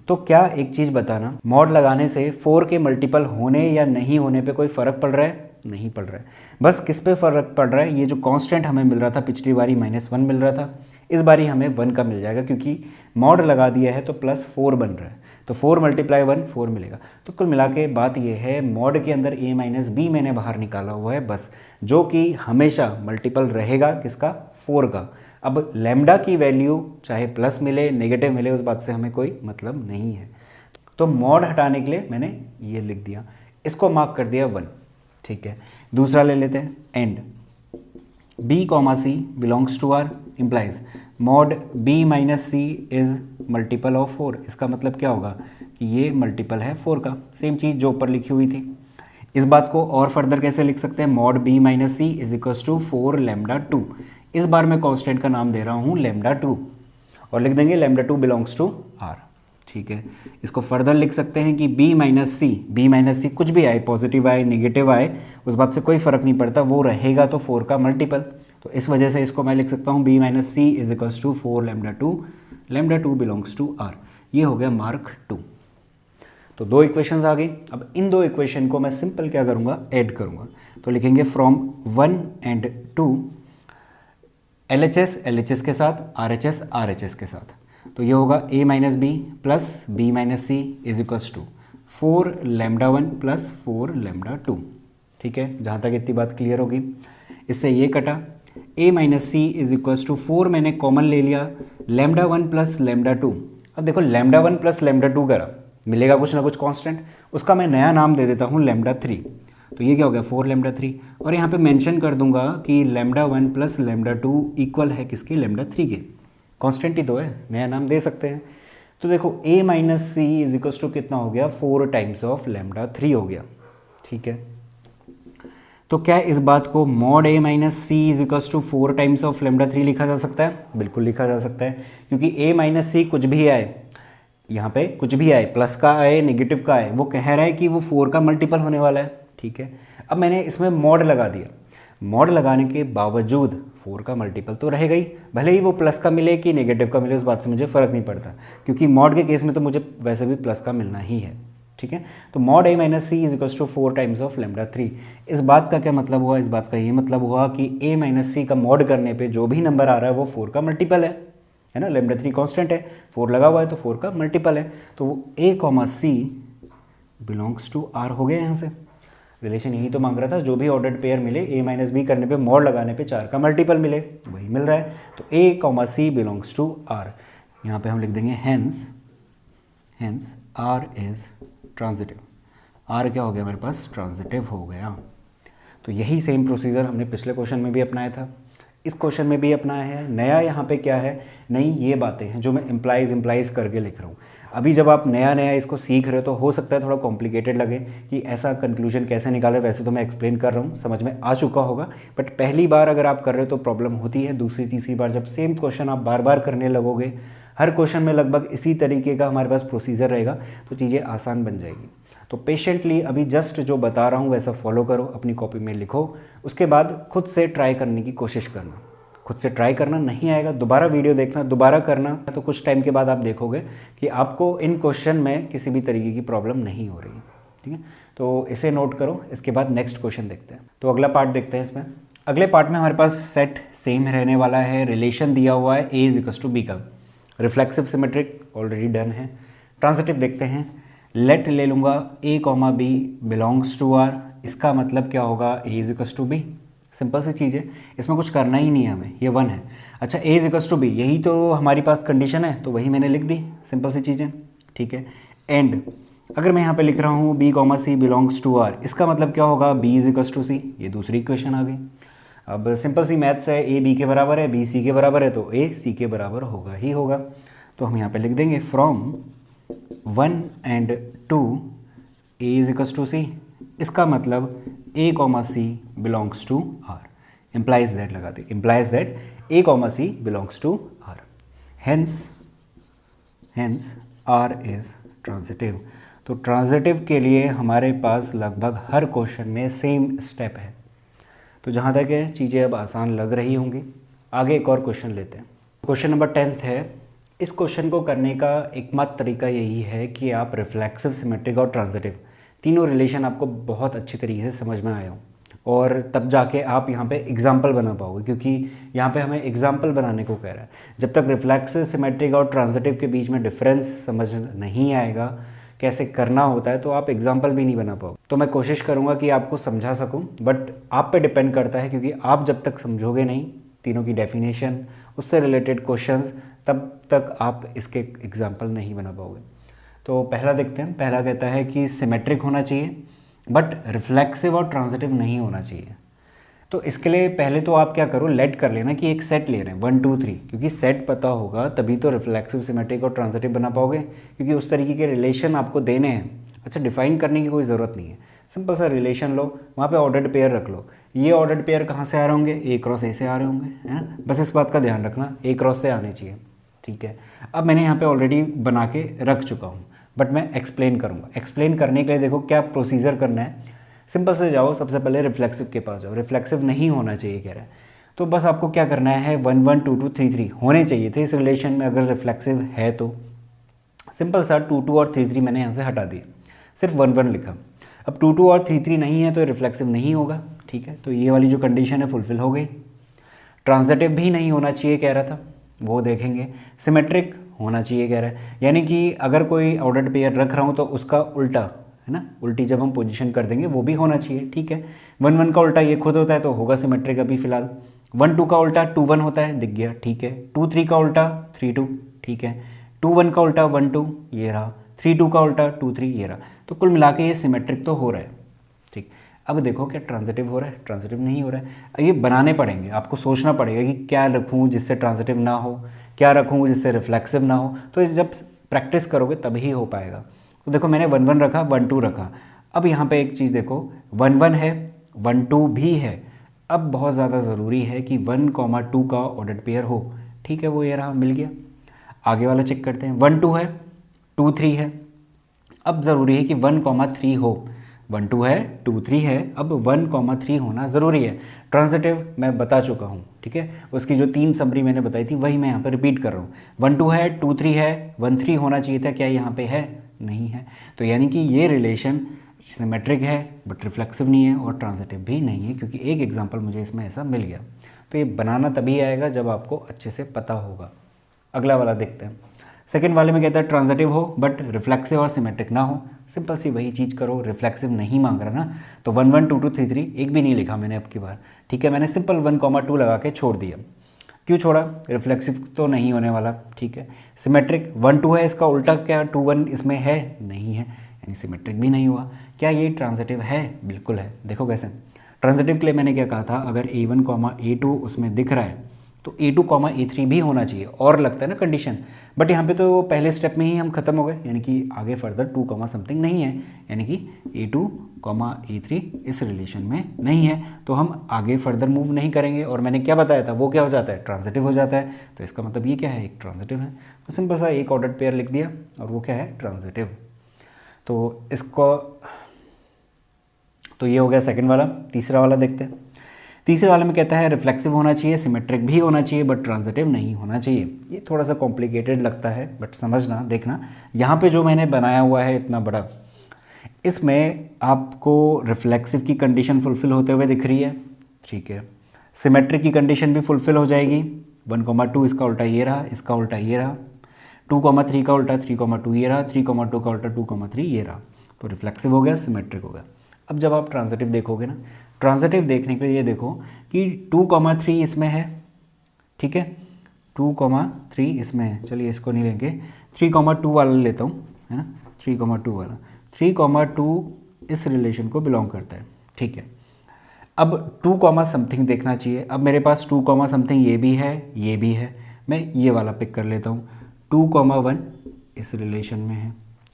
तो क्या एक चीज़ बताना, मॉड लगाने से 4 के मल्टीपल होने या नहीं होने पे कोई फ़र्क पड़ रहा है? नहीं पड़ रहा है। बस किस पे फ़र्क पड़ रहा है, ये जो कांस्टेंट हमें मिल रहा था पिछली बारी -1 मिल रहा था, इस बारी हमें 1 का मिल जाएगा, क्योंकि मॉड लगा दिया है तो +4 बन रहा है। तो 4 मल्टीप्लाई 1 4 मिलेगा। तो कुल मिला के बात ये है, मॉड के अंदर a माइनस बी मैंने बाहर निकाला हुआ है बस, जो कि हमेशा मल्टीपल रहेगा किसका, 4 का। अब लैम्डा की वैल्यू चाहे प्लस मिले नेगेटिव मिले उस बात से हमें कोई मतलब नहीं है। तो मॉड हटाने के लिए मैंने ये लिख दिया, इसको मार्क कर दिया 1, ठीक है। दूसरा ले लेते हैं, and b comma C belongs to R implies mod b minus c is multiple of 4। इसका मतलब क्या होगा कि ये मल्टीपल है 4 का, सेम चीज़ जो ऊपर लिखी हुई थी। इस बात को और फर्दर कैसे लिख सकते हैं, mod b minus c is equals to 4 lambda 2। इस बार मैं कॉन्स्टेंट का नाम दे रहा हूँ लैम्डा 2 और लिख देंगे लैम्डा 2 बिलोंग्स टू आर, ठीक है। इसको फर्दर लिख सकते हैं कि b माइनस सी कुछ भी आए, पॉजिटिव आए नेगेटिव आए, उस बात से कोई फर्क नहीं पड़ता, वो रहेगा तो 4 का मल्टीपल। तो इस वजह से इसको मैं लिख सकता हूँ b minus c is equals to 4 lambda 2 belongs to r। ये हो गया मार्क 2। तो 2 इक्वेशंस आ गई। अब इन 2 इक्वेशन को मैं सिंपल क्या करूँगा, ऐड करूँगा। तो लिखेंगे फ्रॉम 1 एंड 2 LHS के साथ, RHS के साथ। तो ये होगा a minus b plus b minus c is equals to 4 lambda 1 plus 4 lambda 2, ठीक है। जहाँ तक इतनी बात क्लियर होगी। इससे ये कटा, a minus c is equals to 4 मैंने कॉमन ले लिया, लैम्डा 1 प्लस लैम्डा 2। अब देखो लैम्डा 1 प्लस लैम्डा 2 करा, मिलेगा कुछ ना कुछ कांस्टेंट, उसका मैं नया नाम दे देता हूँ लैम्डा 3। तो ये क्या हो गया 4 लैम्डा 3, और यहाँ पे मेंशन कर दूंगा कि लैम्डा 1 प्लस लैम्डा 2 इक्वल है किसके, लैम्डा 3 के। कांस्टेंट ही तो है, नया नाम दे सकते हैं। तो देखो a minus c is equals to कितना हो गया, 4 टाइम्स ऑफ लैम्डा 3 हो गया, ठीक है। तो क्या इस बात को mod a minus c is equals to 4 times of lambda 3 लिखा जा सकता है? बिल्कुल लिखा जा सकता है, क्योंकि a माइनस सी कुछ भी आए, यहाँ पे कुछ भी आए, प्लस का आए नेगेटिव का आए, वो कह रहा है कि वो 4 का मल्टीपल होने वाला है, ठीक है। अब मैंने इसमें मॉड लगा दिया, मॉड लगाने के बावजूद 4 का मल्टीपल तो रहेगा ही, भले ही वो प्लस का मिले कि नेगेटिव का मिले उस बात से मुझे फ़र्क नहीं पड़ता, क्योंकि मॉड के केस में तो मुझे वैसे भी प्लस का मिलना ही है, ठीक है। तो mod a minus c is equals to 4 times of lambda 3। इस बात का क्या मतलब हुआ, इस बात का ये मतलब हुआ कि a माइनस सी का मॉड करने पे जो भी नंबर आ रहा है वो 4 का मल्टीपल है ना। लैम्डा 3 कांस्टेंट है, 4 लगा हुआ है तो 4 का मल्टीपल है। तो a comma C belongs to r हो गया। यहाँ से रिलेशन यही तो मांग रहा था, जो भी ऑर्डर्ड पेयर मिले a माइनस बी करने पे मॉड लगाने पे 4 का मल्टीपल मिले, वही मिल रहा है। तो a comma C belongs to r। यहाँ पे हम लिख देंगे hence r is transitive. r क्या हो गया मेरे पास, ट्रांजिटिव हो गया। तो यही सेम प्रोसीजर हमने पिछले क्वेश्चन में भी अपनाया था, इस क्वेश्चन में भी अपनाया है। नया यहाँ पे क्या है, नई ये बातें हैं जो मैं इम्प्लाइज करके लिख रहा हूँ। अभी जब आप नया इसको सीख रहे हो तो हो सकता है थोड़ा कॉम्प्लिकेटेड लगे कि ऐसा कंक्लूजन कैसे निकाले। वैसे तो मैं एक्सप्लेन कर रहा हूँ, समझ में आ चुका होगा, बट पहली बार अगर आप कर रहे हो तो प्रॉब्लम होती है। दूसरी तीसरी बार जब सेम क्वेश्चन आप बार बार करने लगोगे, हर क्वेश्चन में लगभग इसी तरीके का हमारे पास प्रोसीजर रहेगा, तो चीज़ें आसान बन जाएगी। तो पेशेंटली अभी जस्ट जो बता रहा हूँ वैसा फॉलो करो, अपनी कॉपी में लिखो, उसके बाद खुद से ट्राई करने की कोशिश करना। खुद से ट्राई करना, नहीं आएगा दोबारा वीडियो देखना, दोबारा करना, तो कुछ टाइम के बाद आप देखोगे कि आपको इन क्वेश्चन में किसी भी तरीके की प्रॉब्लम नहीं हो रही, ठीक है। तो इसे नोट करो। इसके बाद नेक्स्ट क्वेश्चन देखते हैं। तो अगला पार्ट देखते हैं। इसमें अगले पार्ट में हमारे पास सेट सेम रहने वाला है, रिलेशन दिया हुआ है a is equals to B का। रिफ्लेक्सिव सिमेट्रिक ऑलरेडी डन है। ट्रांजिटिव देखते हैं। लेट ले लूँगा a comma B belongs to r। इसका मतलब क्या होगा, a is equals to B. Simple सी चीज़ है, इसमें कुछ करना ही नहीं है हमें, ये 1 है। अच्छा, a is equals to b, यही तो हमारी पास कंडीशन है, तो वही मैंने लिख दी, सिंपल सी चीज़ें, ठीक है। एंड अगर मैं यहाँ पे लिख रहा हूँ b comma C belongs to r, इसका मतलब क्या होगा, b is equals to c. ये दूसरी इक्वेशन आ गई। अब सिंपल सी मैथ्स है, a b के बराबर है, b c के बराबर है, तो a c के बराबर होगा ही होगा। तो हम यहाँ पे लिख देंगे from 1 and 2 a is equals to C. इसका मतलब a comma C belongs to r। Implies that लगाते, implies that a comma C belongs to r। Hence r is transitive. तो ट्रांजिटिव के लिए हमारे पास लगभग हर क्वेश्चन में सेम स्टेप है। तो जहाँ तक है चीज़ें अब आसान लग रही होंगी। आगे एक और क्वेश्चन लेते हैं। क्वेश्चन नंबर 10 है। इस क्वेश्चन को करने का एकमात्र तरीका यही है कि आप रिफ्लेक्सिव, सिमेट्रिक और ट्रांजिटिव तीनों रिलेशन आपको बहुत अच्छी तरीके से समझ में आए हो। और तब जाके आप यहाँ पे एग्जाम्पल बना पाओगे, क्योंकि यहाँ पे हमें एग्जाम्पल बनाने को कह रहा है। जब तक रिफ्लेक्सिव, सिमेट्रिक और ट्रांजिटिव के बीच में डिफरेंस समझ नहीं आएगा, कैसे करना होता है, तो आप एग्जाम्पल भी नहीं बना पाओगे। तो मैं कोशिश करूँगा कि आपको समझा सकूँ, बट आप पे डिपेंड करता है, क्योंकि आप जब तक समझोगे नहीं तीनों की डेफिनेशन, उससे रिलेटेड क्वेश्चंस, तब तक आप इसके एग्जाम्पल नहीं बना पाओगे। तो पहला देखते हैं। पहला कहता है कि सिमेट्रिक होना चाहिए बट रिफ्लेक्सिव और ट्रांजिटिव नहीं होना चाहिए। तो इसके लिए पहले तो आप क्या करो, लेट कर लेना कि एक सेट ले रहे हैं 1 2 3, क्योंकि सेट पता होगा तभी तो रिफ्लेक्सिव, सिमेट्रिक और ट्रांजिटिव बना पाओगे, क्योंकि उस तरीके के रिलेशन आपको देने हैं। अच्छा, डिफाइन करने की कोई ज़रूरत नहीं है, सिंपल सा रिलेशन लो, वहाँ पे ऑर्डर्ड पेयर रख लो। ये ऑर्डर्ड पेयर कहाँ से आ रहे होंगे, ए क्रॉस ए से आ रहे होंगे, है ना। बस इस बात का ध्यान रखना, ए क्रॉस से आने चाहिए, ठीक है। अब मैंने यहाँ पे ऑलरेडी बना के रख चुका हूँ, बट मैं एक्सप्लेन करूँगा। एक्सप्लेन करने के लिए देखो क्या प्रोसीजर करना है। सिंपल से जाओ, सबसे पहले रिफ्लेक्सिव के पास जाओ। रिफ्लेक्सिव नहीं होना चाहिए कह रहा है, तो बस आपको क्या करना है, 1 1 2 2 3 3 होने चाहिए थे इस रिलेशन में अगर रिफ्लेक्सिव है तो। सिंपल सा 2 2 और 3 3 मैंने यहाँ से हटा दिया, सिर्फ 1 1 लिखा। अब 2 2 और 3 3 नहीं है तो रिफ्लेक्सिव नहीं होगा, ठीक है। तो ये वाली जो कंडीशन है फुलफिल हो गई। ट्रांजिटिव भी नहीं होना चाहिए कह रहा था, वो देखेंगे। सिमेट्रिक होना चाहिए कह रहा है, यानी कि अगर कोई ऑर्डर्ड पेयर रख रहा हूँ तो उसका उल्टा, है ना, उल्टी जब हम पोजीशन कर देंगे वो भी होना चाहिए, ठीक है। 1 1 का उल्टा ये खुद होता है तो होगा सिमेट्रिक अभी फिलहाल। 1 2 का उल्टा 2 1 होता है, दिख गया, ठीक है। 2 3 का उल्टा 3 2, ठीक है। 2 1 का उल्टा 1 2, ये रहा। 3 2 का उल्टा 2 3, ये रहा। तो कुल मिला के ये सिमेट्रिक तो हो रहा है, ठीक। अब देखो क्या ट्रांजिटिव हो रहा है, ट्रांजिटिव नहीं हो रहा है। ये बनाने पड़ेंगे, आपको सोचना पड़ेगा कि क्या रखूँ जिससे ट्रांजिटिव ना हो, क्या रखूँ जिससे रिफ्लेक्सिव ना हो। तो जब प्रैक्टिस करोगे तभी हो पाएगा। तो देखो मैंने 1 1 रखा, 1 2 रखा। अब यहाँ पे एक चीज़ देखो, 1 1 है, 1 2 भी है। अब बहुत ज़्यादा ज़रूरी है कि 1 2 का ऑर्डर्ड पेयर हो, ठीक है। वो ये रहा, मिल गया। आगे वाला चेक करते हैं। 1 2 है, 2 3 है। अब ज़रूरी है कि 1 3 हो। 1 2 है, 2 3 है, अब 1 3 होना ज़रूरी है। ट्रांजिटिव मैं बता चुका हूँ, ठीक है। उसकी जो 3 समरी मैंने बताई थी वही मैं यहाँ पर रिपीट कर रहा हूँ। 1 2 है, 2 3 है, 1 3 होना चाहिए था, क्या यहाँ पे है, नहीं है। तो यानी कि ये रिलेशन सिमेट्रिक है बट रिफ्लेक्सिव नहीं है और ट्रांजिटिव भी नहीं है, क्योंकि एक एग्जांपल मुझे इसमें ऐसा मिल गया। तो ये बनाना तभी आएगा जब आपको अच्छे से पता होगा। अगला वाला देखते हैं। सेकेंड वाले में कहता है ट्रांजिटिव हो बट रिफ्लेक्सिव और सिमेट्रिक ना हो। सिंपल सी वही चीज़ करो, रिफ्लेक्सिव नहीं मांग रहा ना, तो 1 1 2 2 3 3 एक भी नहीं लिखा मैंने अब की बार, ठीक है। मैंने सिंपल 1 2 लगा के छोड़ दिया। क्यों छोड़ा, रिफ्लेक्सिव तो नहीं होने वाला, ठीक है। सिमेट्रिक 1 2 है, इसका उल्टा क्या 2 1 इसमें है, नहीं है, यानी सिमेट्रिक भी नहीं हुआ। क्या ये ट्रांजिटिव है, बिल्कुल है। देखो कैसे, ट्रांजिटिव के लिए मैंने क्या कहा था, अगर A1 A2 उसमें दिख रहा है तो A2 A3 भी होना चाहिए, और लगता है ना कंडीशन। बट यहाँ पे तो पहले स्टेप में ही हम खत्म हो गए, यानी कि आगे फर्दर 2 समथिंग नहीं है, यानी कि A2 A3 इस रिलेशन में नहीं है, तो हम आगे फर्दर मूव नहीं करेंगे। और मैंने क्या बताया था, वो क्या हो जाता है, ट्रांजिटिव हो जाता है। तो इसका मतलब ये क्या है, एक ट्रांजिटिव है। तो सिंपल सा एक ऑर्डर्ड पेयर लिख दिया और वो क्या है, ट्रांजिटिव। तो इसको, तो ये हो गया सेकंड वाला। तीसरा वाला देखते हैं। तीसरे वाले में कहता है रिफ्लेक्सिव होना चाहिए, सिमेट्रिक भी होना चाहिए बट ट्रांजिटिव नहीं होना चाहिए। ये थोड़ा सा कॉम्प्लिकेटेड लगता है बट समझना, देखना यहाँ पे जो मैंने बनाया हुआ है इतना बड़ा, इसमें आपको रिफ्लेक्सिव की कंडीशन फुलफिल होते हुए दिख रही है, ठीक है। सिमेट्रिक की कंडीशन भी फुलफिल हो जाएगी। 1 2 इसका उल्टा ये रहा, इसका उल्टा ये रहा। 2 3 का उल्टा 3 2 ये रहा, 3 2 का उल्टा 2 3 ये रहा। तो रिफ्लेक्सिव हो गया, सिमेट्रिक हो गया। अब जब आप ट्रांजिटिव देखोगे ना, ट्रांजिटिव देखने के लिए ये देखो कि 2 3 इसमें है, ठीक है। 2 3 इसमें है, चलिए इसको नहीं लेंगे, 3 2 वाला लेता हूँ, है ना। 3 2 वाला, 3 2 इस रिलेशन को बिलोंग करता है, ठीक है। अब 2 समथिंग देखना चाहिए। अब मेरे पास 2 समथिंग ये भी है, ये भी है, मैं ये वाला पिक कर लेता हूँ। 2 1 इस रिलेशन में है,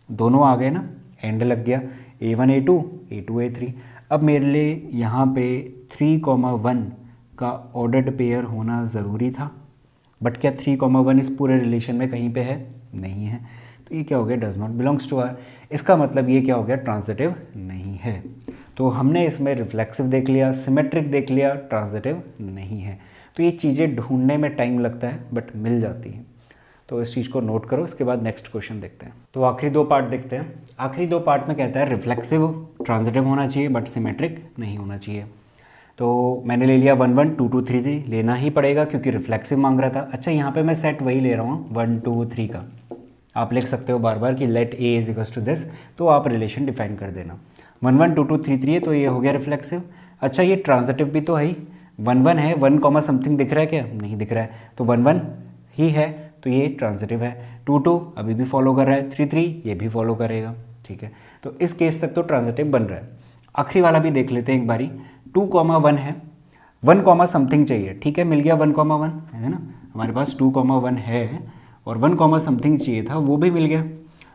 दोनों आ गए ना, एंड लग गया। A1 A2 A2 A3। अब मेरे लिए यहाँ पे 3 1 का ऑर्डर्ड पेयर होना ज़रूरी था, बट क्या 3 1 इस पूरे रिलेशन में कहीं पे है, नहीं है। तो ये क्या हो गया, does not belongs to R. इसका मतलब ये क्या हो गया, ट्रांजिटिव नहीं है। तो हमने इसमें रिफ्लेक्सिव देख लिया, सिमेट्रिक देख लिया, ट्रांजिटिव नहीं है। तो ये चीज़ें ढूंढने में टाइम लगता है बट मिल जाती हैं। तो इस चीज़ को नोट करो। इसके बाद नेक्स्ट क्वेश्चन देखते हैं। तो आखिरी 2 पार्ट देखते हैं। आखिरी 2 पार्ट में कहता है रिफ्लेक्सिव ट्रांजिटिव होना चाहिए बट सिमेट्रिक नहीं होना चाहिए। तो मैंने ले लिया 1 1 2 2 3 3, लेना ही पड़ेगा क्योंकि रिफ्लेक्सिव मांग रहा था। अच्छा यहाँ पे मैं सेट वही ले रहा हूँ 1 2 3 का। आप लिख सकते हो बार बार कि let a is equals to this, तो आप रिलेशन डिफाइन कर देना। 1 1 2 2 3 3 है तो ये हो गया रिफ्लेक्सिव। अच्छा ये ट्रांजिटिव भी तो है ही, 1 1 है, 1 कॉमा समथिंग दिख रहा है क्या? नहीं दिख रहा है, तो 1 1 ही है तो ये ट्रांजिटिव है। 2 2 अभी भी फॉलो कर रहा है, 3 3 ये भी फॉलो करेगा, ठीक है। तो इस केस तक तो ट्रांजिटिव बन रहा है। आखिरी वाला भी देख लेते हैं एक बारी। 2 कॉमा 1 है, 1 कॉमा समथिंग चाहिए, ठीक है, मिल गया 1 कॉमा 1 है ना, हमारे पास 2 कॉमा 1 है और 1 कॉमा समथिंग चाहिए था, वो भी मिल गया।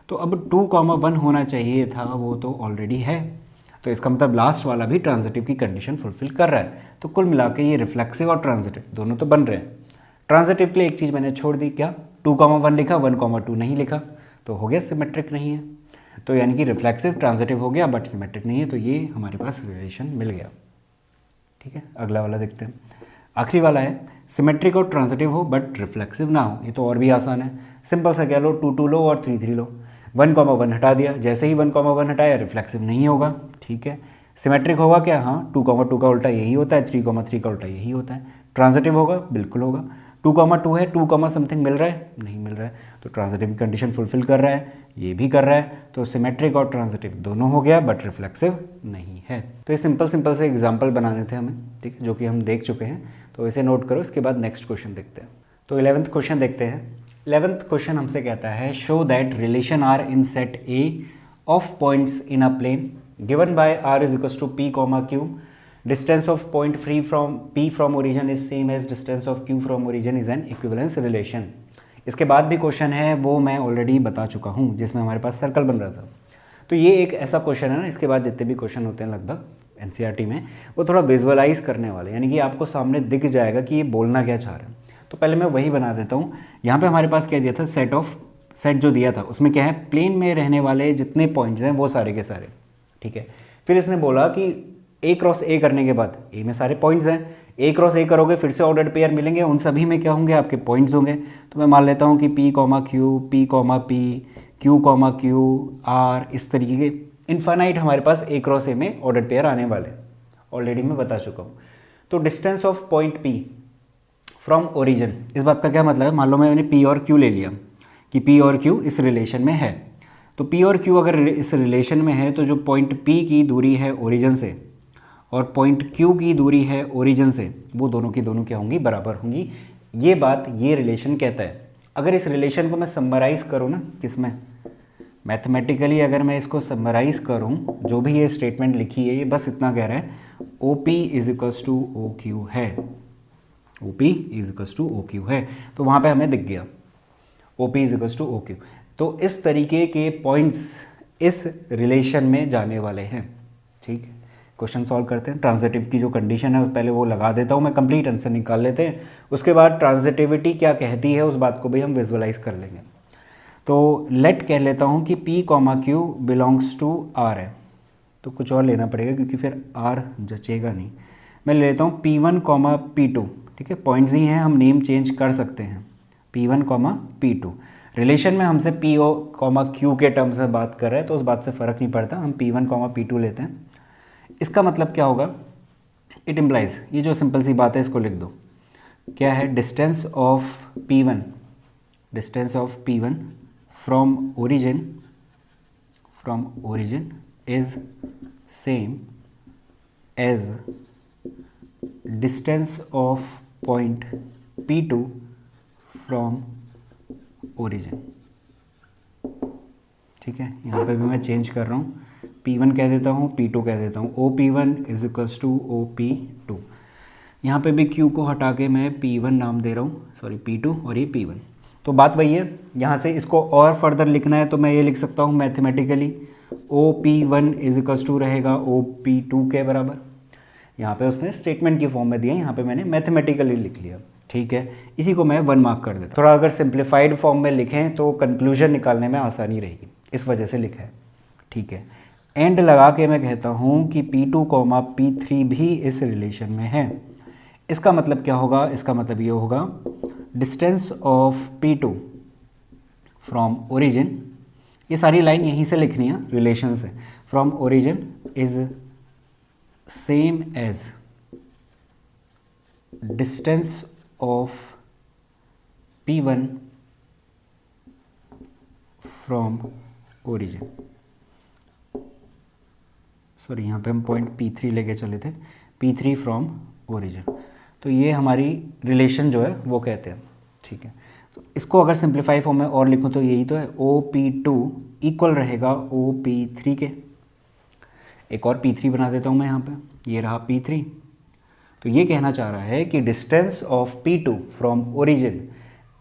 तो अब 2 कॉमा 1 होना चाहिए था, वो तो ऑलरेडी है, तो इसका मतलब लास्ट वाला भी ट्रांजिटिव की कंडीशन फुलफिल कर रहा है। तो कुल मिला के ये रिफ्लेक्सिव और ट्रांजिटिव दोनों तो बन रहे हैं। ट्रांजिटिव के लिए एक चीज़ मैंने छोड़ दी, क्या? 2 कॉमा 1 लिखा, 1 कॉमा 2 नहीं लिखा, तो हो गया सिमेट्रिक नहीं है। तो यानी कि रिफ्लेक्सिव ट्रांजिटिव हो गया बट सिमेट्रिक नहीं है, तो ये हमारे पास रिलेशन मिल गया, ठीक है। अगला वाला देखते हैं। आखिरी वाला है सिमेट्रिक और ट्रांजिटिव हो बट रिफ्लेक्सिव ना हो। ये तो और भी आसान है, सिंपल सा कह लो 2 2 लो और 3 3 लो। 1 कॉमा 1 हटा दिया, जैसे ही 1 कॉमा 1 हटाया रिफ्लेक्सिव नहीं होगा, ठीक है। सिमेट्रिक होगा क्या? हाँ, 2 कॉमा 2 का उल्टा यही होता है, 3 कॉमा 3 का उल्टा यही होता है। ट्रांजिटिव होगा, बिल्कुल होगा। 2 कॉमा 2 है, 2 कॉमा समथिंग मिल रहा है, नहीं मिल रहा है, तो ट्रांजिटिव की कंडीशन फुलफिल कर रहा है, ये भी कर रहा है, तो सिमेट्रिक और ट्रांजिटिव दोनों हो गया बट रिफ्लेक्सिव नहीं है। तो ये सिंपल से एग्जाम्पल बनाने थे हमें, ठीक है, जो कि हम देख चुके हैं, तो इसे नोट करो। इसके बाद नेक्स्ट क्वेश्चन देखते हैं। तो 11th क्वेश्चन देखते हैं। 11th क्वेश्चन हमसे कहता है show that relation R in set A of points in a plane given by R is equals to P comma Q, distance of point free from P from origin is same as distance of Q from origin is an equivalence relation। इसके बाद भी क्वेश्चन है वो मैं ऑलरेडी बता चुका हूँ, जिसमें हमारे पास सर्कल बन रहा था। तो ये एक ऐसा क्वेश्चन है ना, इसके बाद जितने भी क्वेश्चन होते हैं लगभग एनसीईआरटी में, वो थोड़ा विजुअलाइज करने वाले, यानी कि आपको सामने दिख जाएगा कि ये बोलना क्या चाह रहे हैं। तो पहले मैं वही बना देता हूँ। यहाँ पे हमारे पास क्या दिया था, सेट जो दिया था उसमें क्या है, प्लेन में रहने वाले जितने पॉइंट्स हैं वो सारे के सारे, ठीक है। फिर इसने बोला कि ए क्रॉस ए करने के बाद ए में सारे पॉइंट्स हैं, ए क्रॉस ए करोगे फिर से ऑर्डर्ड पेयर मिलेंगे, उन सभी में क्या होंगे, आपके पॉइंट्स होंगे। तो मैं मान लेता हूँ कि P comma Q, P comma P, Q comma Q, R, इस तरीके के इनफाइनाइट हमारे पास ए क्रॉस ए में ऑर्डर्ड पेयर आने वाले, ऑलरेडी मैं बता चुका हूँ। तो distance of point P from origin, इस बात का क्या मतलब है, मान लो मैंने पी और क्यू ले लिया कि पी और क्यू इस रिलेशन में है, तो पी और क्यू अगर इस रिलेशन में है तो जो पॉइंट पी की दूरी है ओरिजिन से और पॉइंट क्यू की दूरी है ओरिजिन से, वो दोनों की दोनों क्या होंगी, बराबर होंगी। ये बात ये रिलेशन कहता है। अगर इस रिलेशन को मैं समराइज़ करूँ ना, किसमें, मैथमेटिकली अगर मैं इसको समराइज़ करूँ, जो भी ये स्टेटमेंट लिखी है ये बस इतना कह रहा है O P is equals to O Q है, O P is equals to O Q है, तो वहाँ पे हमें दिख गया O P is equals to O Q. तो इस तरीके के पॉइंट्स इस रिलेशन में जाने वाले हैं, ठीक है। क्वेश्चन सॉल्व करते हैं। ट्रांजिटिव की जो कंडीशन है पहले वो लगा देता हूँ मैं, कंप्लीट आंसर निकाल लेते हैं, उसके बाद ट्रांजिटिविटी क्या कहती है उस बात को भी हम विजुअलाइज कर लेंगे। तो लेट कह लेता हूँ कि P comma Q belongs to R है, तो कुछ और लेना पड़ेगा क्योंकि फिर आर जचेगा नहीं। मैं ले लेता हूँ P1 कॉमा P2, ठीक है, पॉइंट्स ही हैं, हम नेम चेंज कर सकते हैं। P1 कॉमा P2 रिलेशन में हमसे P कॉमा Q के टर्म्स में बात कर रहे हैं, तो उस बात से फ़र्क नहीं पड़ता, हम P1 कॉमा P2 लेते हैं। इसका मतलब क्या होगा, इट इम्प्लाइज, ये जो सिंपल सी बात है इसको लिख दो, क्या है, distance of P1, distance of P1 from origin is same as distance of point P2 from origin, ठीक है। यहाँ पे भी मैं चेंज कर रहा हूँ, P1 कह देता हूँ, P2 कह देता हूँ, OP1 is equals to OP2। यहाँ पे भी Q को हटा के मैं P1 नाम दे रहा हूँ, सॉरी P2, और ये P1। तो बात वही है, यहाँ से इसको और फर्दर लिखना है तो मैं ये लिख सकता हूँ mathematically OP1 is equals to रहेगा OP2 के बराबर। यहाँ पे उसने स्टेटमेंट की फॉर्म में दिया, यहाँ पे मैंने मैथमेटिकली लिख लिया, ठीक है। इसी को मैं 1 मार्क कर देता हूँ। थोड़ा अगर सिंप्लीफाइड फॉर्म में लिखें तो कंक्लूजन निकालने में आसानी रहेगी, इस वजह से लिखा है, ठीक है। एंड लगा के मैं कहता हूँ कि P2 कॉमा P3 भी इस रिलेशन में है। इसका मतलब क्या होगा, इसका मतलब ये होगा distance of P2 from origin, ये सारी लाइन यहीं से लिखनी है रिलेशन से, from origin is same as distance of P1 from origin, sorry यहाँ पे हम पॉइंट P3 लेके चले थे, P3 फ्रॉम ओरिजिन। तो ये हमारी रिलेशन जो है वो कहते हैं, ठीक है। तो इसको अगर सिंप्लीफाई फॉर्म में और लिखूँ तो यही तो है, OP2 इक्वल रहेगा OP3 के। एक और P3 बना देता हूँ मैं यहाँ पे, ये रहा P3। तो ये कहना चाह रहा है कि distance of P2 from origin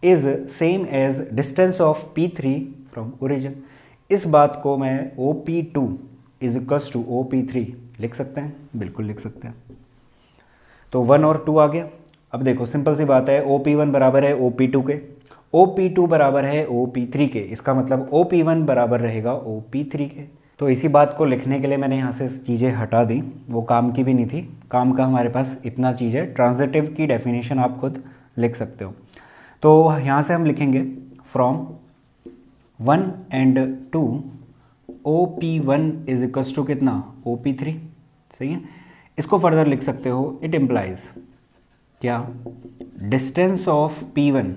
is same as distance of P3 from origin. इस बात को मैं OP2 is equals to OP3 लिख सकते हैं, बिल्कुल लिख सकते हैं। तो 1 और 2 आ गया। अब देखो सिंपल सी बात है, OP1 बराबर है OP2 के, OP2 बराबर है OP3 के, इसका मतलब OP1 बराबर रहेगा OP3 के। तो इसी बात को लिखने के लिए मैंने यहाँ से चीज़ें हटा दी, वो काम की भी नहीं थी। काम का हमारे पास इतना चीज़ है, ट्रांजिटिव की डेफिनेशन आप खुद लिख सकते हो। तो यहाँ से हम लिखेंगे from 1 and 2 OP1 is equals to कितना, OP3, सही है। इसको फर्दर लिख सकते हो, इट इम्प्लाइज क्या, distance of P1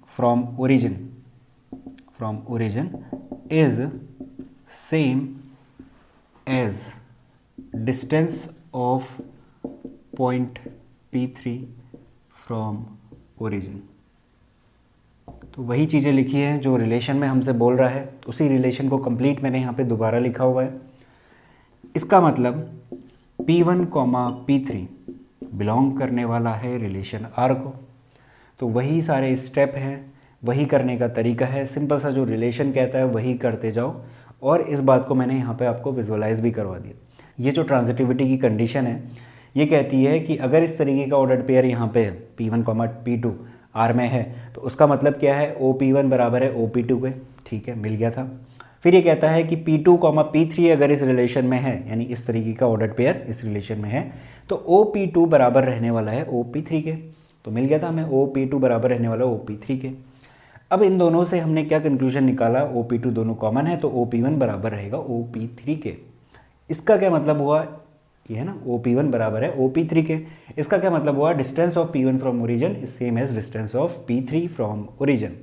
from origin is same as distance of point P3 from origin. तो वही चीज़ें लिखी हैं जो रिलेशन में हमसे बोल रहा है, उसी रिलेशन को कंप्लीट मैंने यहाँ पे दोबारा लिखा हुआ है। इसका मतलब P1, P3 बिलोंग करने वाला है रिलेशन R को। तो वही सारे स्टेप हैं, वही करने का तरीका है, सिंपल सा जो रिलेशन कहता है वही करते जाओ। और इस बात को मैंने यहाँ पे आपको विजुअलाइज भी करवा दिया। ये जो ट्रांजिटिविटी की कंडीशन है ये कहती है कि अगर इस तरीके का ऑर्डर्ड पेयर यहाँ पे P1, P2 R में है तो उसका मतलब क्या है, OP1 बराबर है OP2 के, ठीक है, मिल गया था। फिर ये कहता है कि P2, P3 अगर इस रिलेशन में है, यानी इस तरीके का ऑर्डर्ड पेयर इस रिलेशन में है, तो OP2 बराबर रहने वाला है OP3 के। तो मिल गया था हमें OP2 बराबर रहने वाला OP3 के। अब इन दोनों से हमने क्या कंक्लूजन निकाला, OP2 दोनों कॉमन है तो OP1 बराबर रहेगा OP3 के। इसका क्या मतलब हुआ, ये है ना, OP1 बराबर है OP3 के। इसका क्या मतलब हुआ, distance of P1 from origin is same as distance of P3 from origin.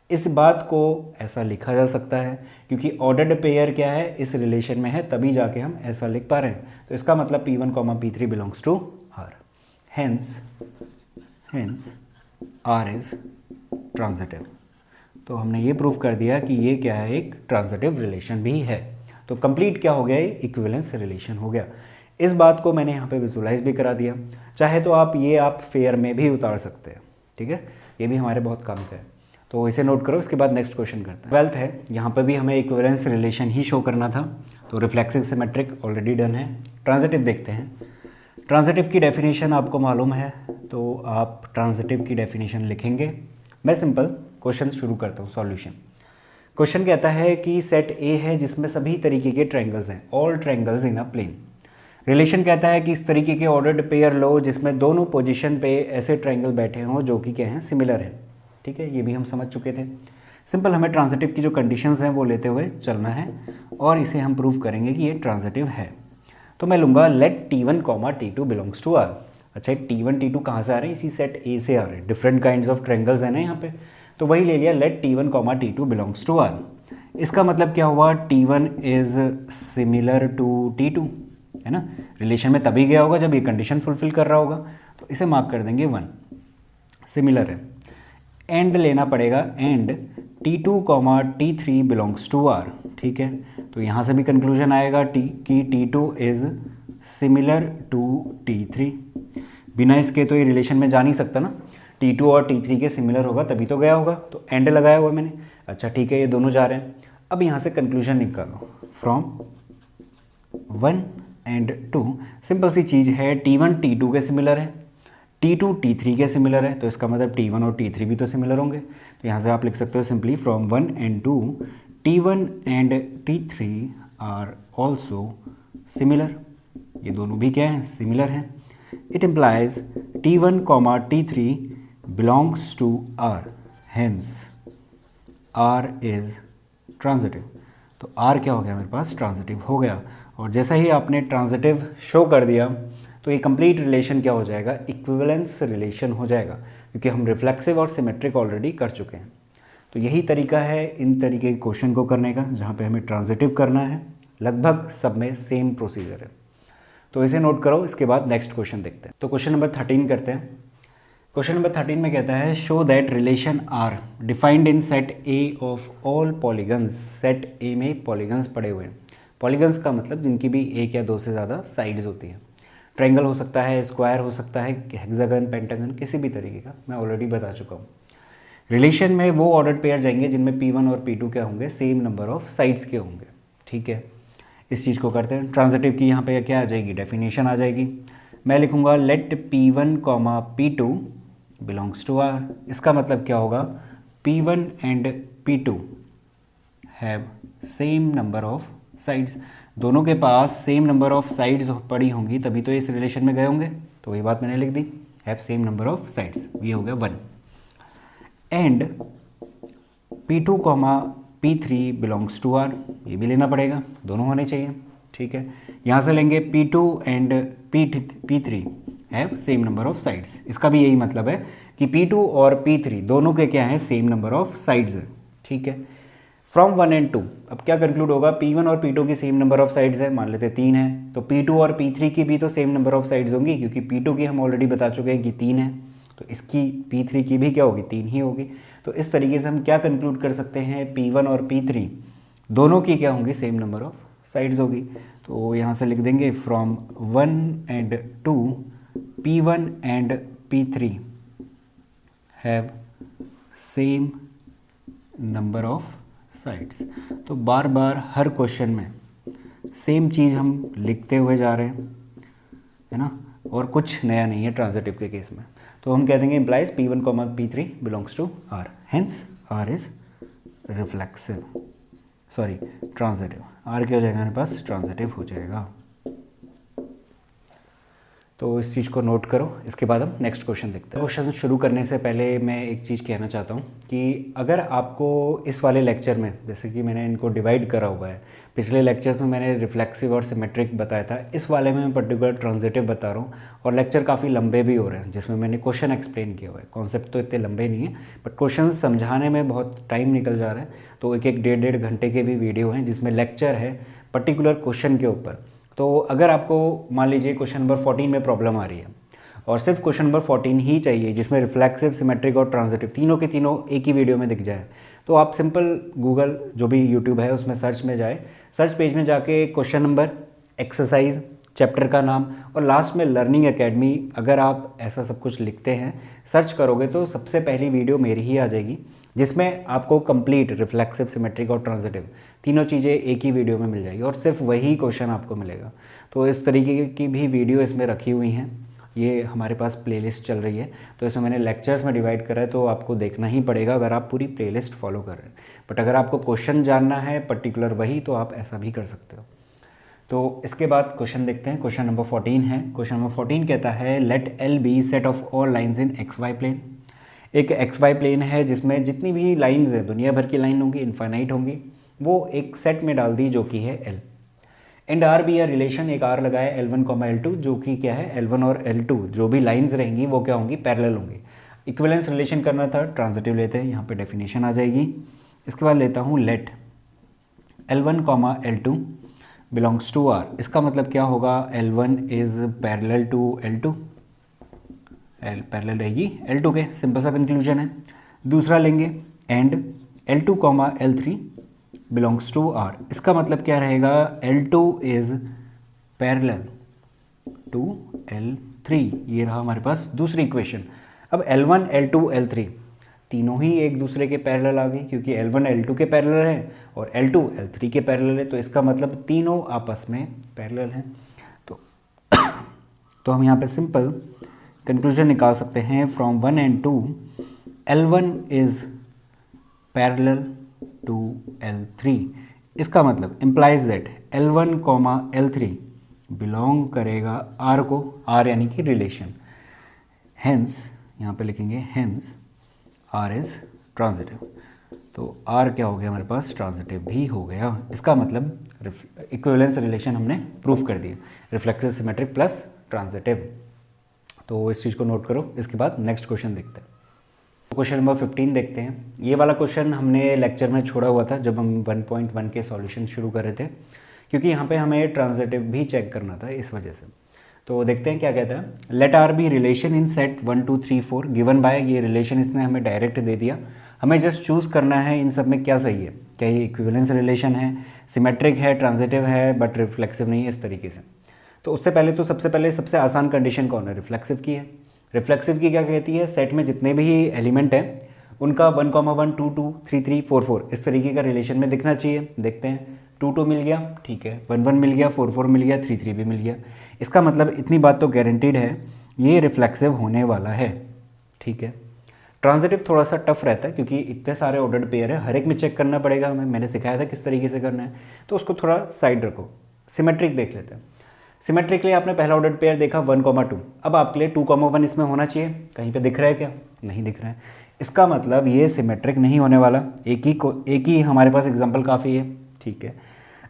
इस बात को ऐसा लिखा जा सकता है क्योंकि ऑर्डर्ड पेयर क्या है, इस रिलेशन में है, तभी जाके हम ऐसा लिख पा रहे हैं। तो इसका मतलब P1, P3 belongs to R, hence R is transitive. तो हमने ये प्रूव कर दिया कि ये क्या है, एक ट्रांजिटिव रिलेशन भी है। तो कंप्लीट क्या हो गया, ये इक्विवेलेंस रिलेशन हो गया। इस बात को मैंने यहाँ पे विजुलाइज भी करा दिया। चाहे तो आप फेयर में भी उतार सकते हैं, ठीक है, ये भी हमारे बहुत काम का है। तो इसे नोट करो, इसके बाद नेक्स्ट क्वेश्चन करते हैं। 12th है, यहाँ पे भी हमें इक्विवेलेंस रिलेशन ही शो करना था। तो रिफ्लेक्सिव सिमेट्रिक ऑलरेडी डन है। ट्रांजिटिव देखते हैं। ट्रांजिटिव की डेफिनेशन आपको मालूम है, तो आप ट्रांजिटिव की डेफिनेशन लिखेंगे। मैं सिंपल क्वेश्चन शुरू करता हूँ, सॉल्यूशन। क्वेश्चन कहता है कि सेट ए है जिसमें सभी तरीके के ट्रायंगल्स हैं, all triangles in a plane. Relation कहता है कि इस तरीके के ऑर्डर्ड पेयर लो जिसमें दोनों पोजीशन पे ऐसे ट्रायंगल बैठे हों जो कि क्या हैं, सिमिलर हैं, ठीक है, ये भी हम समझ चुके थे। सिंपल हमें ट्रांजिटिव की जो कंडीशंस हैं वो लेते हुए चलना है और इसे हम प्रूव करेंगे कि ये ट्रांजिटिव है। तो मैं लूँगा late T1, T2 belongs to R। अच्छा, T1, T2 कहाँ से आ रहे हैं, इसी सेट ए से आ रहे हैं। डिफरेंट काइंड्स ऑफ ट्रायंगल्स हैं ना यहाँ पे, तो वही ले लिया, late T1, T2 belongs to R। इसका मतलब क्या हुआ, T1 is similar to T2, है ना। रिलेशन में तभी गया होगा जब ये कंडीशन फुलफिल कर रहा होगा, तो इसे मार्क कर देंगे 1, सिमिलर है। एंड लेना पड़ेगा, and T2, T3 belongs to R, ठीक है। तो यहाँ से भी कंक्लूजन आएगा कि T2 is similar to T3। बिना इसके तो ये रिलेशन में जा नहीं सकता ना, T2 और T3 के सिमिलर होगा तभी तो गया होगा, तो एंड लगाया हुआ मैंने। अच्छा ठीक है, ये दोनों जा रहे हैं। अब यहाँ से कंक्लूजन निकालो, फ्रॉम 1 एंड 2 सिंपल सी चीज़ है, T1 T2 के सिमिलर है, T2 T3 के सिमिलर है, तो इसका मतलब T1 और T3 भी तो सिमिलर होंगे। तो यहाँ से आप लिख सकते हो simply from 1 and 2 T1 and T3 are also similar. ये दोनों भी क्या हैं, सिमिलर हैं। It implies T1, T3 belongs to R, hence R is transitive. तो R क्या हो गया मेरे पास, ट्रांजिटिव हो गया। और जैसा ही आपने ट्रांजिटिव शो कर दिया तो ये कंप्लीट रिलेशन क्या हो जाएगा, इक्विवेलेंस रिलेशन हो जाएगा, क्योंकि हम रिफ्लेक्सिव और सिमेट्रिक ऑलरेडी कर चुके हैं। तो यही तरीका है इन तरीके के क्वेश्चन को करने का, जहाँ पे हमें ट्रांजिटिव करना है। लगभग सब में सेम प्रोसीजर है, तो इसे नोट करो। इसके बाद नेक्स्ट क्वेश्चन देखते हैं। तो क्वेश्चन नंबर 13 करते हैं। क्वेश्चन नंबर 13 में कहता है show that relation R defined in set A of all polygons. सेट ए में पॉलीगन्स पड़े हुए हैं। पॉलीगन्स का मतलब जिनकी भी एक या दो से ज़्यादा साइड्स होती हैं। ट्रायंगल हो सकता है, स्क्वायर हो सकता है, हेक्सागन, पेंटागन, किसी भी तरीके का, मैं ऑलरेडी बता चुका हूँ। रिलेशन में वो ऑर्डर्ड पेयर जाएंगे जिनमें P1 और P2 क्या होंगे, सेम नंबर ऑफ साइड्स के होंगे। ठीक है, इस चीज़ को करते हैं। ट्रांजिटिव की यहाँ पे क्या आ जाएगी, डेफिनेशन आ जाएगी। मैं लिखूँगा late P1, P2 belongs to R। इसका मतलब क्या होगा, P1 and P2 have same number of sides. दोनों के पास सेम नंबर ऑफ साइड्स पड़ी होंगी तभी तो इस रिलेशन में गए होंगे। तो वही बात मैंने लिख दी, have same number of sides, ये हो गया 1। And P2, P3 belongs to R, ये भी लेना पड़ेगा, दोनों होने चाहिए। ठीक है, यहाँ से लेंगे P2 and P3 have same number of sides. इसका भी यही मतलब है कि P2 और P3 दोनों के क्या है, सेम नंबर ऑफ साइड्स है। ठीक है, फ्रॉम 1 एंड 2 अब क्या कंक्लूड होगा, P1 और P2 की सेम नंबर ऑफ साइड्स है, मान लेते 3 है, तो P2 और P3 की भी तो सेम नंबर ऑफ साइड्स होंगी, क्योंकि P2 की हम ऑलरेडी बता चुके हैं कि 3 है, तो इसकी P3 की भी क्या होगी, 3 ही होगी। तो इस तरीके से हम क्या कंक्लूड कर सकते हैं, P1 और P3 दोनों की क्या होंगी, सेम नंबर ऑफ साइड्स होगी। तो यहाँ से लिख देंगे from 1 and 2 P1 and P3 have same number of sides. तो बार बार हर क्वेश्चन में सेम चीज़ हम लिखते हुए जा रहे हैं, है ना, और कुछ नया नहीं है ट्रांजिटिव के केस में। तो हम कह देंगे implies P1, P3 belongs to R, hence R is reflexive, sorry transitive. R क्या हो जाएगा हमारे पास, ट्रांजिटिव हो जाएगा। तो इस चीज़ को नोट करो। इसके बाद हम नेक्स्ट क्वेश्चन देखते हैं। क्वेश्चन शुरू करने से पहले मैं एक चीज़ कहना चाहता हूँ कि अगर आपको इस वाले लेक्चर में, जैसे कि मैंने इनको डिवाइड करा हुआ है, पिछले लेक्चर्स में मैंने रिफ्लेक्सिव और सिमेट्रिक बताया था, इस वाले में मैं पर्टिकुलर ट्रांजिटिव बता रहा हूँ, और लेक्चर काफ़ी लंबे भी हो रहे हैं जिसमें मैंने क्वेश्चन एक्सप्लेन किया हुआ है। कॉन्सेप्ट तो इतने लंबे नहीं है, बट क्वेश्चन समझाने में बहुत टाइम निकल जा रहा है। तो एक 1-1.5 घंटे के भी वीडियो हैं जिसमें लेक्चर है पर्टिकुलर क्वेश्चन के ऊपर। तो अगर आपको मान लीजिए क्वेश्चन नंबर 14 में प्रॉब्लम आ रही है और सिर्फ क्वेश्चन नंबर 14 ही चाहिए जिसमें रिफ्लेक्सिव, सिमेट्रिक और ट्रांजिटिव तीनों के तीनों एक ही वीडियो में दिख जाए, तो आप सिंपल गूगल जो भी यूट्यूब है उसमें सर्च में जाए, सर्च पेज में जाके क्वेश्चन नंबर, एक्सरसाइज, चैप्टर का नाम और लास्ट में लर्निंग एकेडमी, अगर आप ऐसा सब कुछ लिखते हैं, सर्च करोगे तो सबसे पहली वीडियो मेरी ही आ जाएगी, जिसमें आपको कंप्लीट रिफ्लेक्सिव, सिमेट्रिक और ट्रांजिटिव तीनों चीज़ें एक ही वीडियो में मिल जाएगी और सिर्फ वही क्वेश्चन आपको मिलेगा। तो इस तरीके की भी वीडियो इसमें रखी हुई हैं। ये हमारे पास प्लेलिस्ट चल रही है, तो इसमें मैंने लेक्चर्स में डिवाइड करा है, तो आपको देखना ही पड़ेगा अगर आप पूरी प्लेलिस्ट फॉलो कर रहे हैं। बट अगर आपको क्वेश्चन जानना है पर्टिकुलर वही, तो आप ऐसा भी कर सकते हो। तो इसके बाद क्वेश्चन देखते हैं। क्वेश्चन नंबर 14 है। क्वेश्चन नंबर 14 कहता है let L be set of all lines in X Y plane. एक एक्स वाई प्लेन है जिसमें जितनी भी लाइन्स हैं, दुनिया भर की लाइन होंगी, इनफाइनाइट होंगी, वो एक सेट में डाल दी जो कि है L. And R be, relation एक आर लगाए L1, L2, जो कि क्या है L1 और L2 जो भी लाइंस रहेंगी वो क्या होंगी, पैरेलल होंगी। इक्विवेलेंस रिलेशन करना था, ट्रांजिटिव लेते हैं, यहाँ पे डेफिनेशन आ जाएगी। इसके बाद लेता हूँ late L1, L2 belongs to R। इसका मतलब क्या होगा, L1 is parallel to L2, L parallel रहेगी L2 के, सिंपल सा कंक्लूजन है। दूसरा लेंगे and L2, L3 belongs to R। इसका मतलब क्या रहेगा, L2 is parallel to L3। ये रहा हमारे पास दूसरी इक्वेशन। अब L1, L2, L3 तीनों ही एक दूसरे के पैरेलल आ गई, क्योंकि L1 L2 के पैरेलल है और L2 L3 के पैरेलल है, तो इसका मतलब तीनों आपस में पैरेलल हैं। तो हम यहाँ पे सिंपल कंक्लूजन निकाल सकते हैं from 1 and 2 L1 is parallel to L3। इसका मतलब implies that L1, L3 belong करेगा R को, R यानी कि रिलेशन। हेंस यहाँ पे लिखेंगे हेंस R इज ट्रांजिटिव। तो R क्या हो गया हमारे पास, ट्रांजिटिव भी हो गया। इसका मतलब इक्विवेलेंस रिलेशन हमने प्रूफ कर दिया, रिफ्लेक्सिव, सिमेट्रिक प्लस ट्रांजिटिव। तो इस चीज़ को नोट करो। इसके बाद नेक्स्ट क्वेश्चन देखते हैं। क्वेश्चन नंबर 15 देखते हैं। ये वाला क्वेश्चन हमने लेक्चर में छोड़ा हुआ था जब हम 1.1 के सॉल्यूशन शुरू कर रहे थे, क्योंकि यहाँ पे हमें ट्रांजिटिव भी चेक करना था इस वजह से। तो देखते हैं क्या कहता है। Let R be relation in set 1 2 3 4 given by, ये रिलेशन इसने हमें डायरेक्ट दे दिया, हमें जस्ट चूज़ करना है इन सब में क्या सही है, क्या ये इक्विवेलेंस रिलेशन है, सिमेट्रिक है, ट्रांजिटिव है बट रिफ्लेक्सिव नहीं है, इस तरीके से। तो उससे पहले तो सबसे पहले सबसे आसान कंडीशन कौन है, रिफ्लेक्सिव की है। रिफ्लेक्सिव की क्या कहती है, सेट में जितने भी एलिमेंट हैं उनका 1, 1, 2, 2, 3, 3, 4, 4 इस तरीके का रिलेशन में दिखना चाहिए। देखते हैं 2, 2 मिल गया, ठीक है, 1, 1 मिल गया, 4, 4 मिल गया, 3, 3 भी मिल गया। इसका मतलब इतनी बात तो गारंटीड है ये रिफ्लेक्सिव होने वाला है, ठीक है। ट्रांजिटिव थोड़ा सा टफ रहता है क्योंकि इतने सारे ऑर्डर्ड पेयर है, हर एक में चेक करना पड़ेगा हमें, मैंने सिखाया था किस तरीके से करना है, तो उसको थोड़ा साइड रखो। सिमेट्रिक देख लेते हैं। सिमेट्रिक लिए आपने पहला ऑर्डर्ड पेयर देखा 1, 2, अब आपके लिए 2, 1 इसमें होना चाहिए, कहीं पे दिख रहा है क्या, नहीं दिख रहा है। इसका मतलब ये सिमेट्रिक नहीं होने वाला, एक ही हमारे पास एग्जांपल काफ़ी है, ठीक है।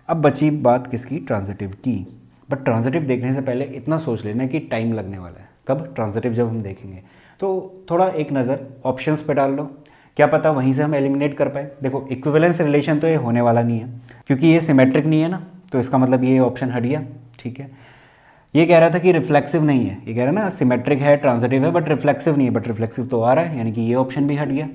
अब बची बात किसकी, ट्रांजिटिव की। बट ट्रांजिटिव देखने से पहले इतना सोच लेना कि टाइम लगने वाला है। कब, ट्रांजिटिव जब हम देखेंगे। तो थोड़ा एक नज़र ऑप्शंस पे डाल लो, क्या पता वहीं से हम एलिमिनेट कर पाए। देखो इक्विवेलेंस रिलेशन तो ये होने वाला नहीं है क्योंकि ये सिमेट्रिक नहीं है ना, तो इसका मतलब ये ऑप्शन हट गया, ठीक है। ये कह रहा था कि रिफ्लेक्सिव नहीं है, ये कह रहा है ना सिमेट्रिक है, ट्रांजिटिव है बट रिफ्लेक्सिव नहीं है, बट रिफ्लेक्सिव तो आ रहा है, यानी कि ये ऑप्शन भी हट गया।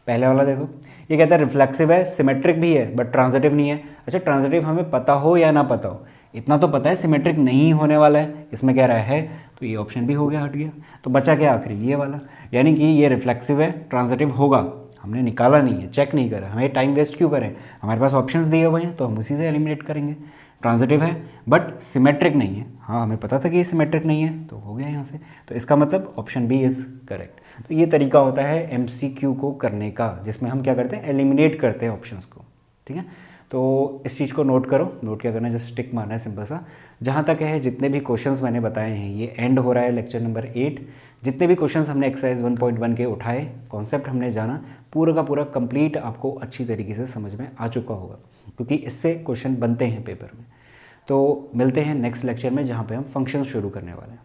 पहले वाला देखो, ये कहता है रिफ्लेक्सिव है, सिमेट्रिक भी है बट ट्रांजिटिव नहीं है। अच्छा, ट्रांजिटिव हमें पता हो या ना पता हो, इतना तो पता है सिमेट्रिक नहीं होने वाला है, इसमें कह रहा है, तो ये ऑप्शन भी हो गया, हट गया। तो बचा क्या आखिरी, ये वाला, यानी कि ये रिफ्लेक्सिव है, ट्रांजिटिव होगा, हमने निकाला नहीं है, चेक नहीं करा, हमें टाइम वेस्ट क्यों करें, हमारे पास ऑप्शंस दिए हुए हैं तो हम उसी से एलिमिनेट करेंगे। ट्रांजिटिव है बट सिमेट्रिक नहीं है, हाँ हमें पता था कि ये सिमेट्रिक नहीं है, तो हो गया यहाँ से, तो इसका मतलब ऑप्शन बी इज़ करेक्ट। तो ये तरीका होता है एमसीक्यू को करने का, जिसमें हम क्या करते हैं, एलिमिनेट करते हैं ऑप्शंस को, ठीक है। तो इस चीज़ को नोट करो, नोट क्या करना है, जस्ट टिक मारना है सिंपल सा। जहाँ तक है जितने भी क्वेश्चंस मैंने बताए हैं, ये एंड हो रहा है लेक्चर नंबर 8। जितने भी क्वेश्चंस हमने एक्सरसाइज 1.1 के उठाए, कॉन्सेप्ट हमने जाना, पूरा का पूरा कंप्लीट आपको अच्छी तरीके से समझ में आ चुका होगा, क्योंकि इससे क्वेश्चन बनते हैं पेपर में। तो मिलते हैं नेक्स्ट लेक्चर में जहाँ पे हम फंक्शन शुरू करने वाले हैं।